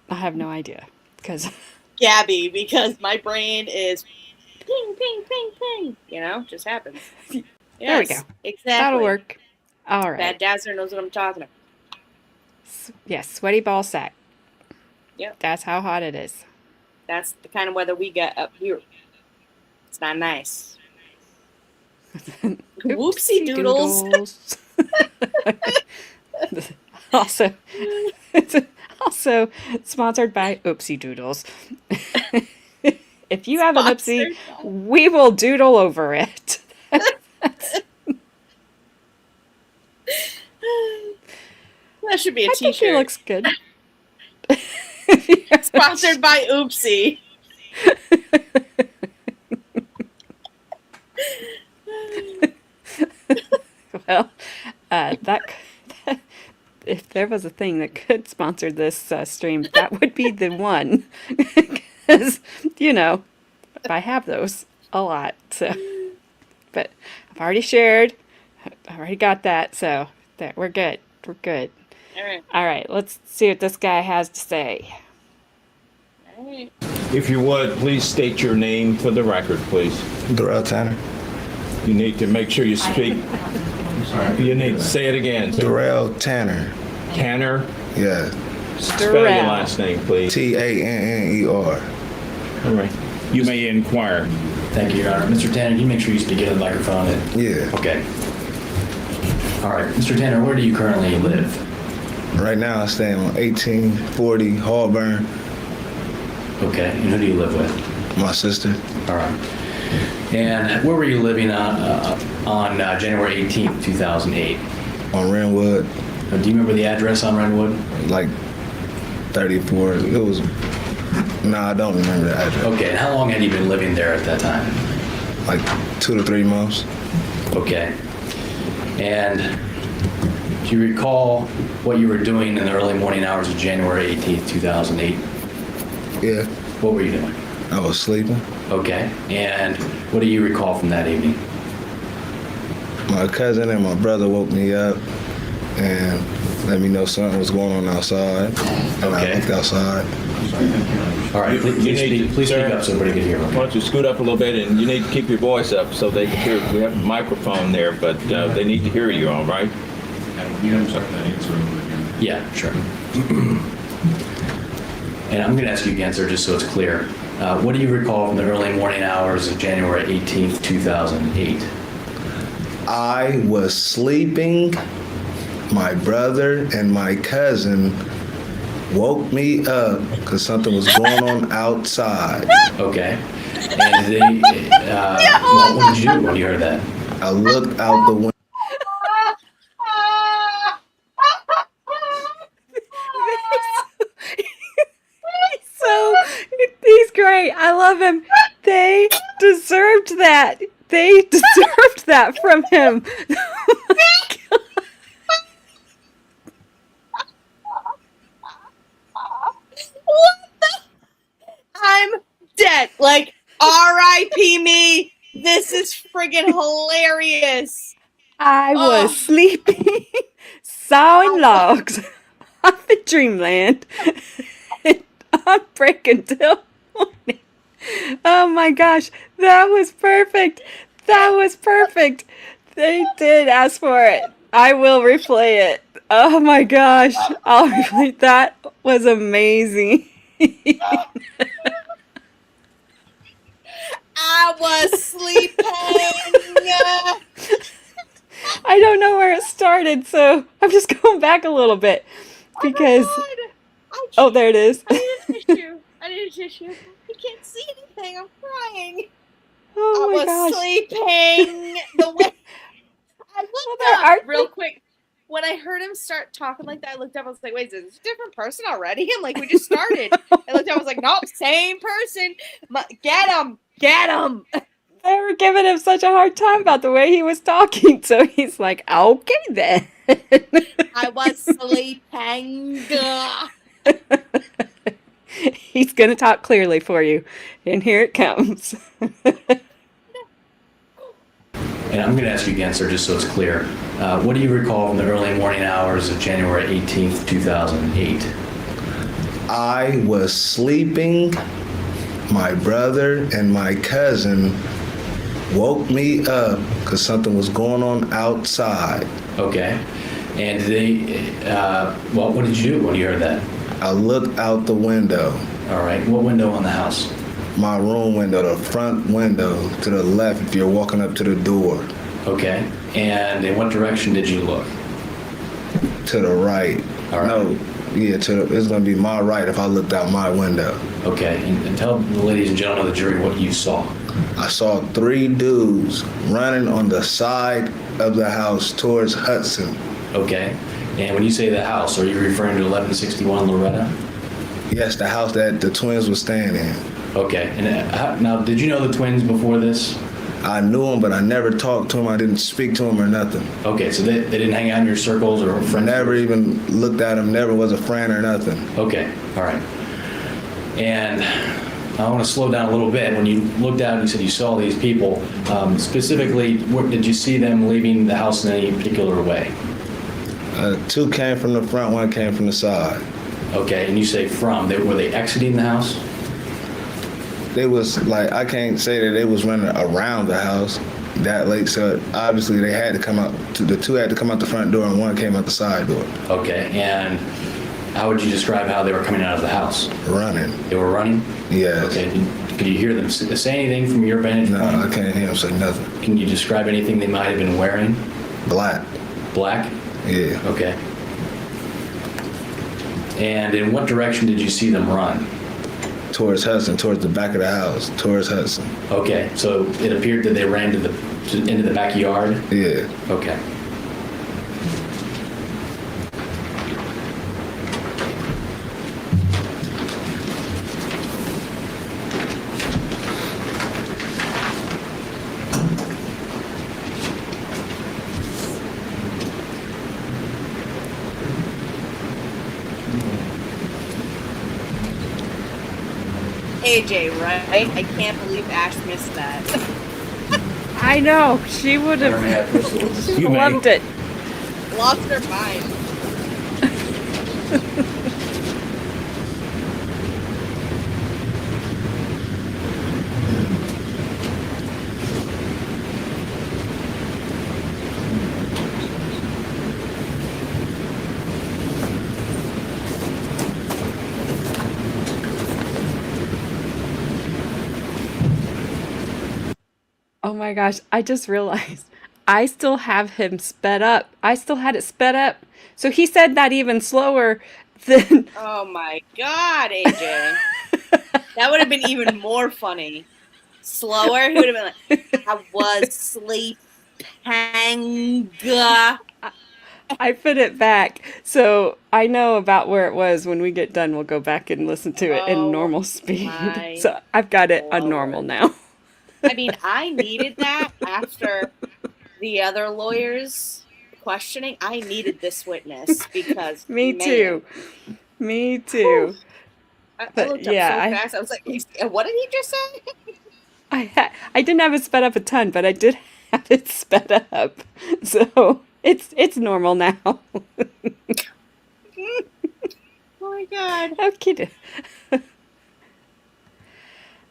Speaker 2: I have no idea, because
Speaker 3: Gabby, because my brain is ping, ping, ping, ping. You know, just happens. Yes,
Speaker 2: There we go.
Speaker 3: Exactly.
Speaker 2: that'll work. All right.
Speaker 3: Bad Dazzler knows what I'm talking about.
Speaker 2: Yes, sweaty ball sack.
Speaker 3: Yep.
Speaker 2: That's how hot it is.
Speaker 3: That's the kind of weather we get up here. It's not nice. Whoopsie doodles.
Speaker 2: also, it's also sponsored by Oopsie Doodles. If you have an oopsie, we will doodle over it.
Speaker 3: That should be a
Speaker 2: I think
Speaker 3: t-shirt.
Speaker 2: he looks good.
Speaker 3: Sponsored by Oopsie.
Speaker 2: Well, that if there was a thing that could sponsor this stream, that would be the one. Because, I have those a lot. So, but I've already shared. I already got that. So we're good. We're good.
Speaker 3: All right.
Speaker 2: All right. Let's see what this guy has to say.
Speaker 3: All right.
Speaker 5: If you would, please state your name for the record, please.
Speaker 9: Derrell Tanner.
Speaker 5: You need to make sure you speak. You need to say it again.
Speaker 9: Derrell Tanner.
Speaker 5: Tanner,
Speaker 9: Yeah.
Speaker 5: spell your
Speaker 2: Derrell.
Speaker 5: last name, please.
Speaker 9: Tanner.
Speaker 5: All right. You may inquire.
Speaker 4: Thank you, Your Honor. Mr. Tanner, can you make sure you speak into the microphone?
Speaker 9: Yeah.
Speaker 4: Okay. All right. Mr. Tanner, where do you currently live?
Speaker 9: Right now I stay on 1840 Hallburn.
Speaker 4: Okay. And who do you live with?
Speaker 9: My sister.
Speaker 4: All right. And where were you living on January 18th, 2008?
Speaker 9: On Renwood,
Speaker 4: Do you remember the address on Redwood?
Speaker 9: like 34. It was No, I don't remember the address.
Speaker 4: Okay, and how long had you been living there at that time?
Speaker 9: Like 2 to 3 months.
Speaker 4: Okay. And do you recall what you were doing in the early morning hours of January 18th, 2008?
Speaker 9: Yeah,
Speaker 4: What were you doing?
Speaker 9: I was sleeping.
Speaker 4: Okay. And what do you recall from that evening?
Speaker 9: My cousin and my brother woke me up and let me know something was going on outside. And
Speaker 4: Okay.
Speaker 9: I looked outside.
Speaker 4: All right, please speak up so everybody can hear.
Speaker 10: Why don't you scoot up a little bit, and you need to keep your voice up so they can hear. We have a microphone there, but they need to hear you, all right?
Speaker 4: Yeah, sure. And I'm going to ask you again, sir, just so it's clear. What do you recall from the early morning hours of January 18th, 2008?
Speaker 9: I was sleeping. My brother and my cousin woke me up because something was going on outside.
Speaker 4: Okay. And what did you do when you heard that?
Speaker 9: I looked out the window.
Speaker 2: So he's great. I love him. They deserved that. They deserved that from him.
Speaker 3: I'm dead. Like, R.I.P. me. This is friggin' hilarious.
Speaker 2: I was sleeping, sawing logs off in dreamland. And I'm breaking till morning. Oh my gosh, that was perfect. That was perfect. They did ask for it. I will replay it. Oh my gosh, I'll replay. That was amazing.
Speaker 3: I was sleeping.
Speaker 2: I don't know where it started, so I'm just going back a little bit because. Oh, there it is.
Speaker 3: I need a tissue. I need a tissue. I can't see anything. I'm crying.
Speaker 2: Oh
Speaker 3: I
Speaker 2: my
Speaker 3: was
Speaker 2: gosh.
Speaker 3: sleeping. The way I looked up real quick. When I heard him start talking like that, I looked up. I was like, "Wait, is this a different person already?" I'm like, "We just started." I looked up. I was like, "Nope, same person. Get him! Get him!"
Speaker 2: They were giving him such a hard time about the way he was talking, so he's like, "Okay then."
Speaker 3: I was sleeping.
Speaker 2: He's gonna talk clearly for you, and here it comes.
Speaker 4: And I'm going to ask you again, sir, just so it's clear. What do you recall from the early morning hours of January 18th, 2008?
Speaker 9: I was sleeping. My brother and my cousin woke me up because something was going on outside.
Speaker 4: Okay. And what did you do when you heard that?
Speaker 9: I looked out the window.
Speaker 4: All right. What window on the house?
Speaker 9: My room window, the front window to the left if you're walking up to the door.
Speaker 4: Okay. And in what direction did you look?
Speaker 9: To the right.
Speaker 4: All right.
Speaker 9: No, yeah, it's going to be my right if I looked out my window.
Speaker 4: Okay. And tell the ladies and gentlemen of the jury what you saw.
Speaker 9: I saw 3 dudes running on the side of the house towards Hudson.
Speaker 4: Okay. And when you say the house, are you referring to 1161 Loretta?
Speaker 9: Yes, the house that the twins were staying in.
Speaker 4: Okay. And now, did you know the twins before this?
Speaker 9: I knew them, but I never talked to them. I didn't speak to them or nothing.
Speaker 4: Okay, so they didn't hang out in your circles or friends?
Speaker 9: Never even looked at them, never was a friend or nothing.
Speaker 4: Okay, all right. And I want to slow down a little bit. When you looked out and you said you saw these people, specifically, did you see them leaving the house in any particular way?
Speaker 9: 2 came from the front, 1 came from the side.
Speaker 4: Okay, and you say from, were they exiting the house?
Speaker 9: They was like, I can't say that they was running around the house that late, so obviously they had to come out, the 2 had to come out the front door and 1 came out the side door.
Speaker 4: Okay, and how would you describe how they were coming out of the house?
Speaker 9: Running.
Speaker 4: They were running?
Speaker 9: Yes.
Speaker 4: Okay, could you hear them say anything from your vantage
Speaker 9: No,
Speaker 4: point?
Speaker 9: I can't hear them say nothing.
Speaker 4: Can you describe anything they might have been wearing?
Speaker 9: Black.
Speaker 4: Black?
Speaker 9: Yeah.
Speaker 4: Okay. And in what direction did you see them run?
Speaker 9: Towards Hudson, towards the back of the house, towards Hudson.
Speaker 4: Okay, so it appeared that they ran into the backyard?
Speaker 9: Yeah.
Speaker 4: Okay.
Speaker 3: AJ, right? I can't believe Ash missed that.
Speaker 2: I know. She would have
Speaker 5: You may.
Speaker 2: loved it.
Speaker 3: Lost her mind.
Speaker 2: Oh my gosh, I just realized I still have him sped up. I still had it sped up. So he said that even slower than.
Speaker 3: Oh my god, AJ. That would have been even more funny. Slower, he would have been like, I was sleeping.
Speaker 2: I put it back. So I know about where it was. When we get done, we'll go back and listen to it in normal speed.
Speaker 3: my
Speaker 2: So I've got it on
Speaker 3: Lord.
Speaker 2: normal now.
Speaker 3: I mean, I needed that after the other lawyers questioning. I needed this witness because
Speaker 2: Me
Speaker 3: man,
Speaker 2: too. Me too.
Speaker 3: I
Speaker 2: But
Speaker 3: looked up
Speaker 2: yeah,
Speaker 3: so
Speaker 2: I-
Speaker 3: fast. I was like, "What did he just say?"
Speaker 2: I didn't have it sped up a ton, but I did have it sped up. So it's normal now.
Speaker 3: Oh my god!
Speaker 2: Okay.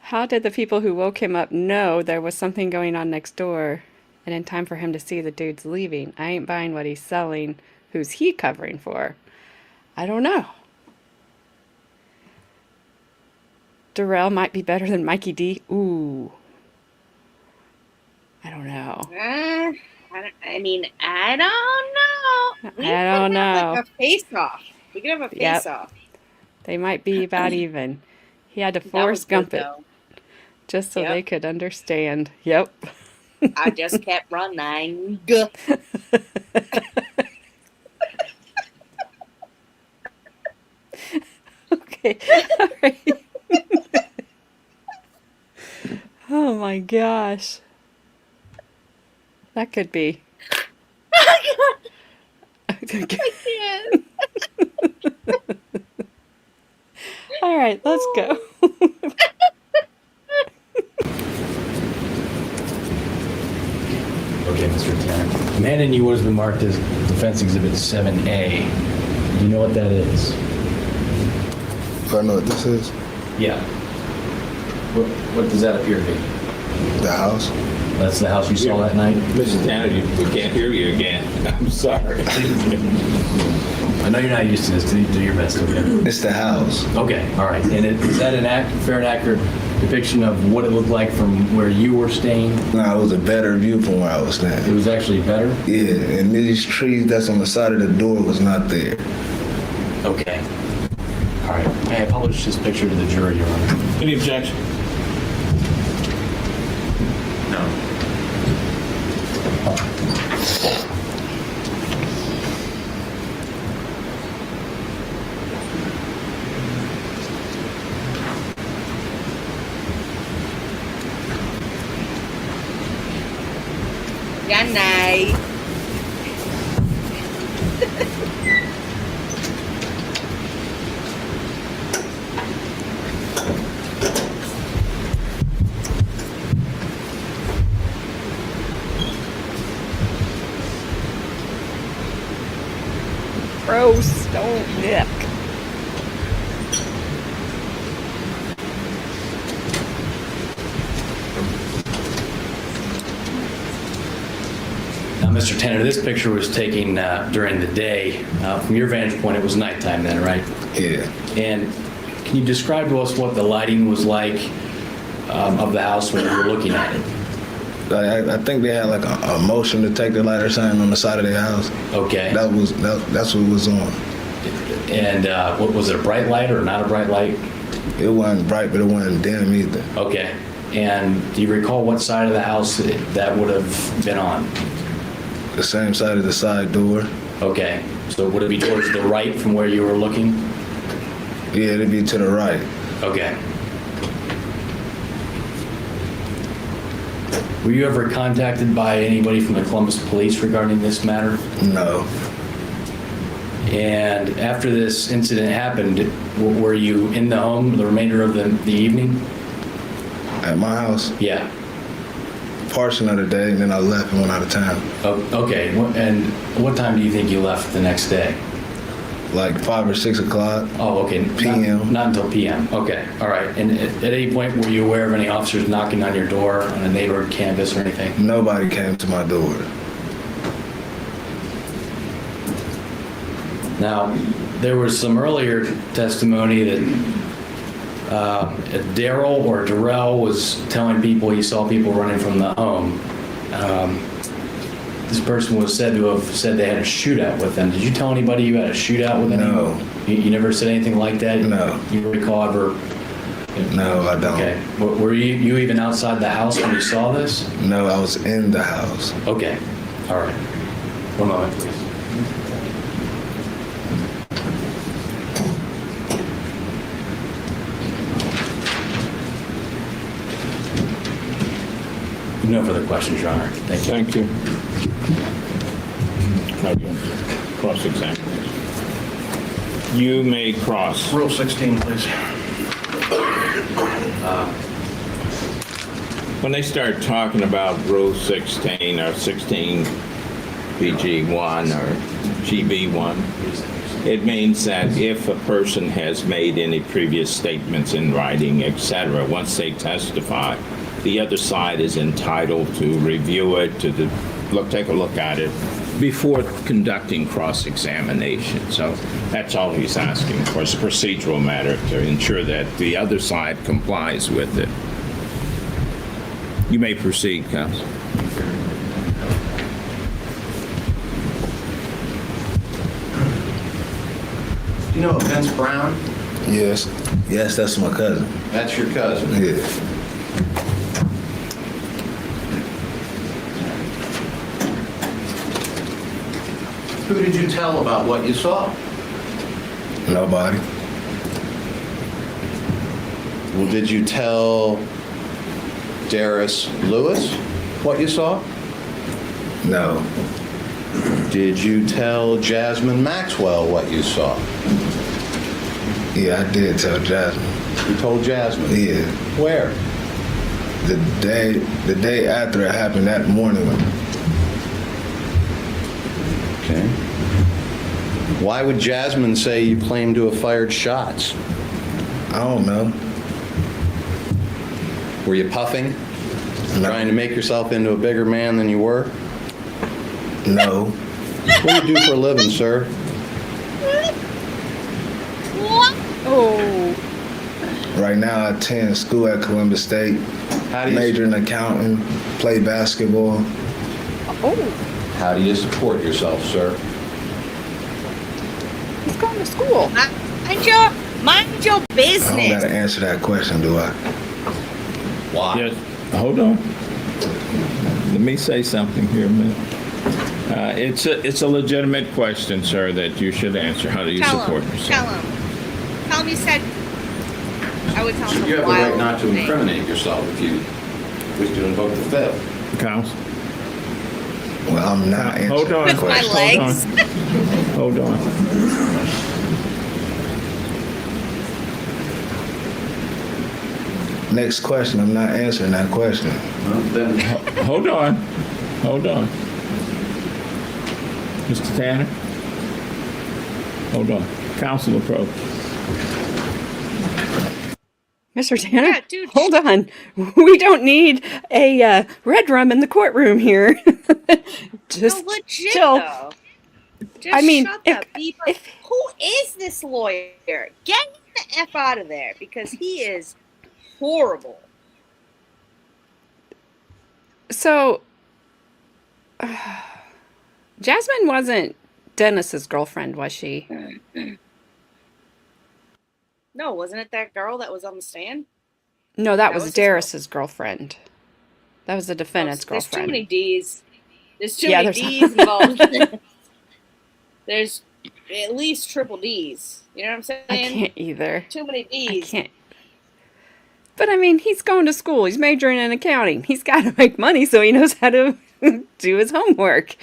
Speaker 2: How did the people who woke him up know there was something going on next door and in time for him to see the dude's leaving? I ain't buying what he's selling. Who's he covering for? I don't know. Derrell might be better than Mikey D. Ooh. I don't know.
Speaker 3: I don't know. We
Speaker 2: I don't
Speaker 3: could have,
Speaker 2: know.
Speaker 3: like a face-off. We could have a
Speaker 2: Yep.
Speaker 3: face-off.
Speaker 2: They might be about even. He had to
Speaker 3: That was
Speaker 2: force
Speaker 3: good,
Speaker 2: Gump it
Speaker 3: though.
Speaker 2: just so
Speaker 3: Yep.
Speaker 2: they could understand. Yep.
Speaker 3: I just kept running.
Speaker 2: Okay. All right. Oh my gosh. That could be.
Speaker 3: Yes.
Speaker 2: All right, let's go.
Speaker 4: Okay, Mr. Tanner. Man in you has been marked as Defense Exhibit 7A. Do you know what that is?
Speaker 9: Do I know what this is?
Speaker 4: Yeah. What does that appear to be?
Speaker 9: The house?
Speaker 4: That's the house you saw that night?
Speaker 10: Mrs. Tanner, we can't hear you again. I'm sorry.
Speaker 4: I know you're not used to this. Do your best, okay?
Speaker 9: It's the house.
Speaker 4: Okay, all right. And is that an fair and accurate depiction of what it looked like from where you were staying?
Speaker 9: No, it was a better view from where I was
Speaker 4: It
Speaker 9: standing.
Speaker 4: was actually better?
Speaker 9: Yeah, and these trees that's on the side of the door was not there.
Speaker 4: Okay. All right. May I publish this picture to the jury, Your Honor?
Speaker 10: Any objection?
Speaker 4: No.
Speaker 3: Good night.
Speaker 2: Gross. Don't yuck.
Speaker 4: Now, Mr. Tanner, this picture was taken during the day. From your vantage point, it was nighttime then, right?
Speaker 9: Yeah.
Speaker 4: And can you describe to us what the lighting was like of the house when you were looking at it?
Speaker 9: I think they had like a motion detector light or something on the side of their house.
Speaker 4: Okay.
Speaker 9: That's what was on.
Speaker 4: And what was it, a bright light or not a bright light?
Speaker 9: It wasn't bright, but it wasn't dim either.
Speaker 4: Okay. And do you recall what side of the house that would have been on?
Speaker 9: The same side of the side door.
Speaker 4: Okay. So would it be towards the right from where you were looking?
Speaker 9: Yeah, it'd be to the right.
Speaker 4: Okay. Were you ever contacted by anybody from the Columbus Police regarding this matter?
Speaker 9: No.
Speaker 4: And after this incident happened, were you in the home the remainder of the evening?
Speaker 9: At my house,
Speaker 4: Yeah.
Speaker 9: portion of the day, and then I left and went out of town.
Speaker 4: Oh, okay. And what time do you think you left the next day?
Speaker 9: Like 5 or 6 o'clock.
Speaker 4: Oh, okay.
Speaker 9: PM.
Speaker 4: Not until PM. Okay. All right. And at any point, were you aware of any officers knocking on your door on a neighborhood canvas or anything?
Speaker 9: Nobody came to my door.
Speaker 4: Now, there was some earlier testimony that Derrell or Derrell was telling people he saw people running from the home. This person was said to have said they had a shootout with them. Did you tell anybody you had a shootout with anyone?
Speaker 9: No.
Speaker 4: You never said anything like that?
Speaker 9: No.
Speaker 4: You recall ever?
Speaker 9: No, I don't.
Speaker 4: Okay. Were you even outside the house when you saw this?
Speaker 9: No, I was in the house.
Speaker 4: Okay. All right. One moment, please. No further questions, Your Honor. Thank you.
Speaker 5: Thank you. Cross-examination. You may cross.
Speaker 6: Rule 16, please.
Speaker 5: When they start talking about Rule 16 or 16 BG1 or GB1, it means that if a person has made any previous statements in writing, etc., once they testify, the other side is entitled to review it, take a look at it before conducting cross-examination. So that's all he's asking for. It's a procedural matter to ensure that the other side complies with it. You may proceed, counsel.
Speaker 6: Do you know Vince Brown?
Speaker 9: Yes. Yes, that's my cousin.
Speaker 6: That's your cousin.
Speaker 9: Yeah.
Speaker 6: Who did you tell about what you saw?
Speaker 9: Nobody.
Speaker 6: Well, did you tell Derris Lewis what you saw?
Speaker 9: No.
Speaker 6: Did you tell Jasmine Maxwell what you saw?
Speaker 9: Yeah, I did tell Jasmine.
Speaker 6: You told Jasmine?
Speaker 9: Yeah.
Speaker 6: Where?
Speaker 9: The day after it happened, that morning.
Speaker 6: Okay. Why would Jasmine say you claim to have fired shots?
Speaker 9: I don't know.
Speaker 6: Were you puffing?
Speaker 9: No.
Speaker 6: Trying to make yourself into a bigger man than you were?
Speaker 9: No.
Speaker 6: What do you do for a living, sir?
Speaker 2: Oh.
Speaker 9: Right now, I attend school at Columbus State.
Speaker 6: How do you
Speaker 9: Major in accounting, play basketball.
Speaker 2: Oh.
Speaker 6: How do you support yourself, sir?
Speaker 2: He's going to school.
Speaker 3: Mind your
Speaker 9: I don't
Speaker 3: business.
Speaker 9: gotta answer that question, do I?
Speaker 6: Why?
Speaker 5: Yes, hold on. Let me say something here a minute. It's a legitimate question, sir, that you should answer. How do you support yourself?
Speaker 3: Tell him you said. I would tell him.
Speaker 6: You have the
Speaker 3: wild
Speaker 6: right not to
Speaker 3: thing.
Speaker 6: incriminate yourself if you wish to invoke the fifth.
Speaker 5: Counsel?
Speaker 9: Well, I'm not answering
Speaker 5: Hold on.
Speaker 9: the
Speaker 3: With my
Speaker 9: question.
Speaker 3: legs.
Speaker 5: Hold on.
Speaker 9: Next question, I'm not answering that question.
Speaker 6: Well, then,
Speaker 5: Hold on. Hold on. Mr. Tanner? Hold on. Counsel approach.
Speaker 2: Mr. Tanner,
Speaker 3: Yeah, dude.
Speaker 2: hold on. We don't need a red rum in the courtroom here. Just
Speaker 3: No, legit
Speaker 2: chill.
Speaker 3: though. Just
Speaker 2: I mean,
Speaker 3: shut the beep. Who is this lawyer? Get him the F out of there because he is horrible.
Speaker 2: So, Jasmine wasn't Dennis's girlfriend, was she?
Speaker 3: No, wasn't it that girl that was on the stand?
Speaker 2: No, that was
Speaker 3: was his
Speaker 2: Derris's girlfriend. That was the defendant's
Speaker 3: There's too
Speaker 2: girlfriend.
Speaker 3: many D's. There's too
Speaker 2: Yeah,
Speaker 3: many
Speaker 2: there's-
Speaker 3: D's involved. There's at least triple D's. You know what I'm saying?
Speaker 2: I can't either.
Speaker 3: Too many
Speaker 2: I
Speaker 3: D's.
Speaker 2: can't. But I mean, he's going to school. He's majoring in accounting. He's got to make money so he knows how to do his homework.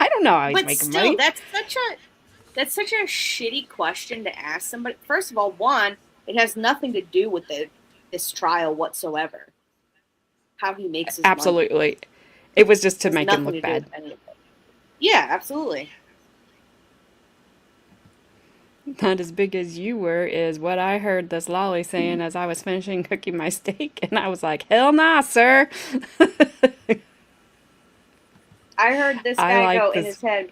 Speaker 2: I I don't know how he's
Speaker 3: But
Speaker 2: making
Speaker 3: still,
Speaker 2: money.
Speaker 3: that's such a shitty question to ask somebody. First of all, one, it has nothing to do with this trial whatsoever. How he makes his money.
Speaker 2: Absolutely. It was just to
Speaker 3: It has
Speaker 2: make him
Speaker 3: nothing
Speaker 2: look
Speaker 3: to do
Speaker 2: bad.
Speaker 3: with any of it. Yeah, absolutely.
Speaker 2: Not as big as you were is what I heard this lolly saying as I was finishing cooking my steak, and I was like, hell nah, sir.
Speaker 3: I heard this
Speaker 2: I
Speaker 3: guy
Speaker 2: like
Speaker 3: go in
Speaker 2: this.
Speaker 3: his head,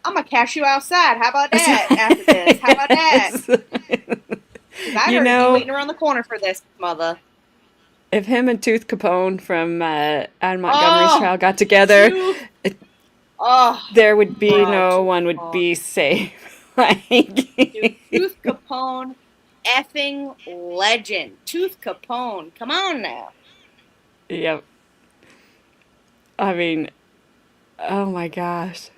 Speaker 3: I'm going to cash you outside. How about that after this? How about that? 'Cause I
Speaker 2: You
Speaker 3: heard
Speaker 2: know-
Speaker 3: you waiting around the corner for this, mother.
Speaker 2: If him and Tooth Capone from Anne Montgomery's trial got together, there would be no one would be safe. Like,
Speaker 3: Dude, Tooth Capone, effing legend. Tooth Capone, come on now.
Speaker 2: yep. I mean, oh my gosh.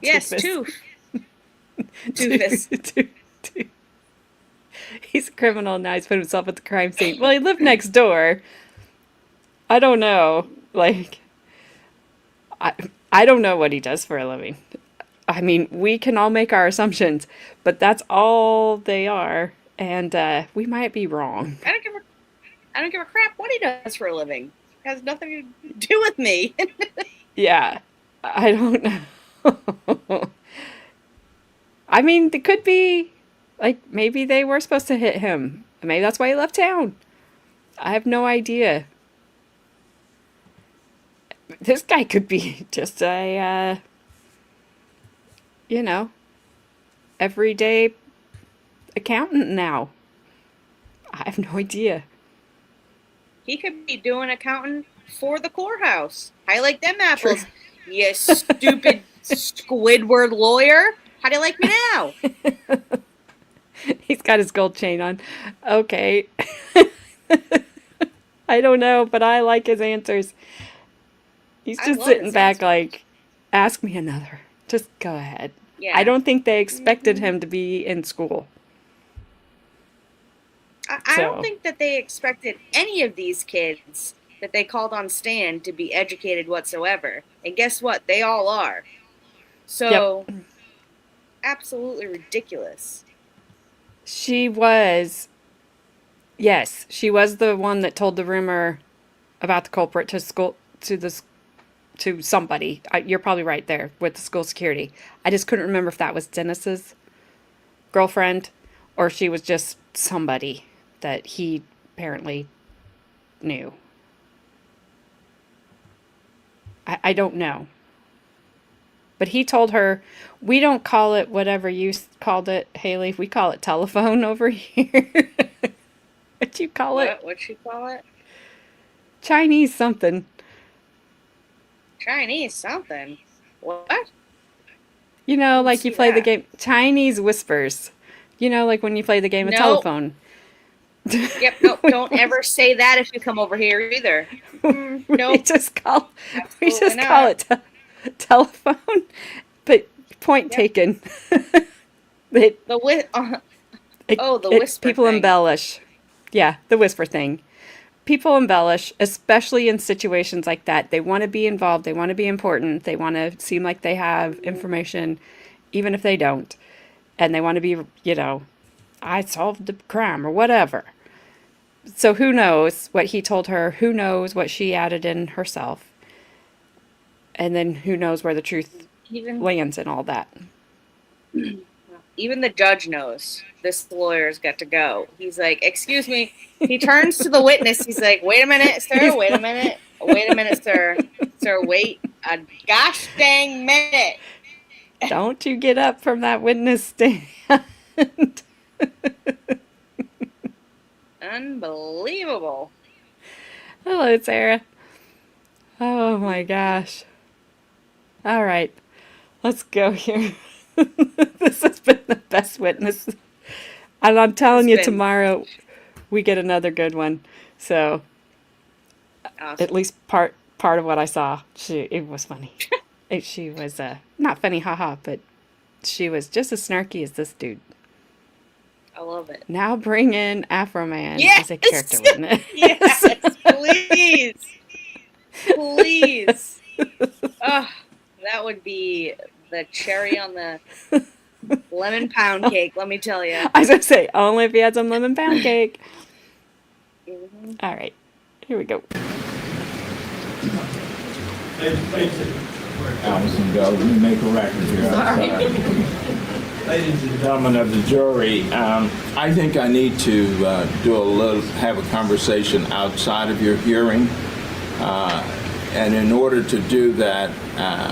Speaker 3: Yes,
Speaker 2: Toofus.
Speaker 3: Tooth. Toofus.
Speaker 2: Tooth. He's a criminal now. He's put himself at the crime scene. Well, he lived next door. I don't know. Like, I don't know what he does for a living. I mean, we can all make our assumptions, but that's all they are, and we might be wrong.
Speaker 3: I don't give a crap what he does for a living. It has nothing to do with me.
Speaker 2: Yeah, I don't know. I mean, it could be, like, maybe they were supposed to hit him. Maybe that's why he left town. I have no idea. This guy could be just a, everyday accountant now. I have no idea.
Speaker 3: He could be doing accounting for the courthouse. I like them apples. You stupid Squidward lawyer. How do you like me now?
Speaker 2: He's got his gold chain on. Okay. I don't know, but I like his answers. He's
Speaker 3: I
Speaker 2: just
Speaker 3: love
Speaker 2: sitting
Speaker 3: his
Speaker 2: back
Speaker 3: answers.
Speaker 2: like, ask me another. Just go ahead.
Speaker 3: Yeah.
Speaker 2: I don't think they expected him to be in school.
Speaker 3: I don't
Speaker 2: So-
Speaker 3: think that they expected any of these kids that they called on stand to be educated whatsoever. And guess what? They all are. So, absolutely ridiculous.
Speaker 2: She was, yes, she was the one that told the rumor about the culprit to school, to somebody. You're probably right there with the school security. I just couldn't remember if that was Dennis's girlfriend or she was just somebody that he apparently knew. I don't know. But he told her, we don't call it whatever you called it, Haley. We call it telephone over here. What'd you call it?
Speaker 3: What'd she call it?
Speaker 2: Chinese something.
Speaker 3: Chinese something. What?
Speaker 2: You know, like
Speaker 3: see
Speaker 2: you play the
Speaker 3: that.
Speaker 2: game. Chinese whispers. You know, like when you play the game of
Speaker 3: Nope.
Speaker 2: telephone.
Speaker 3: Yep, nope. Don't ever say that if you come over here either.
Speaker 2: We
Speaker 3: Nope.
Speaker 2: just call
Speaker 3: Absolutely
Speaker 2: it telephone. But point taken. It-
Speaker 3: The the
Speaker 2: it-
Speaker 3: whisper
Speaker 2: people
Speaker 3: thing.
Speaker 2: embellish. Yeah, the whisper thing. People embellish, especially in situations like that. They want to be involved. They want to be important. They want to seem like they have information, even if they don't. And they want to be, I solved the crime or whatever. So who knows what he told her? Who knows what she added in herself? And then who knows where the truth
Speaker 3: Even
Speaker 2: lands in all that.
Speaker 3: Even the judge knows this lawyer's got to go. He's like, excuse me. He turns to the witness. He's like, wait a minute, sir. Wait a minute. Wait a minute, sir. Sir, wait a gosh dang minute.
Speaker 2: Don't you get up from that witness stand.
Speaker 3: Unbelievable.
Speaker 2: Hello, Sarah. Oh my gosh. All right. Let's go here. This has been the best witness. And I'm telling you,
Speaker 3: It's been-
Speaker 2: tomorrow we get another good one. So
Speaker 3: Awesome.
Speaker 2: at least part of what I saw, it was funny. She was not funny, haha, but she was just as snarky as this dude.
Speaker 3: I love it.
Speaker 2: Now bring in Afro Man
Speaker 3: Yes!
Speaker 2: as a character witness.
Speaker 3: Yes, please. please. Oh, that would be the cherry on the lemon pound cake, let me tell you.
Speaker 2: I was going to say, only if you had some lemon pound cake. All right, here we go.
Speaker 5: Allison, go. Let me make a record here. Ladies and gentlemen of the jury, I think I need to have a conversation outside of your hearing. And in order to do that,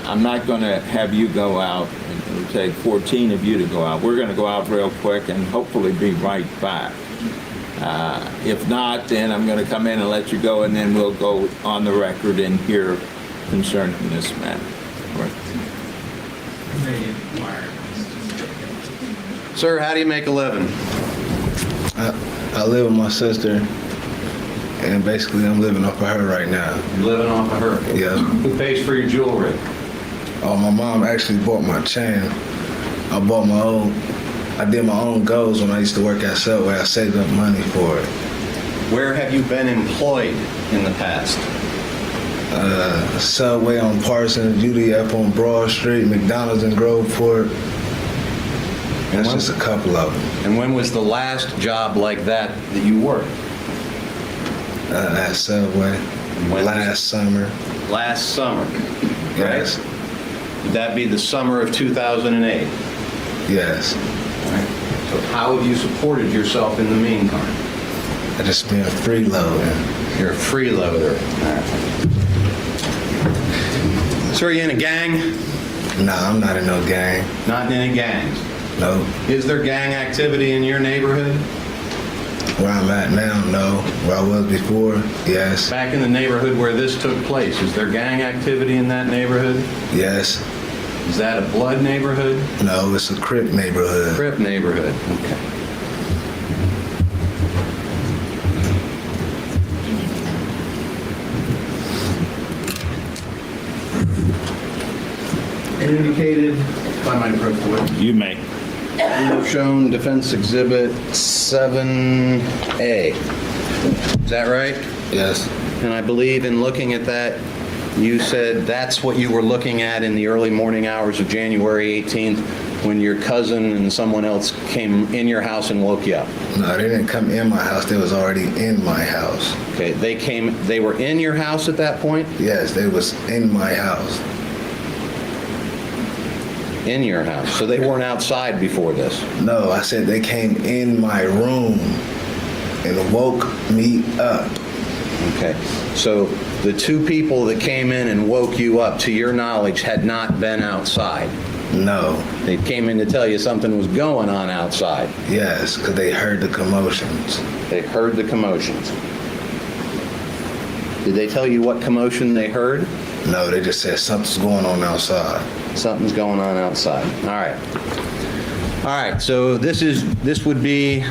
Speaker 5: I'm not going to have you go out. It will take 14 of you to go out. We're going to go out real quick and hopefully be right back. If not, then I'm going to come in and let you go, and then we'll go on the record and hear concerning this matter.
Speaker 6: Sir, how do you make a living?
Speaker 9: I live with my sister, and basically I'm living off of her right now.
Speaker 6: You're living off of her?
Speaker 9: Yeah.
Speaker 6: Who pays for your jewelry?
Speaker 9: Oh, my mom actually bought my chain. I did my own goals when I used to work at Subway. I saved up money for it.
Speaker 6: Where have you been employed in the past?
Speaker 9: Subway on Parsons, UDF on Broad Street, McDonald's in Groveport. That's just a couple of them.
Speaker 6: And when was the last job like that you worked?
Speaker 9: At Subway, last summer.
Speaker 6: Last summer,
Speaker 9: Yes.
Speaker 6: right? Would that be the summer of 2008?
Speaker 9: Yes.
Speaker 6: Right. So how have you supported yourself in the meantime?
Speaker 9: I just been freeloading.
Speaker 6: You're a freeloader. So are you in a gang?
Speaker 9: Nah, I'm not in no gang.
Speaker 6: Not in any gangs?
Speaker 9: No.
Speaker 6: Is there gang activity in your neighborhood?
Speaker 9: Where I'm at now, no. Where I was before, yes.
Speaker 6: Back in the neighborhood where this took place, is there gang activity in that neighborhood?
Speaker 9: Yes.
Speaker 6: Is that a blood neighborhood?
Speaker 9: No, it's a Crip neighborhood.
Speaker 6: Crip neighborhood, okay. Indicated, if I might approach the witness.
Speaker 5: You may.
Speaker 6: You have shown Defense Exhibit 7A. Is that right?
Speaker 9: Yes.
Speaker 6: And I believe in looking at that, you said that's what you were looking at in the early morning hours of January 18th when your cousin and someone else came in your house and woke you up.
Speaker 9: No, they didn't come in my house. They was already in my house.
Speaker 6: Okay, they were in your house at that point?
Speaker 9: Yes, they was in my house.
Speaker 6: In your house. So they weren't outside before this?
Speaker 9: No, I said they came in my room and woke me up.
Speaker 6: Okay, so the two people that came in and woke you up, to your knowledge, had not been outside?
Speaker 9: No.
Speaker 6: They came in to tell you something was going on outside?
Speaker 9: Yes, because they heard the commotions.
Speaker 6: They heard the commotions. Did they tell you what commotion they heard?
Speaker 9: No, they just said something's going on outside.
Speaker 6: Something's going on outside. All right. All right, so this would be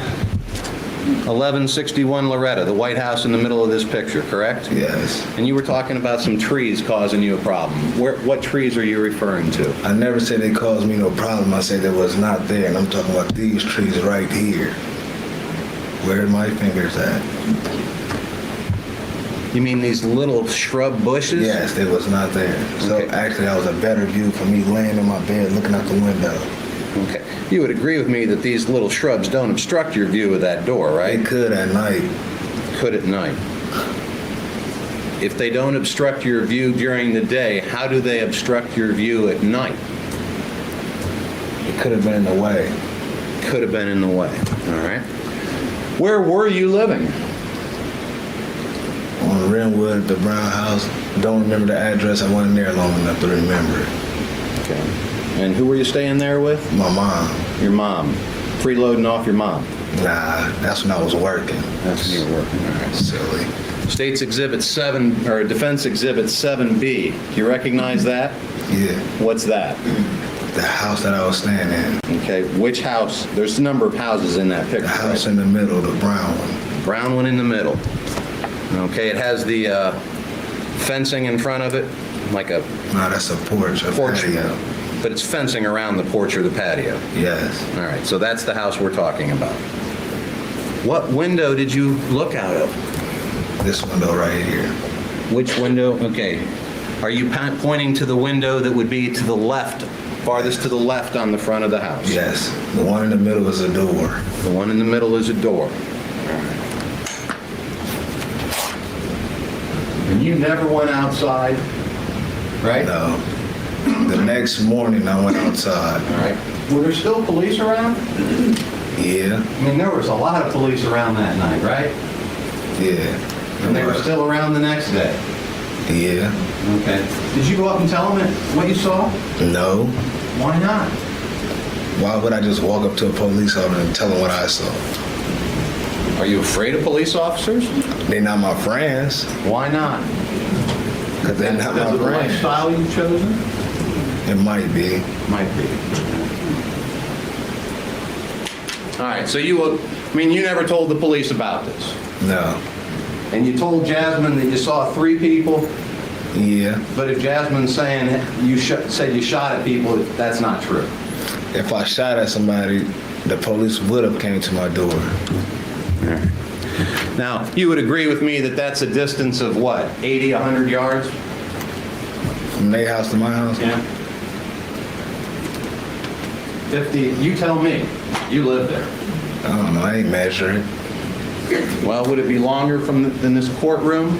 Speaker 6: 1161 Loretta, the White House in the middle of this picture, correct?
Speaker 9: Yes.
Speaker 6: And you were talking about some trees causing you a problem. What trees are you referring to?
Speaker 9: I never said they caused me no problem. I said they was not there, and I'm talking about these trees right here. Where are my fingers at?
Speaker 6: You mean these little shrub bushes?
Speaker 9: Yes, they was not there. So
Speaker 6: Okay.
Speaker 9: actually, that was a better view for me laying in my bed looking out the window.
Speaker 6: Okay. You would agree with me that these little shrubs don't obstruct your view of that door,
Speaker 9: They
Speaker 6: right?
Speaker 9: could at night.
Speaker 6: Could at night. If they don't obstruct your view during the day, how do they obstruct your view at night?
Speaker 9: It could have been in the way.
Speaker 6: Could have been in the way. All right. Where were you living?
Speaker 9: On Renwood, the Brown House. Don't remember the address. I wasn't there long enough to remember it.
Speaker 6: Okay. And who were you staying there with?
Speaker 9: My mom.
Speaker 6: Your mom. Freeloading off your mom.
Speaker 9: Nah, that's when I was working.
Speaker 6: That's when you were working. All right.
Speaker 9: Silly.
Speaker 6: State's Exhibit 7, or Defense Exhibit 7B. Do you recognize that?
Speaker 9: Yeah.
Speaker 6: What's that?
Speaker 9: The house that I was staying in.
Speaker 6: Okay. Which house? There's a number of houses in that picture.
Speaker 9: The house
Speaker 6: right?
Speaker 9: in the middle, the brown one.
Speaker 6: Brown one in the middle. Okay. It has the fencing in front of it, like a
Speaker 9: No, that's a porch, a
Speaker 6: porch.
Speaker 9: patio.
Speaker 6: But it's fencing around the porch or the patio.
Speaker 9: Yes.
Speaker 6: All right. So that's the house we're talking about. What window did you look out of?
Speaker 9: This window right here.
Speaker 6: Which window? Okay. Are you pointing to the window that would be to the left, farthest to the left on the front of the house?
Speaker 9: Yes. The one in the middle is a door.
Speaker 6: The one in the middle is a door. And you never went outside, right?
Speaker 9: No. The next morning I went outside.
Speaker 6: All right. Were there still police around?
Speaker 9: Yeah.
Speaker 6: I mean, there was a lot of police around that night, right?
Speaker 9: Yeah.
Speaker 6: And they were still around the next day?
Speaker 9: Yeah.
Speaker 6: Okay. Did you go up and tell them what you saw?
Speaker 9: No.
Speaker 6: Why not?
Speaker 9: Why would I just walk up to a police officer and tell them what I saw?
Speaker 6: Are you afraid of police officers?
Speaker 9: They're not my friends.
Speaker 6: Why not?
Speaker 9: Because they're not
Speaker 6: Because
Speaker 9: my
Speaker 6: of the
Speaker 9: friends.
Speaker 6: lifestyle you've chosen?
Speaker 9: It might be.
Speaker 6: Might be. All right, so you never told the police about this?
Speaker 9: No.
Speaker 6: And you told Jasmine that you saw 3 people,
Speaker 9: Yeah.
Speaker 6: but if Jasmine's saying you said you shot at people, that's not true.
Speaker 9: If I shot at somebody, the police would have came to my door.
Speaker 6: Now, you would agree with me that that's a distance of what, 80, 100 yards?
Speaker 9: From their house to my house?
Speaker 6: Yeah. 50, you tell me. You live there.
Speaker 9: I don't know. I ain't measure it.
Speaker 6: Well, would it be longer than this courtroom?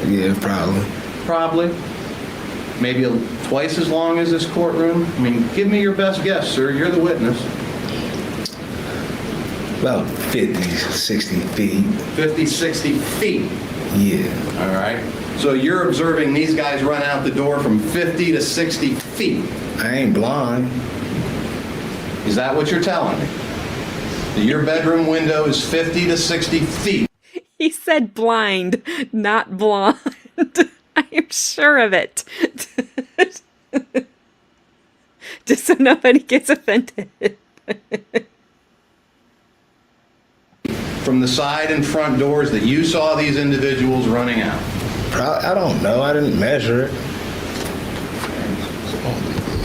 Speaker 9: Yeah, probably.
Speaker 6: Probably. Maybe twice as long as this courtroom? I mean, give me your best guess, sir. You're the witness.
Speaker 9: About 50, 60 feet.
Speaker 6: 50, 60 feet.
Speaker 9: Yeah.
Speaker 6: All right. So you're observing these guys run out the door from 50 to 60 feet.
Speaker 9: I ain't blind.
Speaker 6: Is that what you're telling me? That your bedroom window is 50 to 60 feet.
Speaker 2: He said blind, not blonde. I am sure of it. Just so nobody gets offended.
Speaker 6: From the side and front doors that you saw these individuals running out.
Speaker 9: I don't know. I didn't measure it.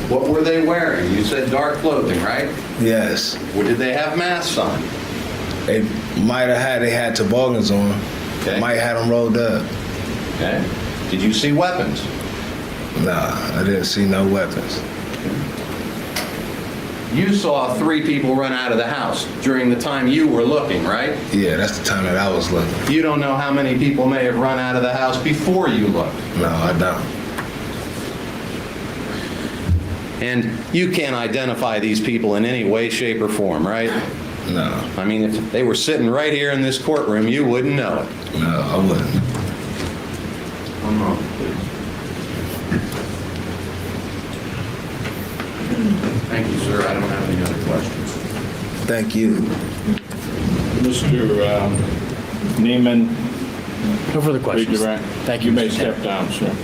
Speaker 6: What were they wearing? You said dark clothing, right?
Speaker 9: Yes.
Speaker 6: Or did they have masks on?
Speaker 9: They had toboggans on.
Speaker 6: Okay.
Speaker 9: Might have them rolled up.
Speaker 6: Okay. Did you see weapons?
Speaker 9: Nah, I didn't see no weapons.
Speaker 6: You saw 3 people run out of the house during the time you were looking, right?
Speaker 9: Yeah, that's the time that I was looking.
Speaker 6: You don't know how many people may have run out of the house before you looked.
Speaker 9: No, I don't.
Speaker 6: And you can't identify these people in any way, shape, or form, right?
Speaker 9: No.
Speaker 6: I mean, if they were sitting right here in this courtroom, you wouldn't know it.
Speaker 9: No, I wouldn't.
Speaker 6: One moment, please. Thank you, sir. I don't have any other questions.
Speaker 9: Thank you.
Speaker 10: Mr. Neiman,
Speaker 4: No further questions.
Speaker 10: redirect.
Speaker 4: Thank you,
Speaker 10: You may
Speaker 4: Mr.
Speaker 10: step
Speaker 4: Tanner.
Speaker 10: down, sir.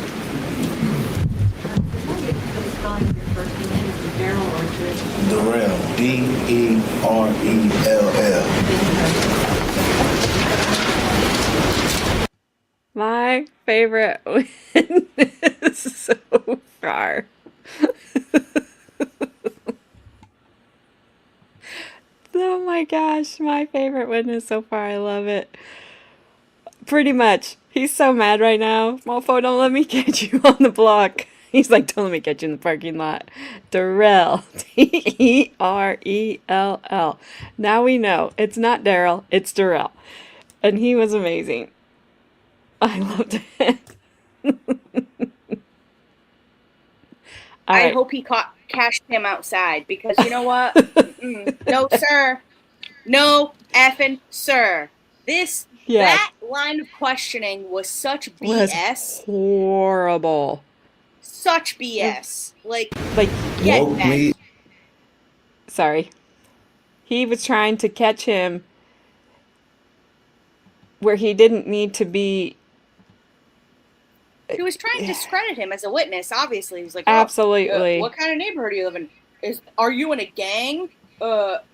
Speaker 9: Derrell, Derrell.
Speaker 2: My favorite witness so far. Oh my gosh, my favorite witness so far. I love it. Pretty much. He's so mad right now. Mofo, don't let me get you on the block. He's like, don't let me get you in the parking lot. Derrell. Derrell. Now we know. It's not Derrell, it's Derrell. And he was amazing. I loved it. All
Speaker 3: I
Speaker 2: right.
Speaker 3: hope he cashed him outside because you know what? No, sir. No effing sir.
Speaker 2: Yeah.
Speaker 3: That line of questioning was such
Speaker 2: Was
Speaker 3: BS.
Speaker 2: horrible.
Speaker 3: Such BS. Like,
Speaker 2: Like,
Speaker 3: get
Speaker 9: Woke
Speaker 3: that.
Speaker 9: me.
Speaker 2: sorry. He was trying to catch him where he didn't need to be.
Speaker 3: He was trying to discredit him as a witness. Obviously, he was like,
Speaker 2: Absolutely.
Speaker 3: what kind of neighborhood do you live in? Are you in a gang?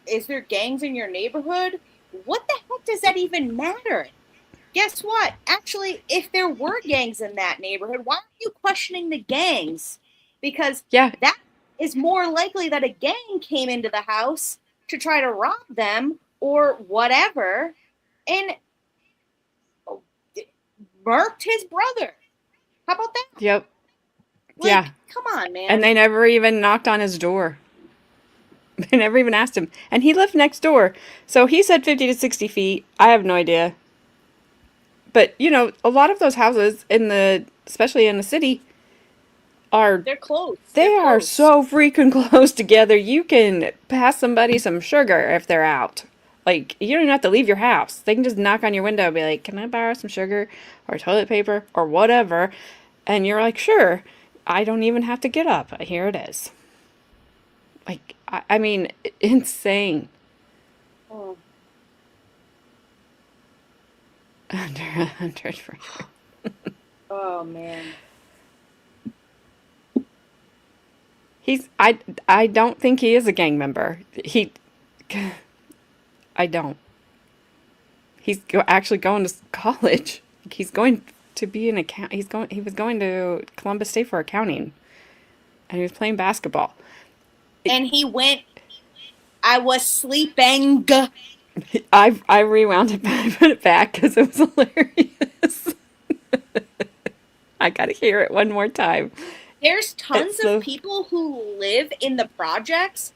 Speaker 3: Is there gangs in your neighborhood? What the heck does that even matter? Guess what? Actually, if there were gangs in that neighborhood, why are you questioning the gangs? Because
Speaker 2: Yeah.
Speaker 3: that is more likely that a gang came into the house to try to rob them or whatever. And murked his brother. How about that?
Speaker 2: Yep.
Speaker 3: Like,
Speaker 2: Yeah.
Speaker 3: come on, man.
Speaker 2: And they never even knocked on his door. They never even asked him. And he lived next door. So he said 50 to 60 feet. I have no idea. But, you know, a lot of those houses especially in the city,
Speaker 3: They're close.
Speaker 2: they
Speaker 3: They're
Speaker 2: are
Speaker 3: close.
Speaker 2: so freaking close together. You can pass somebody some sugar if they're out. Like, you don't even have to leave your house. They can just knock on your window and be like, can I borrow some sugar or toilet paper or whatever? And you're like, sure. I don't even have to get up. Here it is. Like, I mean, insane.
Speaker 3: Oh.
Speaker 2: Under 100 for
Speaker 3: Oh, man.
Speaker 2: I don't think he is a gang member. I don't. He's actually going to college. He's going to be an account. He was going to Columbus State for accounting, and he was playing basketball.
Speaker 3: And he went, I was sleeping.
Speaker 2: I rewound it, I put it back because it was hilarious. I gotta hear it one more time.
Speaker 3: There's tons
Speaker 2: It's so-
Speaker 3: of people who live in the projects,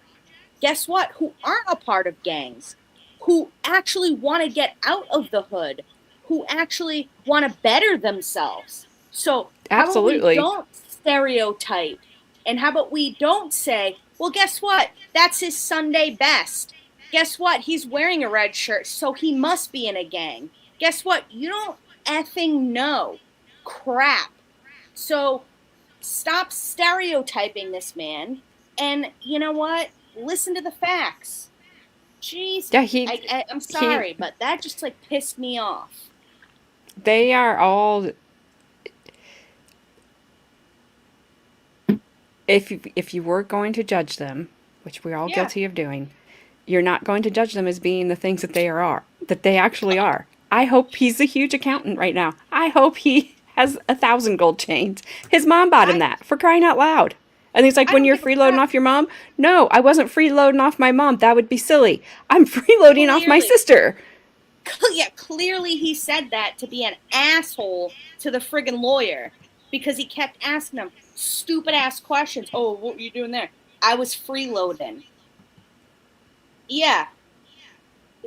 Speaker 3: guess what, who aren't a part of gangs, who actually want to get out of the hood, who actually want to better themselves. So
Speaker 2: Absolutely.
Speaker 3: how about we don't stereotype, and how about we don't say, well, guess what, that's his Sunday best. Guess what, he's wearing a red shirt, so he must be in a gang. Guess what, you don't effing know. Crap. So stop stereotyping this man, and you know what? Listen to the facts. Jeez,
Speaker 2: Yeah,
Speaker 3: I'm sorry, but that just like pissed me off.
Speaker 2: They are all. If you were going to judge them, which we're all
Speaker 3: Yeah.
Speaker 2: guilty of doing, you're not going to judge them as being the things that they actually are. I hope he's a huge accountant right now. I hope he has 1,000 gold chains. His mom bought him that, for crying out loud. And he's like,
Speaker 3: I
Speaker 2: when
Speaker 3: don't
Speaker 2: you're
Speaker 3: give a
Speaker 2: freeloading
Speaker 3: crap.
Speaker 2: off your mom? No, I wasn't freeloading off my mom. That would be silly. I'm freeloading off my
Speaker 3: Clearly.
Speaker 2: sister.
Speaker 3: Yeah, clearly he said that to be an asshole to the friggin' lawyer, because he kept asking him stupid ass questions. Oh, what were you doing there? I was freeloading. Yeah.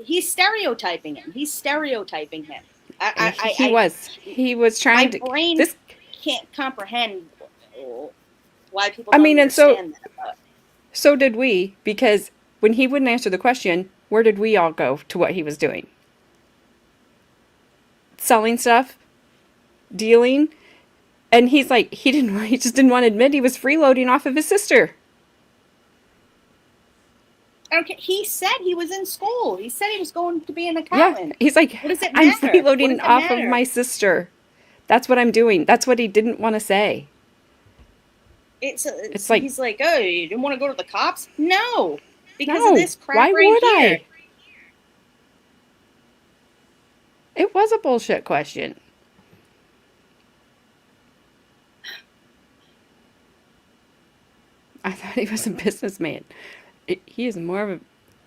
Speaker 3: He's stereotyping him.
Speaker 2: He was trying
Speaker 3: My
Speaker 2: to.
Speaker 3: brain
Speaker 2: This
Speaker 3: can't comprehend why people
Speaker 2: I
Speaker 3: don't
Speaker 2: mean, and so-
Speaker 3: understand that. But
Speaker 2: So did we, because when he wouldn't answer the question, where did we all go to what he was doing? Selling stuff, dealing, and he's like, he just didn't want to admit he was freeloading off of his sister.
Speaker 3: okay, he said he was in school. He said he was going to be an
Speaker 2: Yeah,
Speaker 3: accountant.
Speaker 2: he's like,
Speaker 3: What does it
Speaker 2: I'm
Speaker 3: matter?
Speaker 2: freeloading
Speaker 3: What does it
Speaker 2: off of
Speaker 3: matter?
Speaker 2: my sister. That's what I'm doing. That's what he didn't want to say.
Speaker 3: It's
Speaker 2: like-
Speaker 3: he's like, oh, you didn't want to go to the cops? No, because
Speaker 2: No,
Speaker 3: of this crap
Speaker 2: why
Speaker 3: right
Speaker 2: would
Speaker 3: here.
Speaker 2: I? It was a bullshit question. I thought he was a businessman. He is more of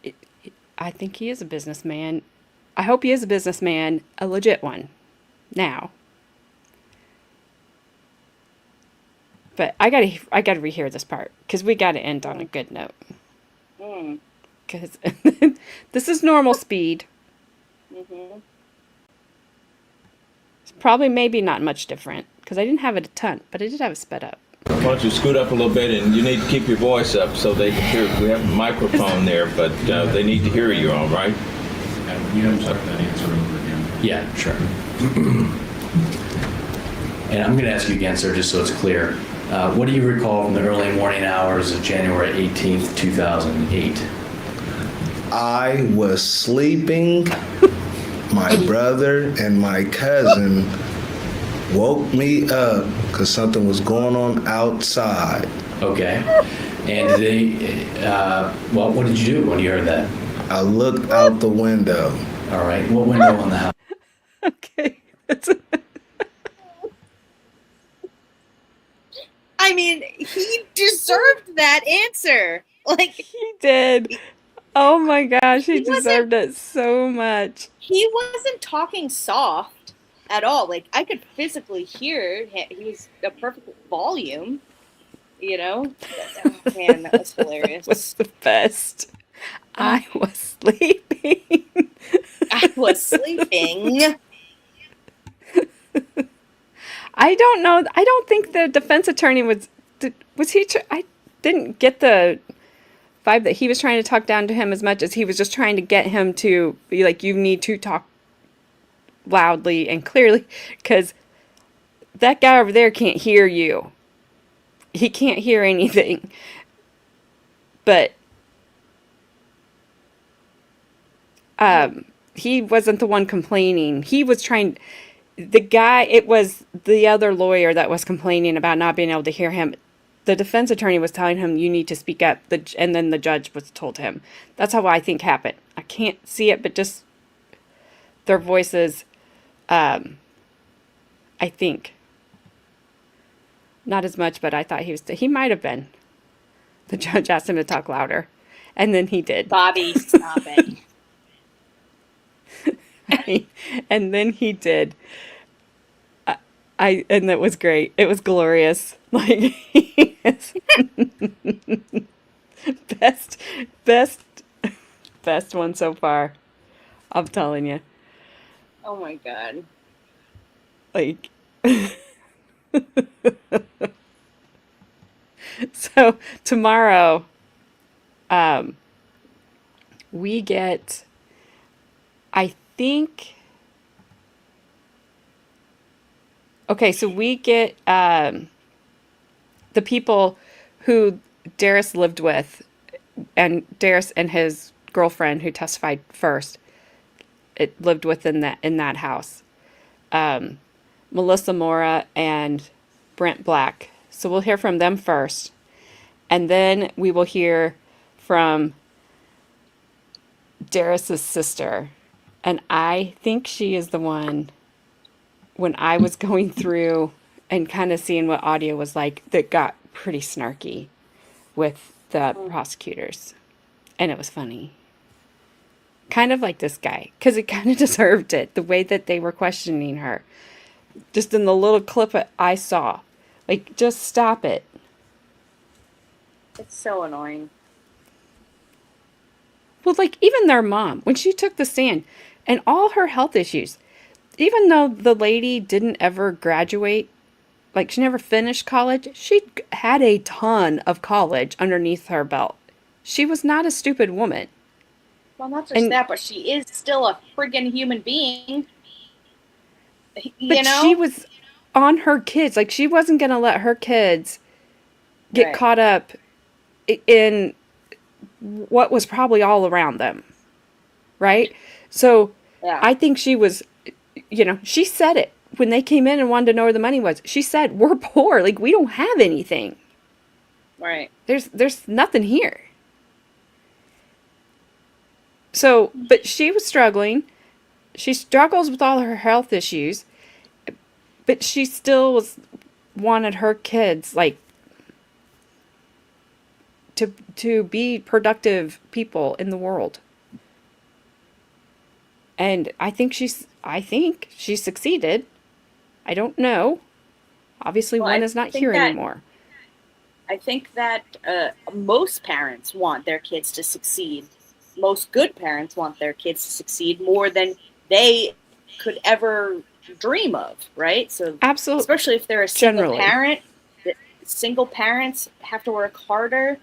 Speaker 2: a. I think he is a businessman. I hope he is a businessman, a legit one. Now. But I gotta rehear this part because we gotta end on a good note.
Speaker 3: Mm.
Speaker 2: Because this is normal speed.
Speaker 3: Mm-hmm.
Speaker 2: It's probably maybe not much different because I didn't have it a ton, but I did have it sped up.
Speaker 10: Why don't you scoot up a little bit, and you need to keep your voice up so they can hear. We have a microphone there, but they need to hear you, all right?
Speaker 4: You don't start that answer over again. Yeah, sure. And I'm going to ask you again, sir, just so it's clear. What do you recall from the early morning hours of January 18th, 2008?
Speaker 9: I was sleeping. My brother and my cousin woke me up because something was going on outside.
Speaker 4: Okay. And did they, well, what did you do when you heard that?
Speaker 9: I looked out the window.
Speaker 4: All right. What window on the house?
Speaker 2: Okay.
Speaker 3: I mean, he deserved that answer. Like,
Speaker 2: He did. Oh my gosh, he
Speaker 3: He wasn't-
Speaker 2: deserved it so much.
Speaker 3: he wasn't talking soft. at all. Like, I could physically hear he was a perfect volume, you know? Oh, man, that was hilarious.
Speaker 2: Was the best. I was sleeping.
Speaker 3: I was sleeping.
Speaker 2: I don't know. I don't think the defense attorney was he. I didn't get the vibe that he was trying to talk down to him as much as he was just trying to get him to be like, you need to talk loudly and clearly, because that guy over there can't hear you. He can't hear anything. But he wasn't the one complaining. He was trying. The guy, it was the other lawyer that was complaining about not being able to hear him. The defense attorney was telling him, you need to speak up. And then the judge was told him. That's how I think happened. I can't see it, but just their voices, I think. Not as much, but I thought he might have been. The judge asked him to talk louder. And then he did.
Speaker 3: Bobby, stop it.
Speaker 2: And then he did. And that was great. It was glorious. Like, best one so far. I'm telling you.
Speaker 3: Oh my God.
Speaker 2: Like, so tomorrow, we get, I think, okay, so we get the people who Derris lived with, and Derris and his girlfriend who testified first, it lived within that house. Melissa Mora and Brent Black. So we'll hear from them first. And then we will hear from Derris's sister. And I think she is the one, when I was going through and kind of seeing what audio was like, that got pretty snarky with the prosecutors. And it was funny. Kind of like this guy, because it kind of deserved it, the way that they were questioning her. Just in the little clip I saw. Like, just stop it.
Speaker 3: It's so annoying.
Speaker 2: Well, like, even their mom, when she took the stand, and all her health issues, even though the lady didn't ever graduate, like, she never finished college, she had a ton of college underneath her belt. She was not a stupid woman.
Speaker 3: Well, not just that, but she is still a friggin' human being.
Speaker 2: But she was on her kids. Like, she wasn't going to let her kids get caught up in what was probably all around them. Right? So, yeah. I think she was, she said it. When they came in and wanted to know where the money was, she said, we're poor. Like, we don't have anything.
Speaker 3: Right.
Speaker 2: There's nothing here. So, but she was struggling. She struggles with all her health issues, but she still wanted her kids, like, to be productive people in the world. And I think she succeeded. I don't know. Obviously, one is not here anymore.
Speaker 3: I think that most parents want their kids to succeed. Most good parents want their kids to succeed more than they could ever dream of, right? So,
Speaker 2: absolutely,
Speaker 3: especially if they're a single parent, single parents have to work harder,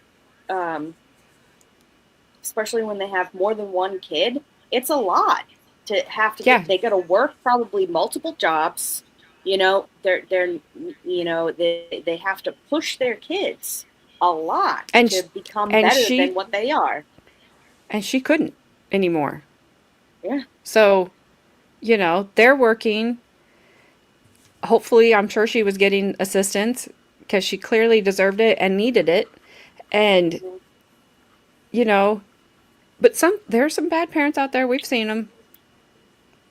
Speaker 3: especially when they have more than one kid. It's a lot to have to. They got to work probably multiple jobs. They have to push their kids a lot to become better than what they are.
Speaker 2: And she couldn't anymore.
Speaker 3: Yeah.
Speaker 2: So, they're working. Hopefully, I'm sure she was getting assistance because she clearly deserved it and needed it. And, but there are some bad parents out there. We've seen them.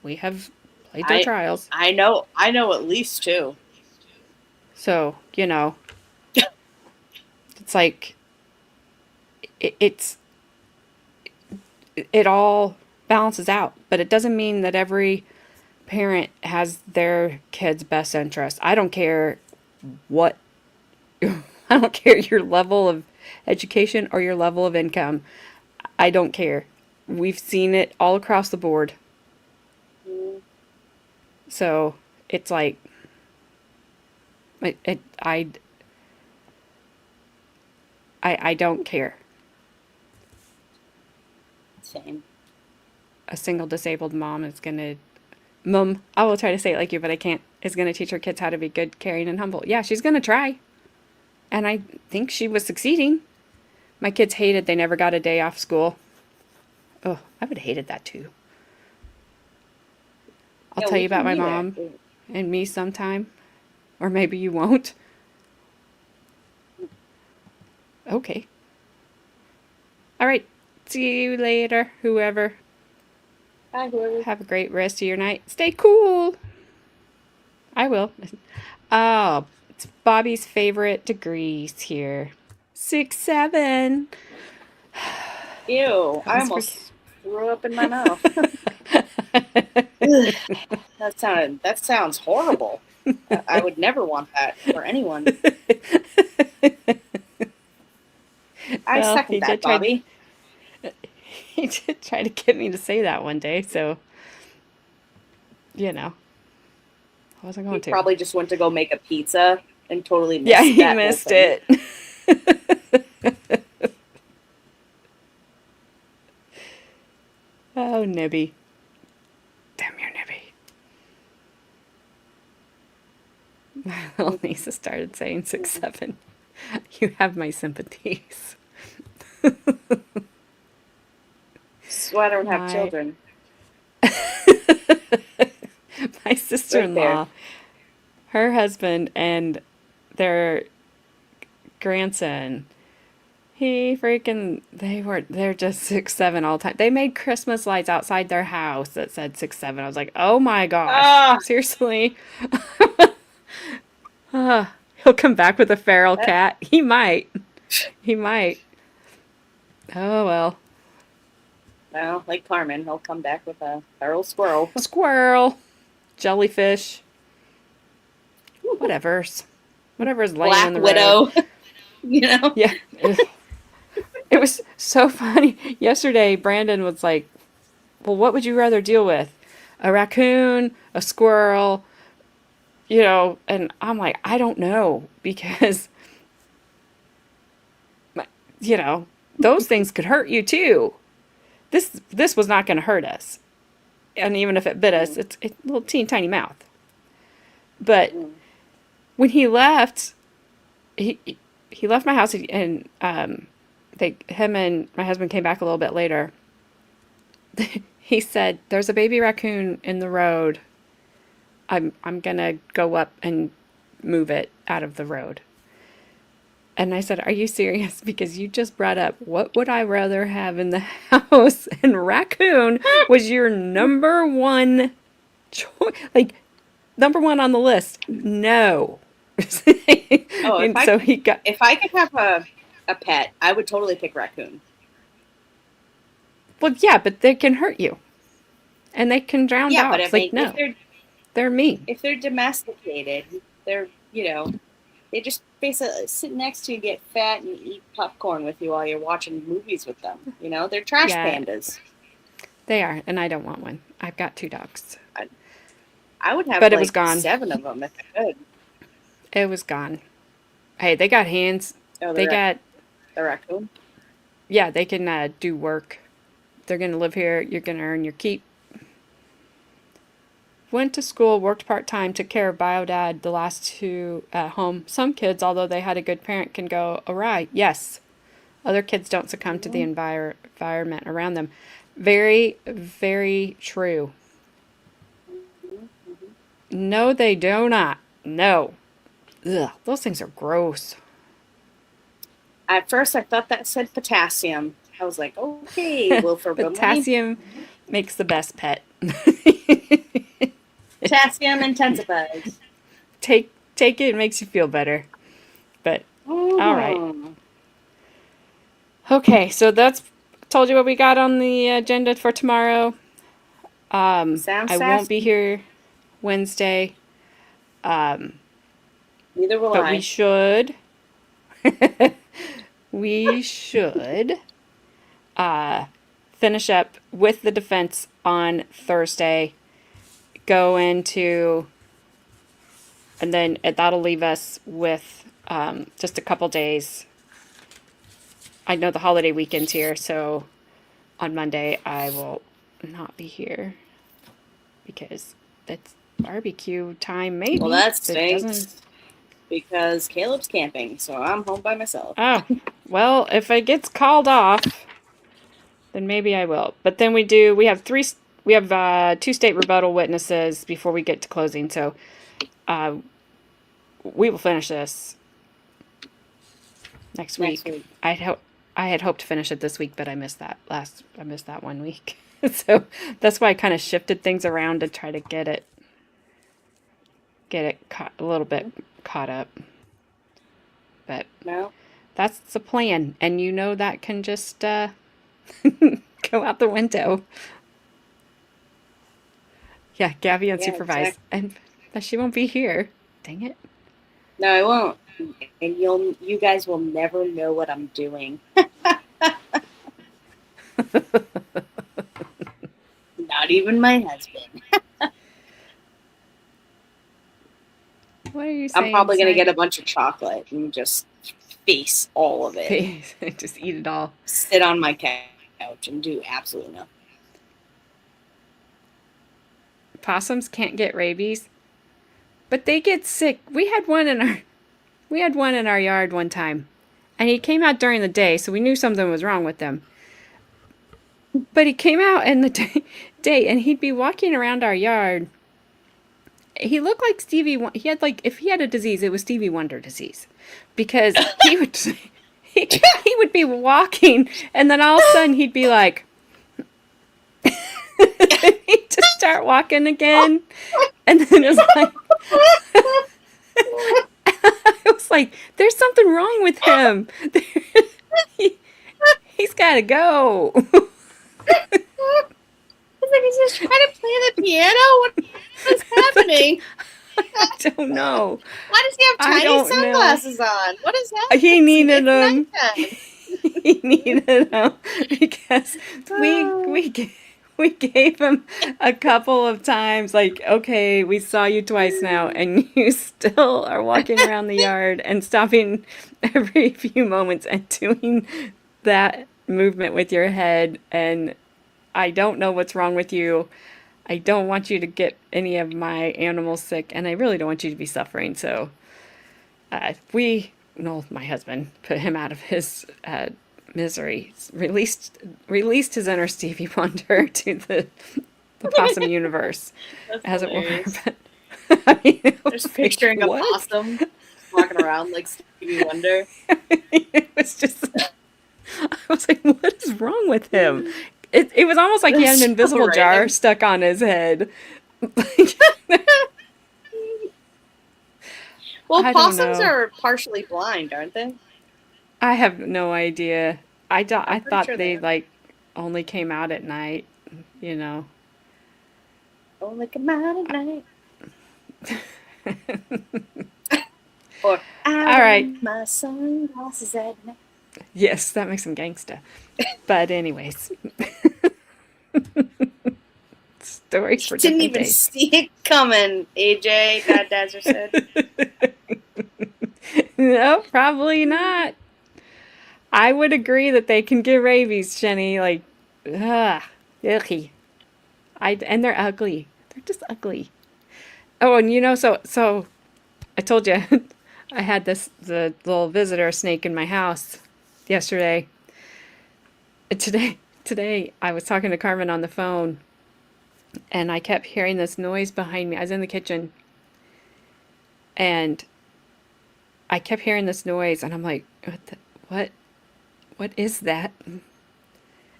Speaker 2: We have played their trials.
Speaker 3: I know at least two.
Speaker 2: So, it's like, it all balances out, but it doesn't mean that every parent has their kid's best interest. I don't care what, I don't care your level of education or your level of income. I don't care. We've seen it all across the board. So it's like, I don't care.
Speaker 3: Same.
Speaker 2: A single disabled mom is gonna, I will try to say it like you, but I can't, is gonna teach her kids how to be good, caring, and humble. Yeah, she's gonna try. And I think she was succeeding. My kids hated they never got a day off school. Oh, I would have hated that too. I'll
Speaker 3: Yeah,
Speaker 2: tell
Speaker 3: we
Speaker 2: you about my
Speaker 3: can do
Speaker 2: mom
Speaker 3: that.
Speaker 2: and me sometime. Or maybe you won't. Okay. All right. See you later, whoever.
Speaker 3: Bye, whoever.
Speaker 2: Have a great rest of your night. Stay cool. I will. Oh, it's Bobby's favorite degrees here. 6, 7.
Speaker 3: Ew, I
Speaker 2: was
Speaker 3: almost threw up in my mouth. That sounds horrible. I would never want that for anyone. I
Speaker 2: Well,
Speaker 3: second
Speaker 2: he
Speaker 3: that,
Speaker 2: did try-
Speaker 3: Bobby.
Speaker 2: He did try to get me to say that one day, so, you know, I wasn't going
Speaker 3: He
Speaker 2: to.
Speaker 3: probably just went to go make a pizza and totally missed
Speaker 2: Yeah, he
Speaker 3: that whole
Speaker 2: missed
Speaker 3: thing.
Speaker 2: it. Oh, Nibby. Damn your Nibby. My little niece started saying 6, 7. You have my sympathies.
Speaker 3: That's why I don't have
Speaker 2: My-
Speaker 3: children.
Speaker 2: My sister-in-law, her husband, and their grandson, they're just 6, 7 all the time. They made Christmas lights outside their house that said 6, 7. I was like, oh my gosh,
Speaker 3: Ah.
Speaker 2: seriously? He'll come back with a feral cat. He might. He might. Oh well.
Speaker 3: Well, like Carmen, he'll come back with a feral squirrel.
Speaker 2: Squirrel, jellyfish, whatever's laying
Speaker 3: Black
Speaker 2: in the
Speaker 3: Widow.
Speaker 2: road.
Speaker 3: You know?
Speaker 2: Yeah. It was so funny. Yesterday, Brandon was like, well, what would you rather deal with? A raccoon, a squirrel, you know? And I'm like, I don't know, because, you know, those things could hurt you too. This was not going to hurt us. And even if it bit us, it's a little teeny tiny mouth. But when he left, he left my house, and him and my husband came back a little bit later. He said, "There's a baby raccoon in the road. I'm gonna go up and move it out of the road." And I said, "Are you serious? Because you just brought up what would I rather have in the house, and raccoon was your number one choice, like number one on the list." No.
Speaker 3: Oh,
Speaker 2: And so he got.
Speaker 3: If I could have a pet, I would totally pick raccoon.
Speaker 2: Well, yeah, but they can hurt you, and they can drown
Speaker 3: Yeah, but
Speaker 2: dogs.
Speaker 3: if
Speaker 2: No, they're mean.
Speaker 3: if they're domesticated, they're, you know, they just basically sit next to you, get fat, and eat popcorn with you while you're watching movies with them. You know, they're trash
Speaker 2: Yeah.
Speaker 3: pandas.
Speaker 2: They are, and I don't want one. I've got 2 dogs.
Speaker 3: I would have
Speaker 2: But it
Speaker 3: like
Speaker 2: was gone.
Speaker 3: 7 of them if I could.
Speaker 2: It was gone. Hey, they got hands.
Speaker 3: Oh,
Speaker 2: They got,
Speaker 3: the raccoon.
Speaker 2: yeah, they can do work. They're going to live here. You're going to earn your keep. Went to school, worked part-time, took care of bio dad, the last 2 at home. Some kids, although they had a good parent, can go awry. Yes. Other kids don't succumb to the environment around them. Very, very true. No, they do not. No. Ugh, those things are gross.
Speaker 3: At first, I thought that said potassium. I was like, okay, well, for
Speaker 2: Potassium makes the best pet.
Speaker 3: potassium intensifies.
Speaker 2: Take it, it makes you feel better. But all right. Okay, so that's told you what we got on the agenda for tomorrow.
Speaker 3: Sounds
Speaker 2: I won't be here. Wednesday.
Speaker 3: Neither will
Speaker 2: But
Speaker 3: I.
Speaker 2: we should finish up with the defense on Thursday, go into, and then that'll leave us with just a couple days. I know the holiday weekend's here, so on Monday I will not be here because it's barbecue time, maybe.
Speaker 3: Well, that
Speaker 2: It
Speaker 3: stinks
Speaker 2: doesn't-
Speaker 3: because Caleb's camping, so I'm home by myself.
Speaker 2: Oh, well, if it gets called off, then maybe I will. But then we have two state rebuttal witnesses before we get to closing, so we will finish this next week. I had hoped to finish it this week, but I missed that 1 week. So that's why I kind of shifted things around to try to get it a little bit caught up. But
Speaker 3: No.
Speaker 2: that's the plan, and that can just go out the window. Yeah, Gabby unsupervised, and but she won't be here. Dang it!
Speaker 3: No, I won't. And you guys will never know what I'm doing. Not even my husband.
Speaker 2: What are you saying?
Speaker 3: I'm probably going to get a bunch of chocolate and just face all of it.
Speaker 2: Just eat it all.
Speaker 3: Sit on my couch and do absolutely nothing.
Speaker 2: Possums can't get rabies, but they get sick. We had one in our yard one time, and he came out during the day, so we knew something was wrong with him. But he came out in the day, and he'd be walking around our yard. He looked like Stevie. He had if he had a disease, it was Stevie Wonder disease, because he would he would be walking, and then all of a sudden he'd be like, he'd just start walking again, and then it was like, I was like, there's something wrong with him. He's got to go.
Speaker 3: It's like he's just trying to play the piano. What's happening?
Speaker 2: I don't know.
Speaker 3: Why does he have tiny sunglasses on? What is happening?
Speaker 2: He needed them. He needed them because we gave him a couple of times. Like, okay, we saw you twice now, and you still are walking around the yard and stopping every few moments and doing that movement with your head. And I don't know what's wrong with you. I don't want you to get any of my animals sick, and I really don't want you to be suffering. So my husband put him out of his misery, released his inner Stevie Wonder to the possum universe, as
Speaker 3: hilarious.
Speaker 2: it were. But, I mean,
Speaker 3: Just picturing a possum walking around like Stevie Wonder.
Speaker 2: It was just, I was like, what is wrong with him? It was almost like he had an invisible jar stuck on his head.
Speaker 3: Well, possums are partially blind, aren't they?
Speaker 2: I have no idea. I thought
Speaker 3: sure
Speaker 2: they
Speaker 3: they
Speaker 2: only came out at night,
Speaker 3: Only come out at night. Or
Speaker 2: all right.
Speaker 3: My sunglasses at night.
Speaker 2: Yes, that makes him gangsta. But anyways. Stories for
Speaker 3: Didn't
Speaker 2: different
Speaker 3: even
Speaker 2: days.
Speaker 3: see it coming, AJ. Dad Dazzler said.
Speaker 2: No, probably not. I would agree that they can get rabies, Jenny. Like, yucky. And they're ugly. They're just ugly. Oh, and so I told you I had the little visitor snake in my house yesterday. Today I was talking to Carmen on the phone, and I kept hearing this noise behind me. I was in the kitchen, and I kept hearing this noise, and I'm like, what is that?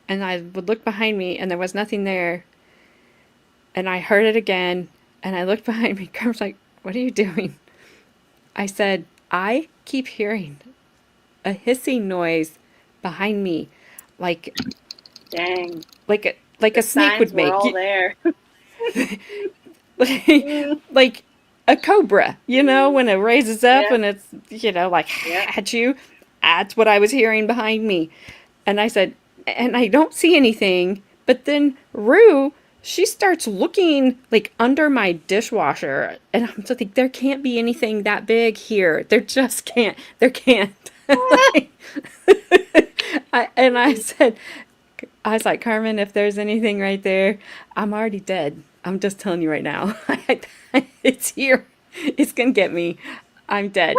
Speaker 2: And I would look behind me, and there was nothing there. And I heard it again, and I looked behind me. Carmen's like, what are you doing? I said, I keep hearing a hissing noise behind me, like
Speaker 3: Dang.
Speaker 2: like a snake would make.
Speaker 3: We're all there.
Speaker 2: like a cobra, when it raises up
Speaker 3: Yeah.
Speaker 2: and it's, like
Speaker 3: Yeah.
Speaker 2: at you. That's what I was hearing behind me. And I said, and I don't see anything. But then Rue, she starts looking like under my dishwasher. And I'm just like, there can't be anything that big here. There just can't. There can't. I was like, Carmen, if there's anything right there, I'm already dead. I'm just telling you right now. It's here. It's going to get me. I'm dead.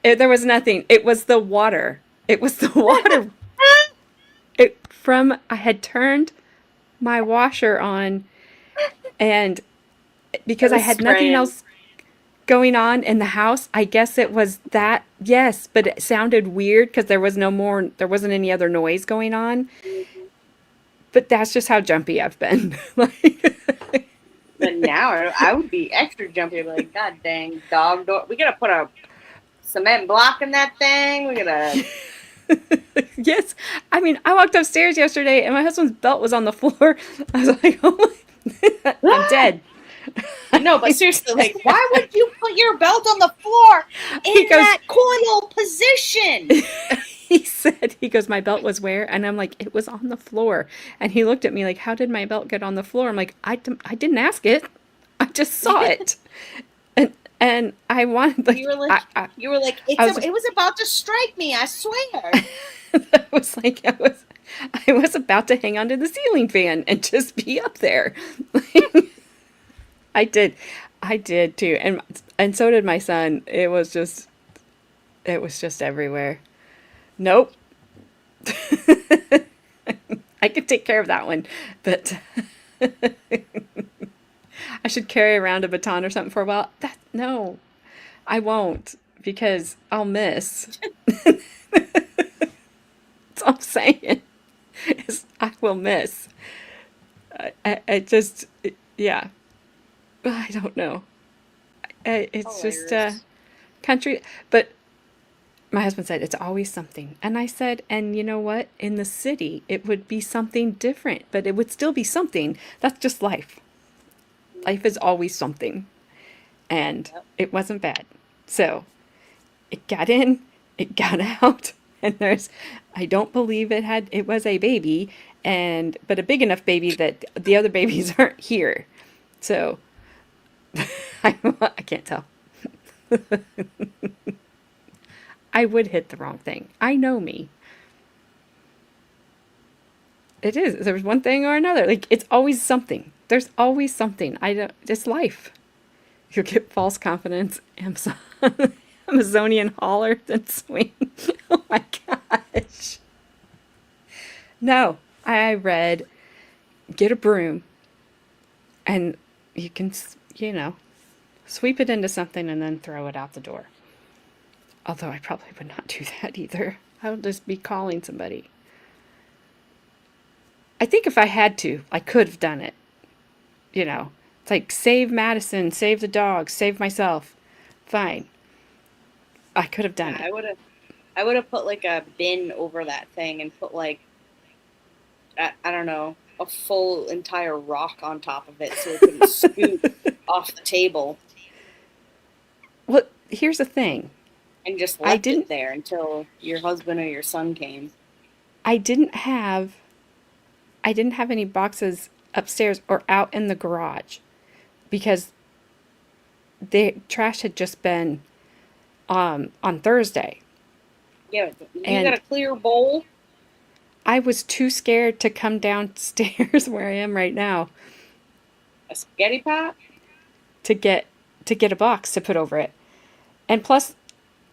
Speaker 2: There was nothing. It was the water. It was the water. I had turned my washer on, and because I
Speaker 3: was
Speaker 2: had nothing
Speaker 3: spraying.
Speaker 2: else going on in the house, I guess it was that. Yes, but it sounded weird because there wasn't any other noise going on. But that's just how jumpy I've been.
Speaker 3: But now I would be extra jumpy. Like, God dang, dog door. We gotta put a cement block in that thing. We gotta.
Speaker 2: Yes. I mean, I walked upstairs yesterday and my husband's belt was on the floor. I was like, oh my, I'm dead.
Speaker 3: No, but seriously, like, why would you put your belt on the floor in that coiled position?
Speaker 2: He goes, my belt was where? And I'm like, it was on the floor. And he looked at me like, how did my belt get on the floor? I'm like, I didn't ask it. I just saw it. And I wanted, like,
Speaker 3: you were like, it was about to strike me, I swear.
Speaker 2: I was like, I was about to hang onto the ceiling fan and just be up there. I did too. And so did my son. It was just everywhere. Nope. I could take care of that one, but I should carry around a baton or something for a while. No, I won't, because I'll miss. That's all I'm saying. I will miss. Yeah. I don't know. It's
Speaker 3: Hilarious.
Speaker 2: just country, but my husband said it's always something. And I said, and you know what? In the city, it would be something different, but it would still be something. That's just life. Life is always something. And it wasn't bad. So it got in, it got out, and I don't believe it was a baby, but a big enough baby that the other babies aren't here. So I can't tell. I would hit the wrong thing. I know me. It is. There's one thing or another. Like, it's always something. There's always something. It's life. You'll get false confidence. Amazonian holler, then swing. Oh my gosh. No, I read, get a broom, and you can, sweep it into something and then throw it out the door. Although I probably would not do that either. I would just be calling somebody. I think if I had to, I could have done it. It's like, save Madison, save the dog, save myself. Fine. I could have done it.
Speaker 3: I would have put like a bin over that thing and put like, I don't know, a full entire rock on top of it so it couldn't scoot off the table.
Speaker 2: Well, here's the thing.
Speaker 3: And just left it there until your husband or your son came.
Speaker 2: I didn't have any boxes upstairs or out in the garage because the trash had just been on Thursday.
Speaker 3: Yeah, you got a clear bowl?
Speaker 2: I was too scared to come downstairs where I am right now.
Speaker 3: A spaghetti pot?
Speaker 2: To get a box to put over it. And plus,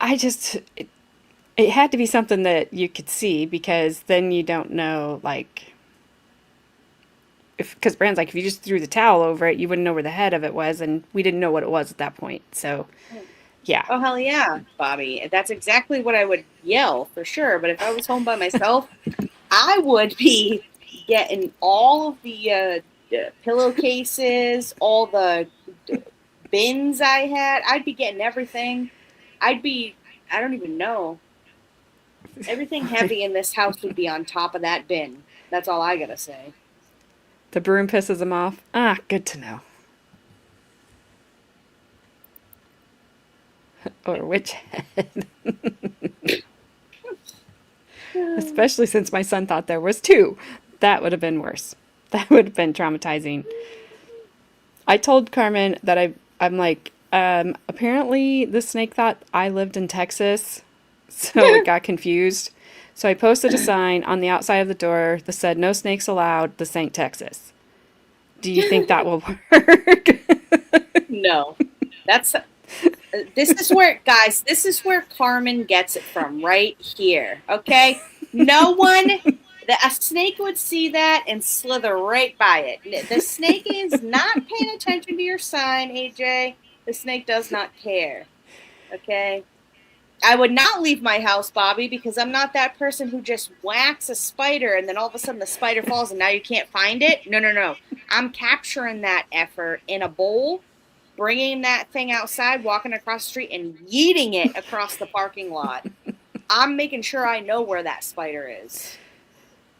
Speaker 2: it had to be something that you could see, because then you don't know, like, because Brand's like, if you just threw the towel over it, you wouldn't know where the head of it was, and we didn't know what it was at that point. So, yeah.
Speaker 3: Oh, hell yeah, Bobby. That's exactly what I would yell, for sure. But if I was home by myself, I would be getting all of the pillowcases, all the bins I had. I'd be getting everything. I don't even know. Everything heavy in this house would be on top of that bin. That's all I gotta say.
Speaker 2: The broom pisses him off. Ah, good to know. or witch head. Especially since my son thought there was two. That would have been worse. That would have been traumatizing. I told Carmen that I'm like, apparently the snake thought I lived in Texas, so it got confused. So I posted a sign on the outside of the door that said, "No snakes allowed, the St. Texas." Do you think that will work?
Speaker 3: No. That's this is where, guys, this is where Carmen gets it from, right here. Okay? No one, a snake would see that and slither right by it. The snake is not paying attention to your sign, AJ. The snake does not care. Okay? I would not leave my house, Bobby, because I'm not that person who just whacks a spider and then all of a sudden the spider falls and now you can't find it. No. I'm capturing that effort in a bowl, bringing that thing outside, walking across the street, and yeeting it across the parking lot. I'm making sure I know where that spider is.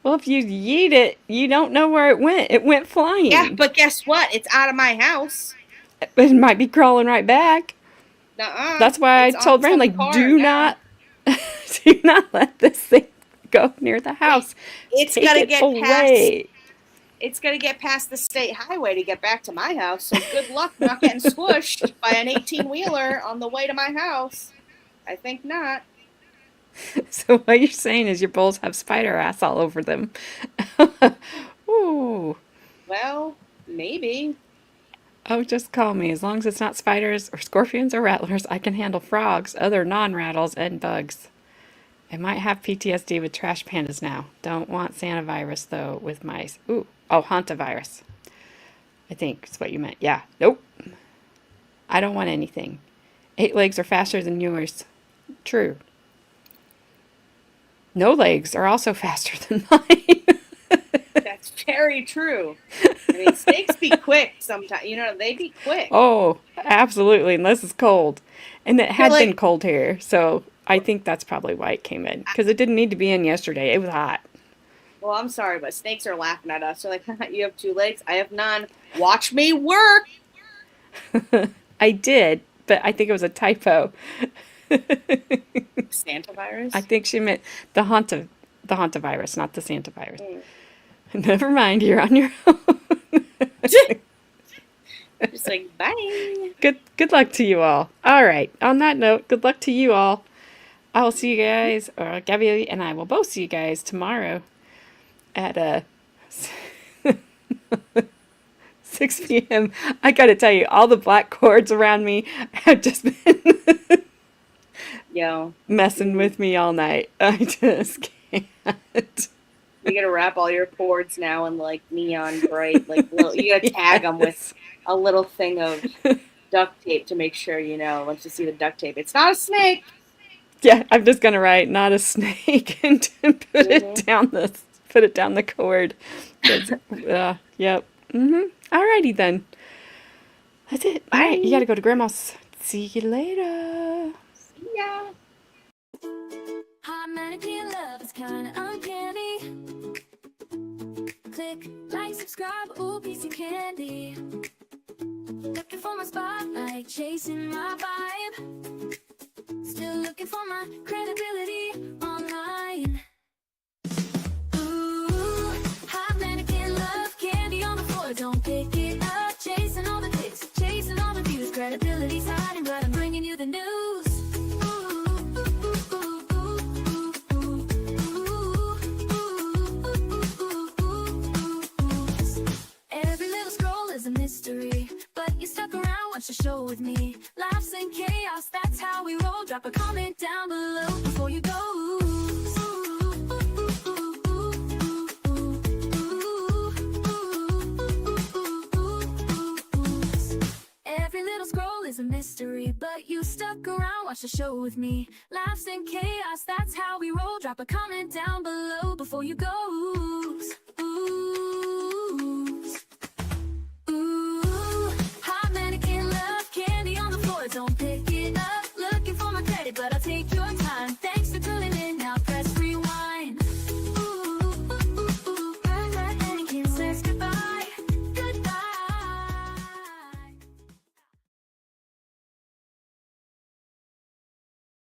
Speaker 2: Well, if you yeet it, you don't know where it went. It went flying.
Speaker 3: Yeah, but guess what? It's out of my house.
Speaker 2: It might be crawling right back.
Speaker 3: Nuh-uh.
Speaker 2: That's why I told Brand, like, do not let this thing go near the house.
Speaker 3: It's
Speaker 2: Take
Speaker 3: gotta
Speaker 2: it
Speaker 3: get
Speaker 2: away.
Speaker 3: It's going to get past the state highway to get back to my house. So good luck not getting squished by an 18-wheeler on the way to my house. I think not.
Speaker 2: So what you're saying is your bowls have spider ass all over them. Ooh.
Speaker 3: Well, maybe.
Speaker 2: Oh, just call me. As long as it's not spiders or scorpions or rattlers, I can handle frogs, other non-rattles, and bugs. I might have PTSD with trash pandas now. Don't want Santa virus, though, with mice. Ooh. Oh, hantavirus. I think is what you meant. Yeah. Nope. I don't want anything. 8 legs are faster than yours. True. No legs are also faster than mine.
Speaker 3: That's very true. I mean, snakes be quick sometimes. You know, they be quick.
Speaker 2: Oh, absolutely. Unless it's cold. And it had
Speaker 3: like-
Speaker 2: been cold here. So I think that's probably why it came in. Because it didn't need to be in yesterday. It was hot.
Speaker 3: Well, I'm sorry, but snakes are laughing at us. They're like, you have 2 legs? I have none. Watch me work.
Speaker 2: I did, but I think it was a typo.
Speaker 3: Santa virus?
Speaker 2: I think she meant the hantavirus, not the Santa virus. Never mind, you're on your own.
Speaker 3: Just like, bye.
Speaker 2: Good luck to you all. All right. On that note, good luck to you all. I will see you guys, or Gabby and I will both see you guys tomorrow at 6 p.m. I gotta tell you, all the black cords around me have just been messing with me all night. I just can't.
Speaker 3: You gotta wrap all your cords now in like neon bright, like little, you gotta tag them with a little thing of duct tape to make sure you know once you see the duct tape, it's not a snake.
Speaker 2: Yeah, I'm just gonna write "not a snake" and put it down the cord. Yep. Alrighty then. That's it. All right, you gotta go to Grandma's. See you later.
Speaker 3: See ya.
Speaker 1: Hot mannequin love is kinda uncanny. Click, like, subscribe, ooh, piece of candy. Looking for my spotlight, chasing my vibe. Still looking for my credibility online. Ooh, hot mannequin love, candy on the floor, don't pick it up. Chasing all the clicks, chasing all the views, credibility's hiding, but I'm bringing you the news. Every little scroll is a mystery, but you stuck around, watch the show with me. Laughs and chaos, that's how we roll. Drop a comment down below before you go. Every little scroll is a mystery, but you stuck around, watch the show with me. Laughs and chaos, that's how we roll. Drop a comment down below before you go.